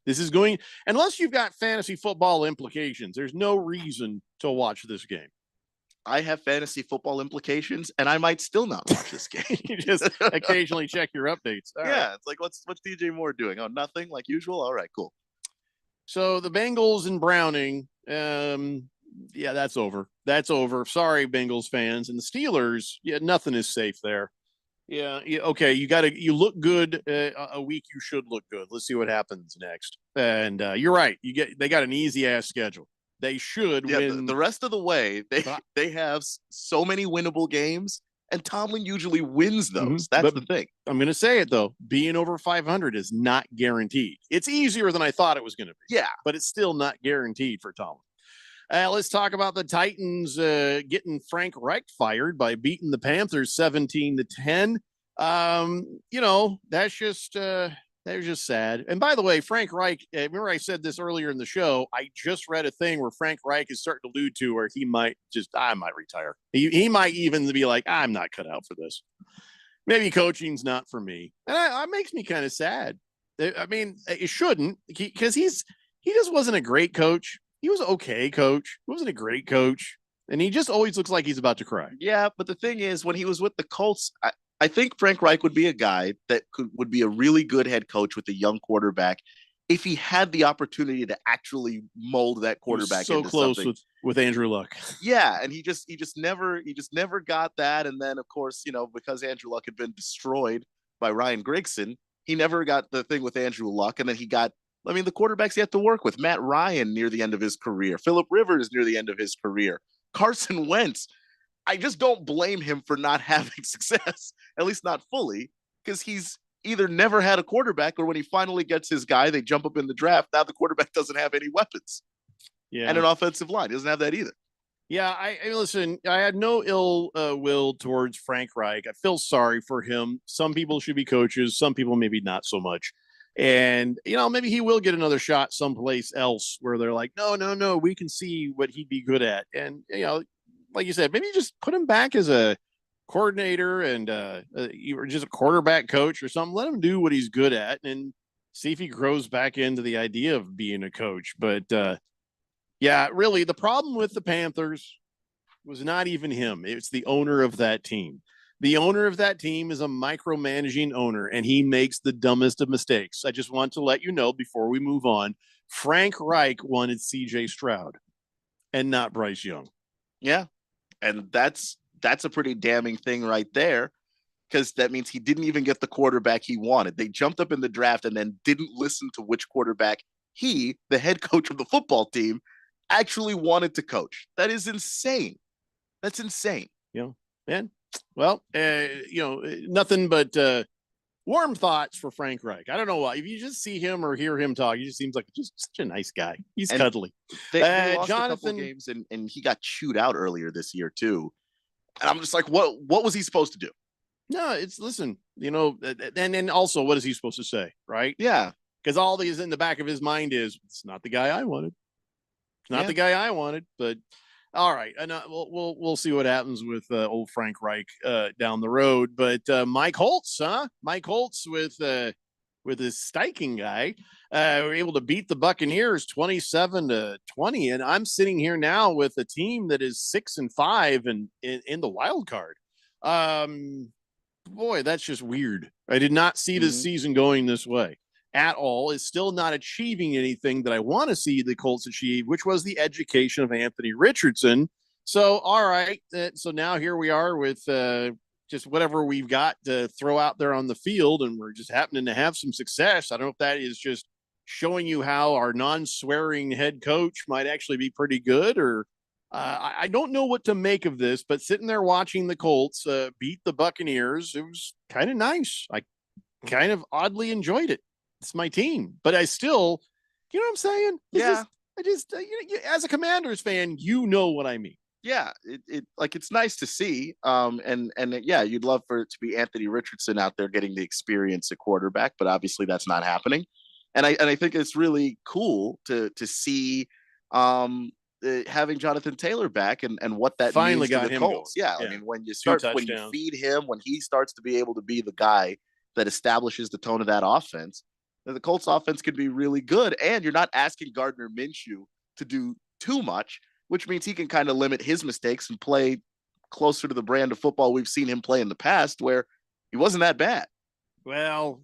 Speaker 12: Unless you've got fantasy football implications, there's no reason to watch this game.
Speaker 13: I have fantasy football implications, and I might still not watch this game.
Speaker 12: You just occasionally check your updates. All right.
Speaker 13: It's like, what's DJ Moore doing? Oh, nothing, like usual? All right, cool.
Speaker 12: So the Bengals and Browning, that's over. That's over. Sorry, Bengals fans. And the Steelers, nothing is safe there. Okay, you look good a week. You should look good. Let's see what happens next. And you're right. They got an easy ass schedule. They should win.
Speaker 13: The rest of the way, they have so many winnable games, and Tomlin usually wins those. That's the thing.
Speaker 12: I'm going to say it, though. Being over 500 is not guaranteed. It's easier than I thought it was going to be.
Speaker 13: Yeah.
Speaker 12: But it's still not guaranteed for Tomlin. Let's talk about the Titans getting Frank Reich fired by beating the Panthers 17-10.
Speaker 1: That was just sad. And by the way, Frank Reich, remember I said this earlier in the show, I just read a thing where Frank Reich is starting to allude to where I might retire. He might even be like, I'm not cut out for this. Maybe coaching's not for me. And that makes me kind of sad. I mean, it shouldn't, because he just wasn't a great coach. He was okay coach. He wasn't a great coach. And he just always looks like he's about to cry.
Speaker 13: Yeah, but the thing is, when he was with the Colts, I think Frank Reich would be a guy that would be a really good head coach with a young quarterback if he had the opportunity to actually mold that quarterback.
Speaker 1: So
Speaker 13: into
Speaker 1: close
Speaker 13: something.
Speaker 1: with Andrew Luck.
Speaker 13: Yeah, and he just never got that. And then of course, because Andrew Luck had been destroyed by Ryan Grigson, he never got the thing with Andrew Luck. And then the quarterbacks he had to work with, Matt Ryan near the end of his career, Phillip Rivers near the end of his career, Carson Wentz. I just don't blame him for not having success, at least not fully, because he's either never had a quarterback, or when he finally gets his guy, they jump up in the draft. Now the quarterback doesn't have any weapons.
Speaker 1: Yeah.
Speaker 13: And an offensive line. He doesn't have that either.
Speaker 1: Yeah, I listen, I had no ill will towards Frank Reich. I feel sorry for him. Some people should be coaches, some people maybe not so much. And, maybe he will get another shot someplace else where they're like, no, we can see what he'd be good at. And, like you said, maybe just put him back as a coordinator and or just a quarterback coach or something. Let him do what he's good at and see if he grows back into the idea of being a coach. But yeah, really, the problem with the Panthers was not even him. It's the owner of that team. The owner of that team is a micromanaging owner, and he makes the dumbest of mistakes. I just want to let you know before we move on, Frank Reich wanted CJ Stroud and not Bryce Young.
Speaker 13: Yeah. And that's a pretty damning thing right there, because that means he didn't even get the quarterback he wanted. They jumped up in the draft and then didn't listen to which quarterback he, the head coach of the football team, actually wanted to coach. That is insane. That's insane.
Speaker 1: Man. Well, nothing but warm thoughts for Frank Reich. I don't know why. If you just see him or hear him talk, he just seems like just such a nice guy. He's cuddly.
Speaker 13: They lost Jonathan, a couple games and he got chewed out earlier this year too. And I'm just like, what was he supposed to do?
Speaker 1: No, and also what is he supposed to say? Right.
Speaker 13: Yeah.
Speaker 1: Because all these in the back of his mind is, it's not the guy I wanted. It's not the guy I wanted, but all right. And we'll see what happens with old Frank Reich down the road. But Mike Holtz with his Steichen guy, were able to beat the Buccaneers 27-20. And I'm sitting here now with a team that is 6-5 and in the wild card. Boy, that's just weird. I did not see this season going this way at all. Is still not achieving anything that I want to see the Colts achieve, which was the education of Anthony Richardson. So, all right. So now here we are with just whatever we've got to throw out there on the field, and we're just happening to have some success. I don't know if that is just showing you how our non-swearing head coach might actually be pretty good, or I don't know what to make of this, but sitting there watching the Colts beat the Buccaneers, it was kind of nice. I kind of oddly enjoyed it. It's my team, but I still, you know what I'm saying? As a Commanders fan, you know what I mean.
Speaker 13: Yeah, it's nice to see. And yeah, you'd love for it to be Anthony Richardson out there getting the experience at quarterback, but obviously that's not happening. And I think it's really cool to see having Jonathan Taylor back and what that
Speaker 1: finally
Speaker 13: means
Speaker 1: got
Speaker 13: to the
Speaker 1: him
Speaker 13: Colts.
Speaker 1: going.
Speaker 13: Yeah, I mean, when you feed him, when he starts to be able to be the guy that establishes the tone of that offense, the Colts offense could be really good. And you're not asking Gardner Minshew to do too much, which means he can kind of limit his mistakes and play closer to the brand of football we've seen him play in the past, where he wasn't that bad.
Speaker 1: Well,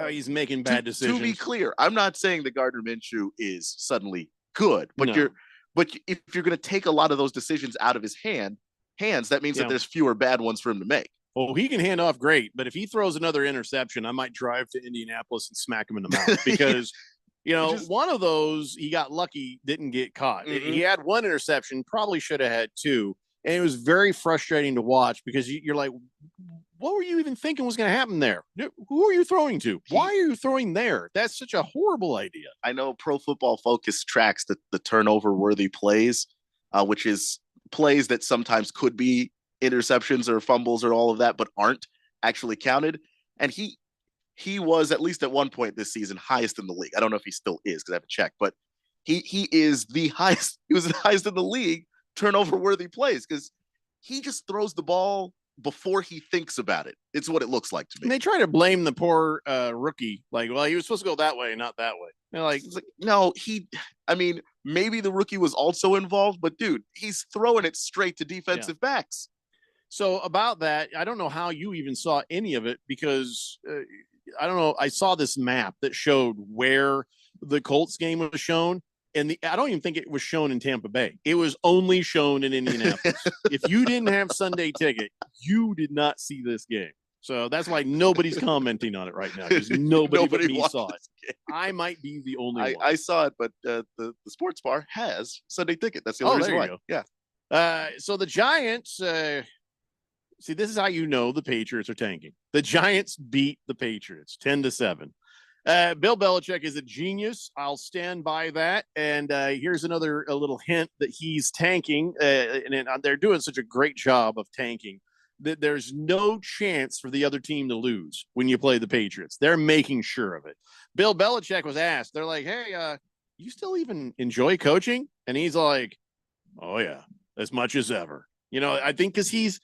Speaker 1: he's making bad decisions.
Speaker 13: To be clear, I'm not saying that Gardner Minshew is suddenly good, but if you're going to take a lot of those decisions out of his hands, that means that there's fewer bad ones for him to make.
Speaker 1: Oh, he can hand off great, but if he throws another interception, I might drive to Indianapolis and smack him in the mouth because, one of those he got lucky, didn't get caught. He had one interception, probably should have had two, and it was very frustrating to watch because you're like, what were you even thinking was going to happen there? Who are you throwing to? Why are you throwing there? That's such a horrible idea.
Speaker 13: I know Pro Football Focus tracks the turnover-worthy plays, which is plays that sometimes could be interceptions or fumbles or all of that, but aren't. actually counted. And he was, at least at one point this season, highest in the league. I don't know if he still is because I haven't checked, but he is the highest. He was the highest in the league turnover worthy plays because he just throws the ball before he thinks about it. It's what it looks like to me.
Speaker 1: And they try to blame the poor rookie. Like, well, he was supposed to go that way, not that way. They're like,
Speaker 13: no, maybe the rookie was also involved, but dude, he's throwing it straight to defensive backs.
Speaker 1: So about that, I don't know how you even saw any of it because I don't know. I saw this map that showed where the Colts game was shown. And I don't even think it was shown in Tampa Bay. It was only shown in Indianapolis. If you didn't have Sunday ticket, you did not see this game. So that's why nobody's commenting on it right now because nobody but me saw it. I might be the only one.
Speaker 13: I saw it, but the sports bar has Sunday ticket. That's the only reason why.
Speaker 1: Go.
Speaker 13: Yeah.
Speaker 1: So the Giants, see, this is how you know the Patriots are tanking. The Giants beat the Patriots 10-7. Bill Belichick is a genius. I'll stand by that. And here's a little hint that he's tanking. And they're doing such a great job of tanking that there's no chance for the other team to lose when you play the Patriots. They're making sure of it. Bill Belichick was asked, they're like, hey, you still even enjoy coaching? And he's like, oh, yeah, as much as ever. You know, I think because he's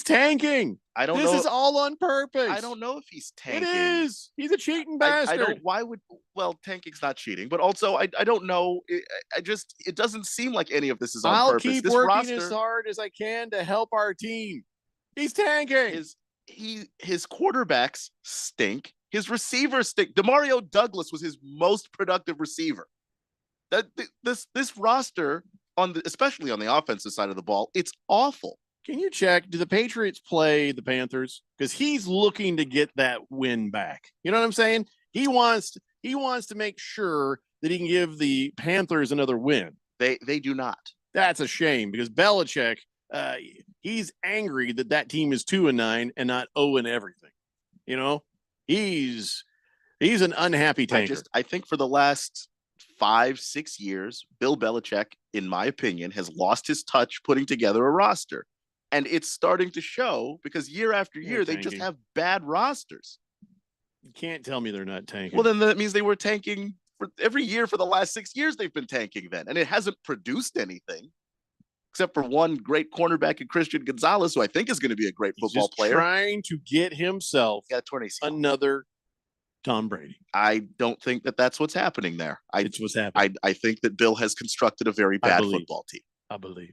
Speaker 1: tanking.
Speaker 13: I don't know.
Speaker 1: This is all on purpose.
Speaker 13: I don't know if he's tanking.
Speaker 1: It is. He's a cheating bastard.
Speaker 13: Tanking's not cheating, but also I don't know. It doesn't seem like any of this is on purpose.
Speaker 1: I'll keep working as hard as I can to help our team. He's tanking.
Speaker 13: His quarterbacks stink. His receivers stink. Demario Douglas was his most productive receiver. This roster especially on the offensive side of the ball, it's awful.
Speaker 1: Can you check? Do the Patriots play the Panthers? Because he's looking to get that win back. You know what I'm saying? He wants to make sure that he can give the Panthers another win.
Speaker 13: They do not.
Speaker 1: That's a shame because Belichick, he's angry that team is 2-9 and not 0 everything. You know, he's an unhappy tanker.
Speaker 13: I think for the last 5-6 years, Bill Belichick, in my opinion, has lost his touch putting together a roster. And it's starting to show because year after year, they just have bad rosters.
Speaker 1: You can't tell me they're not tanking.
Speaker 13: Well, then that means they were tanking for every year for the last 6 years. They've been tanking then, and it hasn't produced anything except for one great cornerback in Christian Gonzalez, who I think is going to be a great football player.
Speaker 1: Trying to get himself another Tom Brady.
Speaker 13: I don't think that's what's happening there.
Speaker 1: It's what's happening.
Speaker 13: I think that Bill has constructed a very bad football team.
Speaker 1: I believe.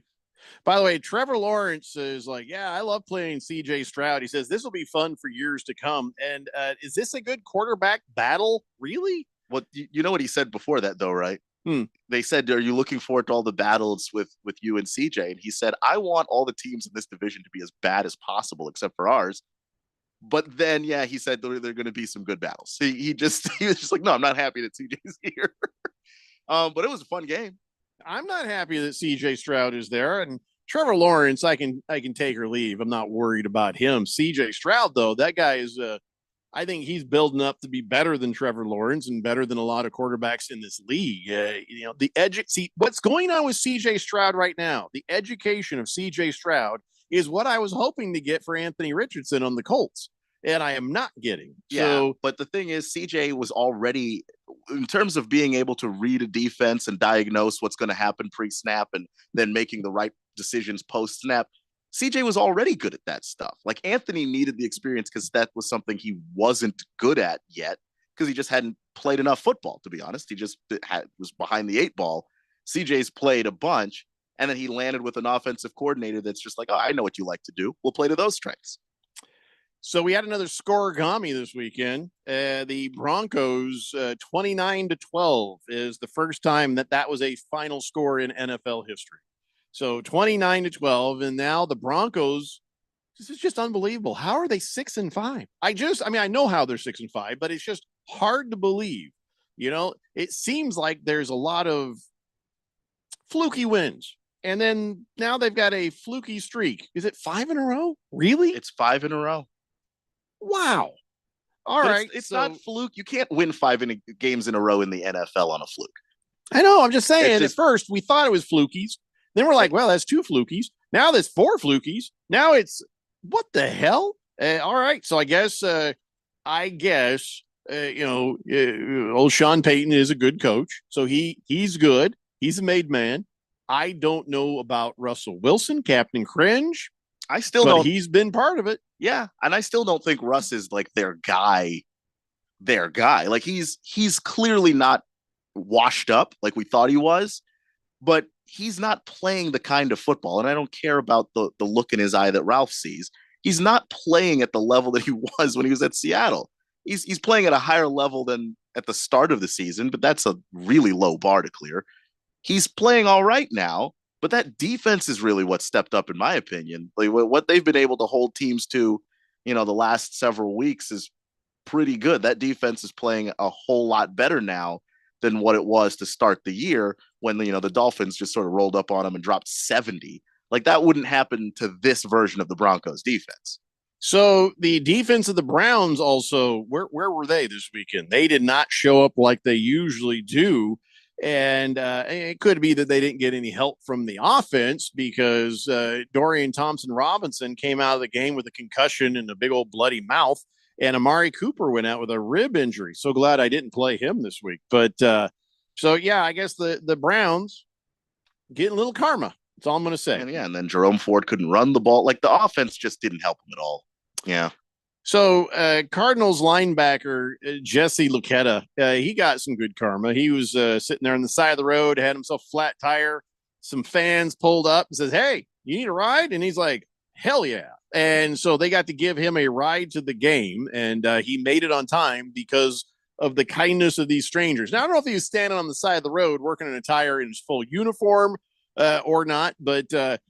Speaker 1: By the way, Trevor Lawrence is like, yeah, I love playing CJ Stroud. He says this will be fun for years to come. And is this a good quarterback battle? Really?
Speaker 13: Well, you know what he said before that, though, right? They said, are you looking forward to all the battles with you and CJ? And he said, I want all the teams in this division to be as bad as possible, except for ours. But then, yeah, he said there are going to be some good battles. He was just like, no, I'm not happy that CJ's here. But it was a fun game.
Speaker 1: I'm not happy that CJ Stroud is there. And Trevor Lawrence, I can take or leave. I'm not worried about him. CJ Stroud, though, that guy is, I think he's building up to be better than Trevor Lawrence and better than a lot of quarterbacks in this league. See, what's going on with CJ Stroud right now, the education of CJ Stroud is what I was hoping to get for Anthony Richardson on the Colts. And I am not getting.
Speaker 13: Yeah, but the thing is, CJ was already, in terms of being able to read a defense and diagnose what's going to happen pre-snap and then making the right decisions post-snap, CJ was already good at that stuff. Like Anthony needed the experience because that was something he wasn't good at yet because he just hadn't played enough football, to be honest. He just was behind the 8 ball. CJ's played a bunch, and then he landed with an offensive coordinator that's just like, oh, I know what you like to do. We'll play to those strengths.
Speaker 1: So we had another scoregami this weekend. The Broncos 29-12 is the first time that was a final score in NFL history. So 29-12, and now the Broncos. This is just unbelievable. How are they 6-5? I know how they're 6-5, but it's just hard to believe. You know, it seems like there's a lot of fluky wins. And then now they've got a fluky streak. Is it 5 in a row? Really?
Speaker 13: It's 5 in a row.
Speaker 1: Wow. All right.
Speaker 13: It's not fluke. You can't win 5 games in a row in the NFL on a fluke.
Speaker 1: I know. I'm just saying, at first we thought it was flukies. Then we're like, well, that's 2 flukies. Now there's 4 flukies. Now it's, what the hell? All right. So I guess, old Sean Payton is a good coach. So he's good. He's a made man. I don't know about Russell Wilson, Captain Cringe.
Speaker 13: I still
Speaker 1: but
Speaker 13: don't.
Speaker 1: He's been part of it.
Speaker 13: Yeah, and I still don't think Russ is like their guy. Like he's clearly not washed up like we thought he was, but he's not playing the kind of football. And I don't care about the look in his eye that Ralph sees. He's not playing at the level that he was when he was at Seattle. He's playing at a higher level than at the start of the season, but that's a really low bar to clear. He's playing all right now, but that defense is really what stepped up, in my opinion. Like what they've been able to hold teams to, the last several weeks is pretty good. That defense is playing a whole lot better now than what it was to start the year when the Dolphins just sort of rolled up on them and dropped 70. Like that wouldn't happen to this version of the Broncos defense.
Speaker 1: So the defense of the Browns also, where were they this weekend? They did not show up like they usually do. And it could be that they didn't get any help from the offense because Dorian Thompson-Robinson came out of the game with a concussion and a big old bloody mouth. And Amari Cooper went out with a rib injury. So glad I didn't play him this week. But I guess the Browns getting a little karma. That's all I'm going to say.
Speaker 13: And then Jerome Ford couldn't run the ball. Like the offense just didn't help him at all. Yeah.
Speaker 1: So Cardinals linebacker Jesse Luketa, he got some good karma. He was sitting there on the side of the road, had himself a flat tire. Some fans pulled up and says, "Hey, you need a ride?" And he's like, "Hell yeah." And so they got to give him a ride to the game, and he made it on time because of the kindness of these strangers. Now, I don't know if he was standing on the side of the road working on a tire in his full uniform or not, but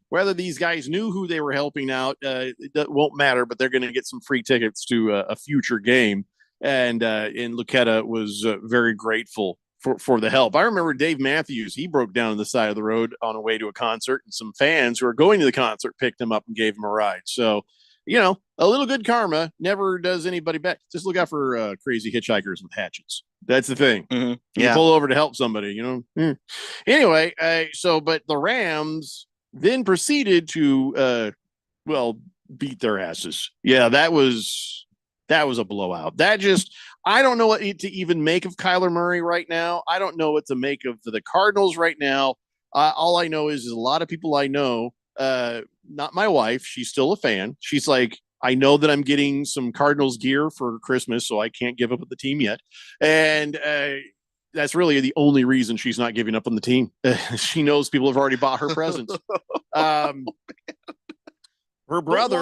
Speaker 1: whether these guys knew who they were helping out, it won't matter, but they're going to get some free tickets to a future game. And Luketa was very grateful for the help. I remember Dave Matthews, he broke down on the side of the road on the way to a concert, and some fans who are going to the concert picked him up and gave him a ride. So, a little good karma never does anybody bad. Just look out for crazy hitchhikers with hatchets. That's the thing.
Speaker 13: Mm-hmm.
Speaker 1: You pull over to help somebody, Anyway, but the Rams then proceeded to, beat their asses. Yeah, that was a blowout. I don't know what to even make of Kyler Murray right now. I don't know what to make of the Cardinals right now. All I know is a lot of people I know, not my wife, she's still a fan. She's like, I know that I'm getting some Cardinals gear for Christmas, so I can't give up on the team yet. And that's really the only reason she's not giving up on the team. She knows people have already bought her presents. Her brother,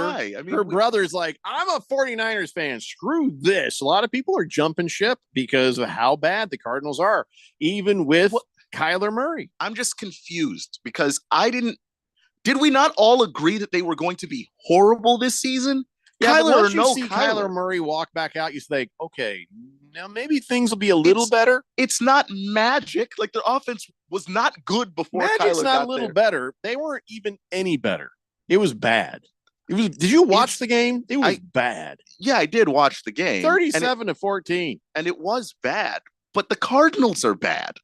Speaker 1: her brother's like, I'm a 49ers fan. Screw this. A lot of people are jumping ship because of how bad the Cardinals are, even with Kyler Murray.
Speaker 13: I'm just confused because did we not all agree that they were going to be horrible this season?
Speaker 1: Yeah,
Speaker 13: Kyler
Speaker 1: once
Speaker 13: or no
Speaker 1: you see
Speaker 13: Kyler
Speaker 1: Murray walk back out, you think, okay, now maybe things will be a little better.
Speaker 13: It's not magic. Like their offense was not good before
Speaker 1: Magic's
Speaker 13: Kyler
Speaker 1: not
Speaker 13: got
Speaker 1: a little
Speaker 13: there.
Speaker 1: better. They weren't even any better. It was bad. Did you watch the game? It was bad.
Speaker 13: Yeah, I did watch the game.
Speaker 1: 37-14.
Speaker 13: And it was bad. But the Cardinals are bad.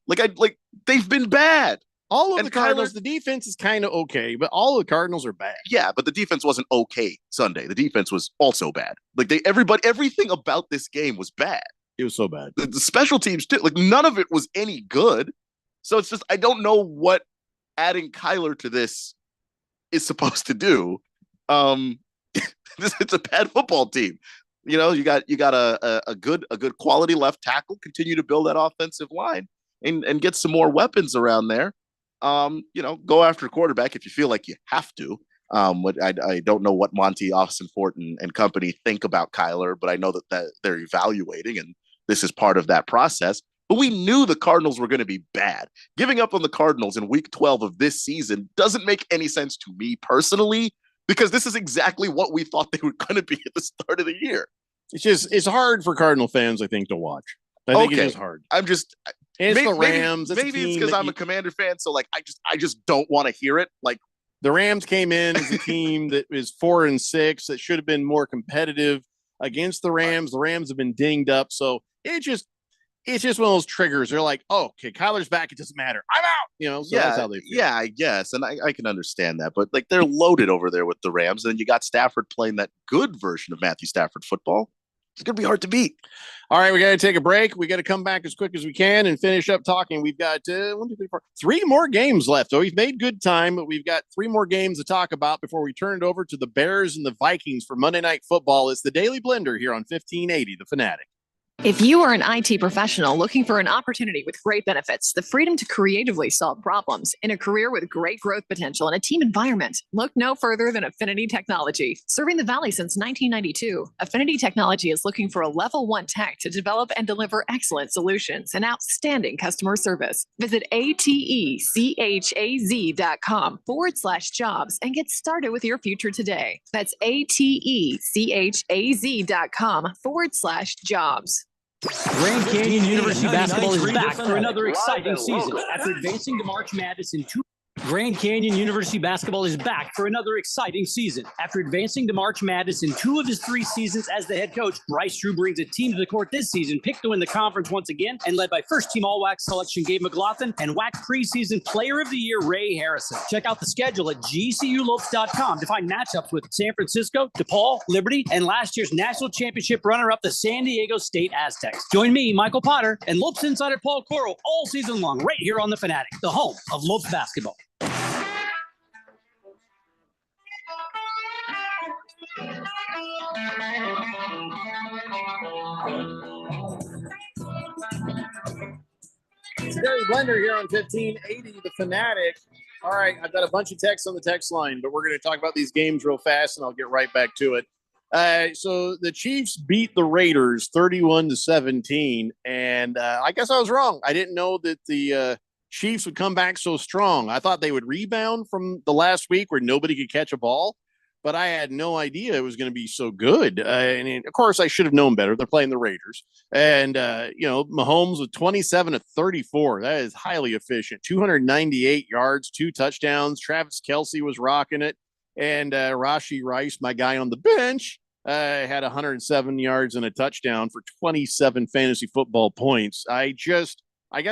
Speaker 13: They've been bad.
Speaker 1: All of the Cardinals, the defense is kind of okay, but all of the Cardinals are bad.
Speaker 13: Yeah, but the defense wasn't okay Sunday. The defense was also bad. Everything about this game was bad.
Speaker 1: It was so bad.
Speaker 13: The special teams too. None of it was any good. So it's just I don't know what adding Kyler to this is supposed to do. It's a bad football team. You got a good quality left tackle. Continue to build that offensive line and get some more weapons around there. Go after a quarterback if you feel like you have to. I don't know what Monty Austin Fort and company think about Kyler, but I know that they're evaluating, and this is part of that process. But we knew the Cardinals were going to be bad. Giving up on the Cardinals in week 12 of this season doesn't make any sense to me personally, because this is exactly what we thought they were going to be at the start of the year.
Speaker 1: It's hard for Cardinal fans, I think, to watch. I think it is hard. It's the Rams.
Speaker 13: Maybe it's because I'm a Commander fan, so I just don't want to hear it.
Speaker 1: The Rams came in as a team that is 4-6 that should have been more competitive against the Rams. The Rams have been dinged up, so it's just one of those triggers. They're like, oh, okay, Kyler's back. It doesn't matter. I'm out. So that's how they feel.
Speaker 13: Yeah, I guess. And I can understand that. But like they're loaded over there with the Rams. And you got Stafford playing that good version of Matthew Stafford football. It's going to be hard to beat.
Speaker 1: All right, we got to take a break. We got to come back as quick as we can and finish up talking. We've got 3 more games left. So we've made good time, but we've got 3 more games to talk about before we turn it over to the Bears and the Vikings for Monday Night Football. It's the Daily Blender here on 1580, The Fanatic.
Speaker 2: If you are an IT professional looking for an opportunity with great benefits, the freedom to creatively solve problems in a career with great growth potential and a team environment, look no further than Affinity Technology. Serving the Valley since 1992, Affinity Technology is looking for a level 1 tech to develop and deliver excellent solutions and outstanding customer service. Visit atechaz.com/jobs and get started with your future today. That's atechaz.com/jobs.
Speaker 7: Grand Canyon University basketball is back for another exciting season. After advancing to March Madness in 2 Grand Canyon University basketball is back for another exciting season. After advancing to March Madness in 2 of his 3 seasons as the head coach, Bryce Drew brings a team to the court this season, picked to win the conference once again, and led by first-team All-WAC selection Gabe McLaughlin and WAC preseason Player of the Year Ray Harrison. Check out the schedule at gculopes.com to find matchups with San Francisco, DePaul, Liberty, and last year's national championship runner-up, the San Diego State Aztecs. Join me, Michael Potter, and Lopes insider Paul Coral all season long right here on The Fanatic, the home of Lopes basketball.
Speaker 12: It's Daily Blender here on 1580, The Fanatic. All right, I've got a bunch of texts on the text line, but we're going to talk about these games real fast, and I'll get right back to it. So the Chiefs beat the Raiders 31-17, and I guess I was wrong. I didn't know that the Chiefs would come back so strong. I thought they would rebound from the last week where nobody could catch a ball, but I had no idea it was going to be so good. And of course, I should have known better. They're playing the Raiders. And, Mahomes with 27-34. That is highly efficient. 298 yards, 2 touchdowns. Travis Kelce was rocking it. And Rashee Rice, my guy on the bench, had 107 yards and a touchdown for 27 fantasy football points. I guess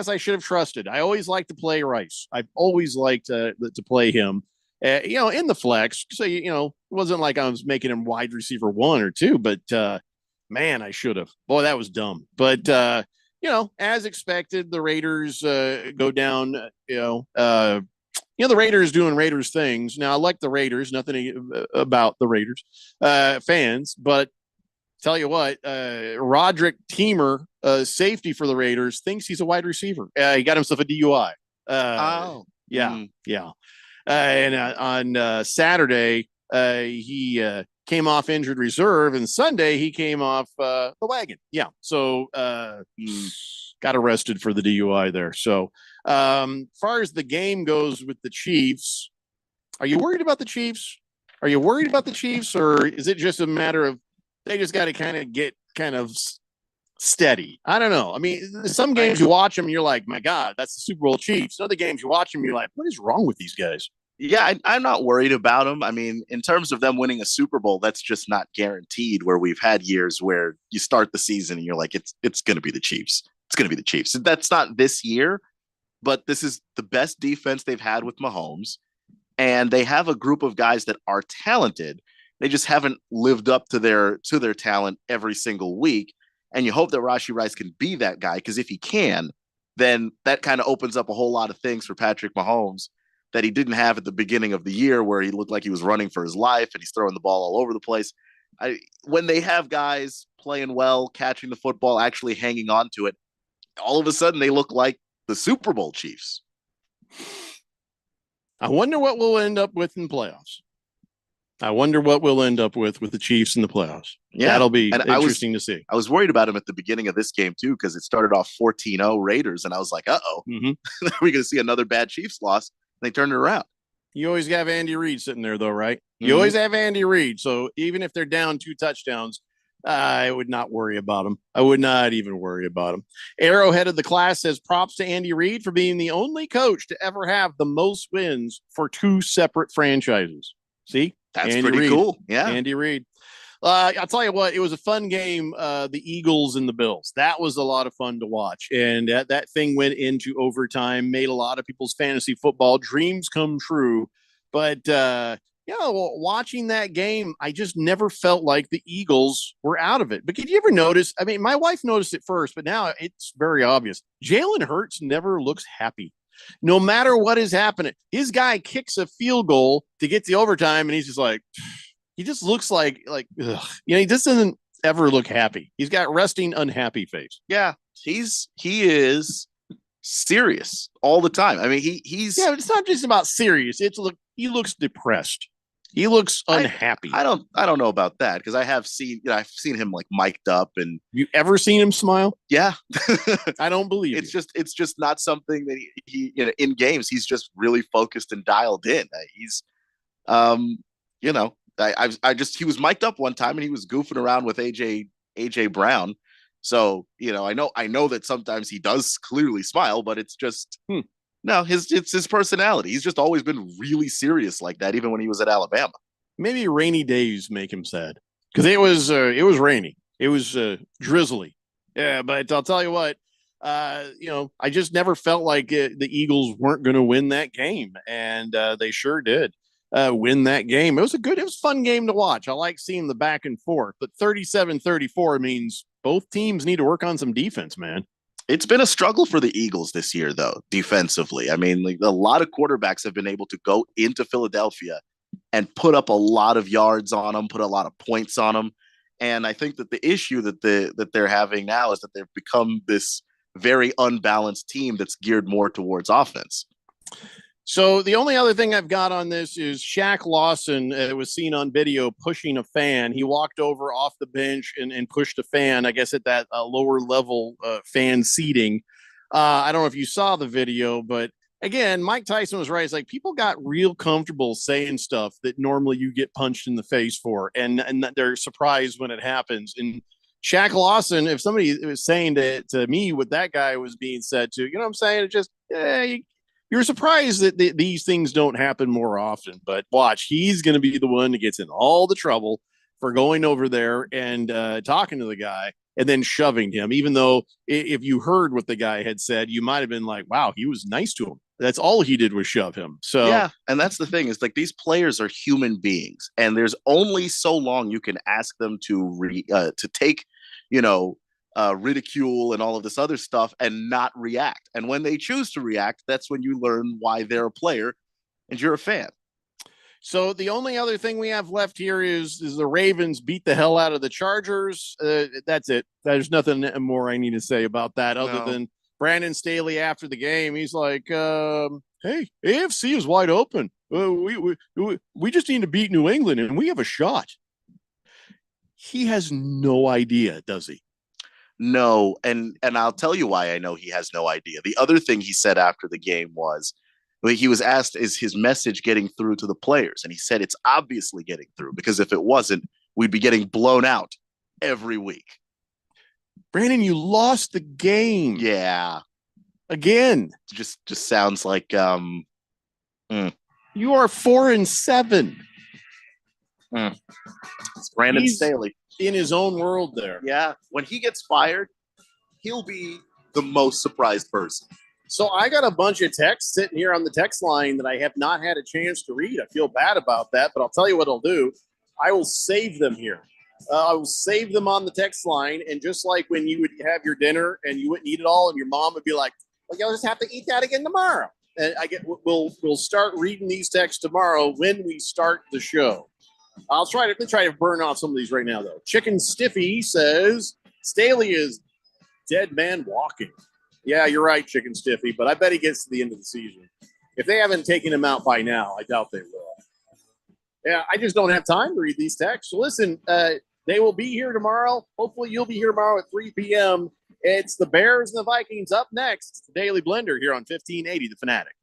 Speaker 12: I should have trusted. I always like to play Rice. I've always liked to play him. In the flex. So, it wasn't like I was making him wide receiver 1 or 2, but man, I should have. Boy, that was dumb. But, as expected, the Raiders go down, the Raiders doing Raiders things. Now, I like the Raiders, nothing about the Raiders fans, but tell you what, Roderick Teamer, safety for the Raiders, thinks he's a wide receiver. He got himself a DUI. Yeah. And on Saturday, he came off injured reserve, and Sunday he came off the wagon. Yeah, so got arrested for the DUI there. So far as the game goes with the Chiefs, are you worried about the Chiefs? Or is it just a matter of they just got to get steady? I don't know. I mean, some games you watch them and you're like, my God, that's the Super Bowl Chiefs. Other games you watch them, you're like, what is wrong with these guys?
Speaker 13: Yeah, I'm not worried about them. I mean, in terms of them winning a Super Bowl, that's just not guaranteed, where we've had years where you start the season and you're like, it's going to be the Chiefs. It's going to be the Chiefs. That's not this year, but this is the best defense they've had with Mahomes. And they have a group of guys that are talented. They just haven't lived up to their talent every single week. And you hope that Rashee Rice can be that guy, because if he can, then that kind of opens up a whole lot of things for Patrick Mahomes that he didn't have at the beginning of the year, where he looked like he was running for his life and he's throwing the ball all over the place. When they have guys playing well, catching the football, actually hanging on to it, all of a sudden they look like the Super Bowl Chiefs.
Speaker 1: I wonder what we'll end up with in playoffs. I wonder what we'll end up with the Chiefs in the playoffs. Yeah, that'll be interesting to see.
Speaker 13: I was worried about him at the beginning of this game too, because it started off 14-0 Raiders, and I was like, uh-oh, are we going to see another bad Chiefs loss? They turned it around.
Speaker 1: You always have Andy Reid sitting there, though, right? You always have Andy Reid. So even if they're down 2 touchdowns, I would not worry about them. I would not even worry about them. Arrowhead of the class says props to Andy Reid for being the only coach to ever have the most wins for 2 separate franchises. See?
Speaker 13: That's Andy pretty Reid. Cool. Yeah.
Speaker 1: Andy Reid. I'll tell you what, it was a fun game. The Eagles and the Bills. That was a lot of fun to watch. And that thing went into overtime, made a lot of people's fantasy football dreams come true. But, watching that game, I just never felt like the Eagles were out of it. But did you ever notice? I mean, my wife noticed it first, but now it's very obvious. Jalen Hurts never looks happy. No matter what is happening, his guy kicks a field goal to get the overtime, and he's just like, he just looks like ugh. He just doesn't ever look happy. He's got resting unhappy face.
Speaker 13: Yeah, he is serious all the time. I mean, he's
Speaker 1: yeah, but it's not just about serious. He looks depressed. He looks unhappy.
Speaker 13: I don't know about that because I've seen him like mic'd up. And
Speaker 1: you ever seen him smile?
Speaker 13: Yeah,
Speaker 1: I don't believe
Speaker 13: it's just not something that he in games. He's just really focused and dialed in. He's he was mic'd up one time and he was goofing around with AJ Brown. So, I know that sometimes he does clearly smile, but it's just no, it's his personality. He's just always been really serious like that, even when he was at Alabama.
Speaker 1: Maybe rainy days make him sad because it was rainy. It was drizzly. Yeah, but I'll tell you what, I just never felt like the Eagles weren't going to win that game, and they sure did win that game. It was a fun game to watch. I like seeing the back and forth, but 37-34 means both teams need to work on some defense, man.
Speaker 13: It's been a struggle for the Eagles this year, though, defensively. I mean, like a lot of quarterbacks have been able to go into Philadelphia and put up a lot of yards on them, put a lot of points on them. And I think that the issue that they're having now is that they've become this very unbalanced team that's geared more towards offense.
Speaker 1: So the only other thing I've got on this is Shaq Lawson was seen on video pushing a fan. He walked over off the bench and pushed a fan, I guess at that lower level fan seating. I don't know if you saw the video, but again, Mike Tyson was right. It's like people got real comfortable saying stuff that normally you get punched in the face for, and they're surprised when it happens. And Shaq Lawson, if somebody was saying to me what that guy was being said to, what I'm saying? It just, you're surprised that these things don't happen more often, but watch, he's going to be the one that gets in all the trouble for going over there and talking to the guy and then shoving him, even though if you heard what the guy had said, you might have been like, wow, he was nice to him. That's all he did was shove him. So
Speaker 13: yeah, and that's the thing is like these players are human beings, and there's only so long you can ask them to take, ridicule and all of this other stuff and not react. And when they choose to react, that's when you learn why they're a player and you're a fan.
Speaker 1: So the only other thing we have left here is the Ravens beat the hell out of the Chargers. That's it. There's nothing more I need to say about that other than Brandon Staley after the game. He's like, hey, AFC is wide open. We just need to beat New England and we have a shot. He has no idea, does he?
Speaker 13: No, and I'll tell you why I know he has no idea. The other thing he said after the game was, he was asked, is his message getting through to the players? And he said, it's obviously getting through, because if it wasn't, we'd be getting blown out every week.
Speaker 1: Brandon, you lost the game.
Speaker 13: Yeah.
Speaker 1: Again.
Speaker 13: Just sounds like,
Speaker 1: You are 4-7.
Speaker 13: It's Brandon Staley.
Speaker 1: In his own world there.
Speaker 13: Yeah. When he gets fired, he'll be the most surprised person.
Speaker 1: So I got a bunch of texts sitting here on the text line that I have not had a chance to read. I feel bad about that, but I'll tell you what I'll do. I will save them here. I will save them on the text line. And just like when you would have your dinner and you wouldn't eat it all, and your mom would be like, well, you'll just have to eat that again tomorrow. And we'll start reading these texts tomorrow when we start the show. Let me try to burn off some of these right now, though. Chicken Stiffy says Staley is dead man walking. Yeah, you're right, Chicken Stiffy, but I bet he gets to the end of the season. If they haven't taken him out by now, I doubt they will. Yeah, I just don't have time to read these texts. So listen, they will be here tomorrow. Hopefully you'll be here tomorrow at 3 p.m. It's the Bears and the Vikings up next. It's the Daily Blender here on 1580 The Fanatic.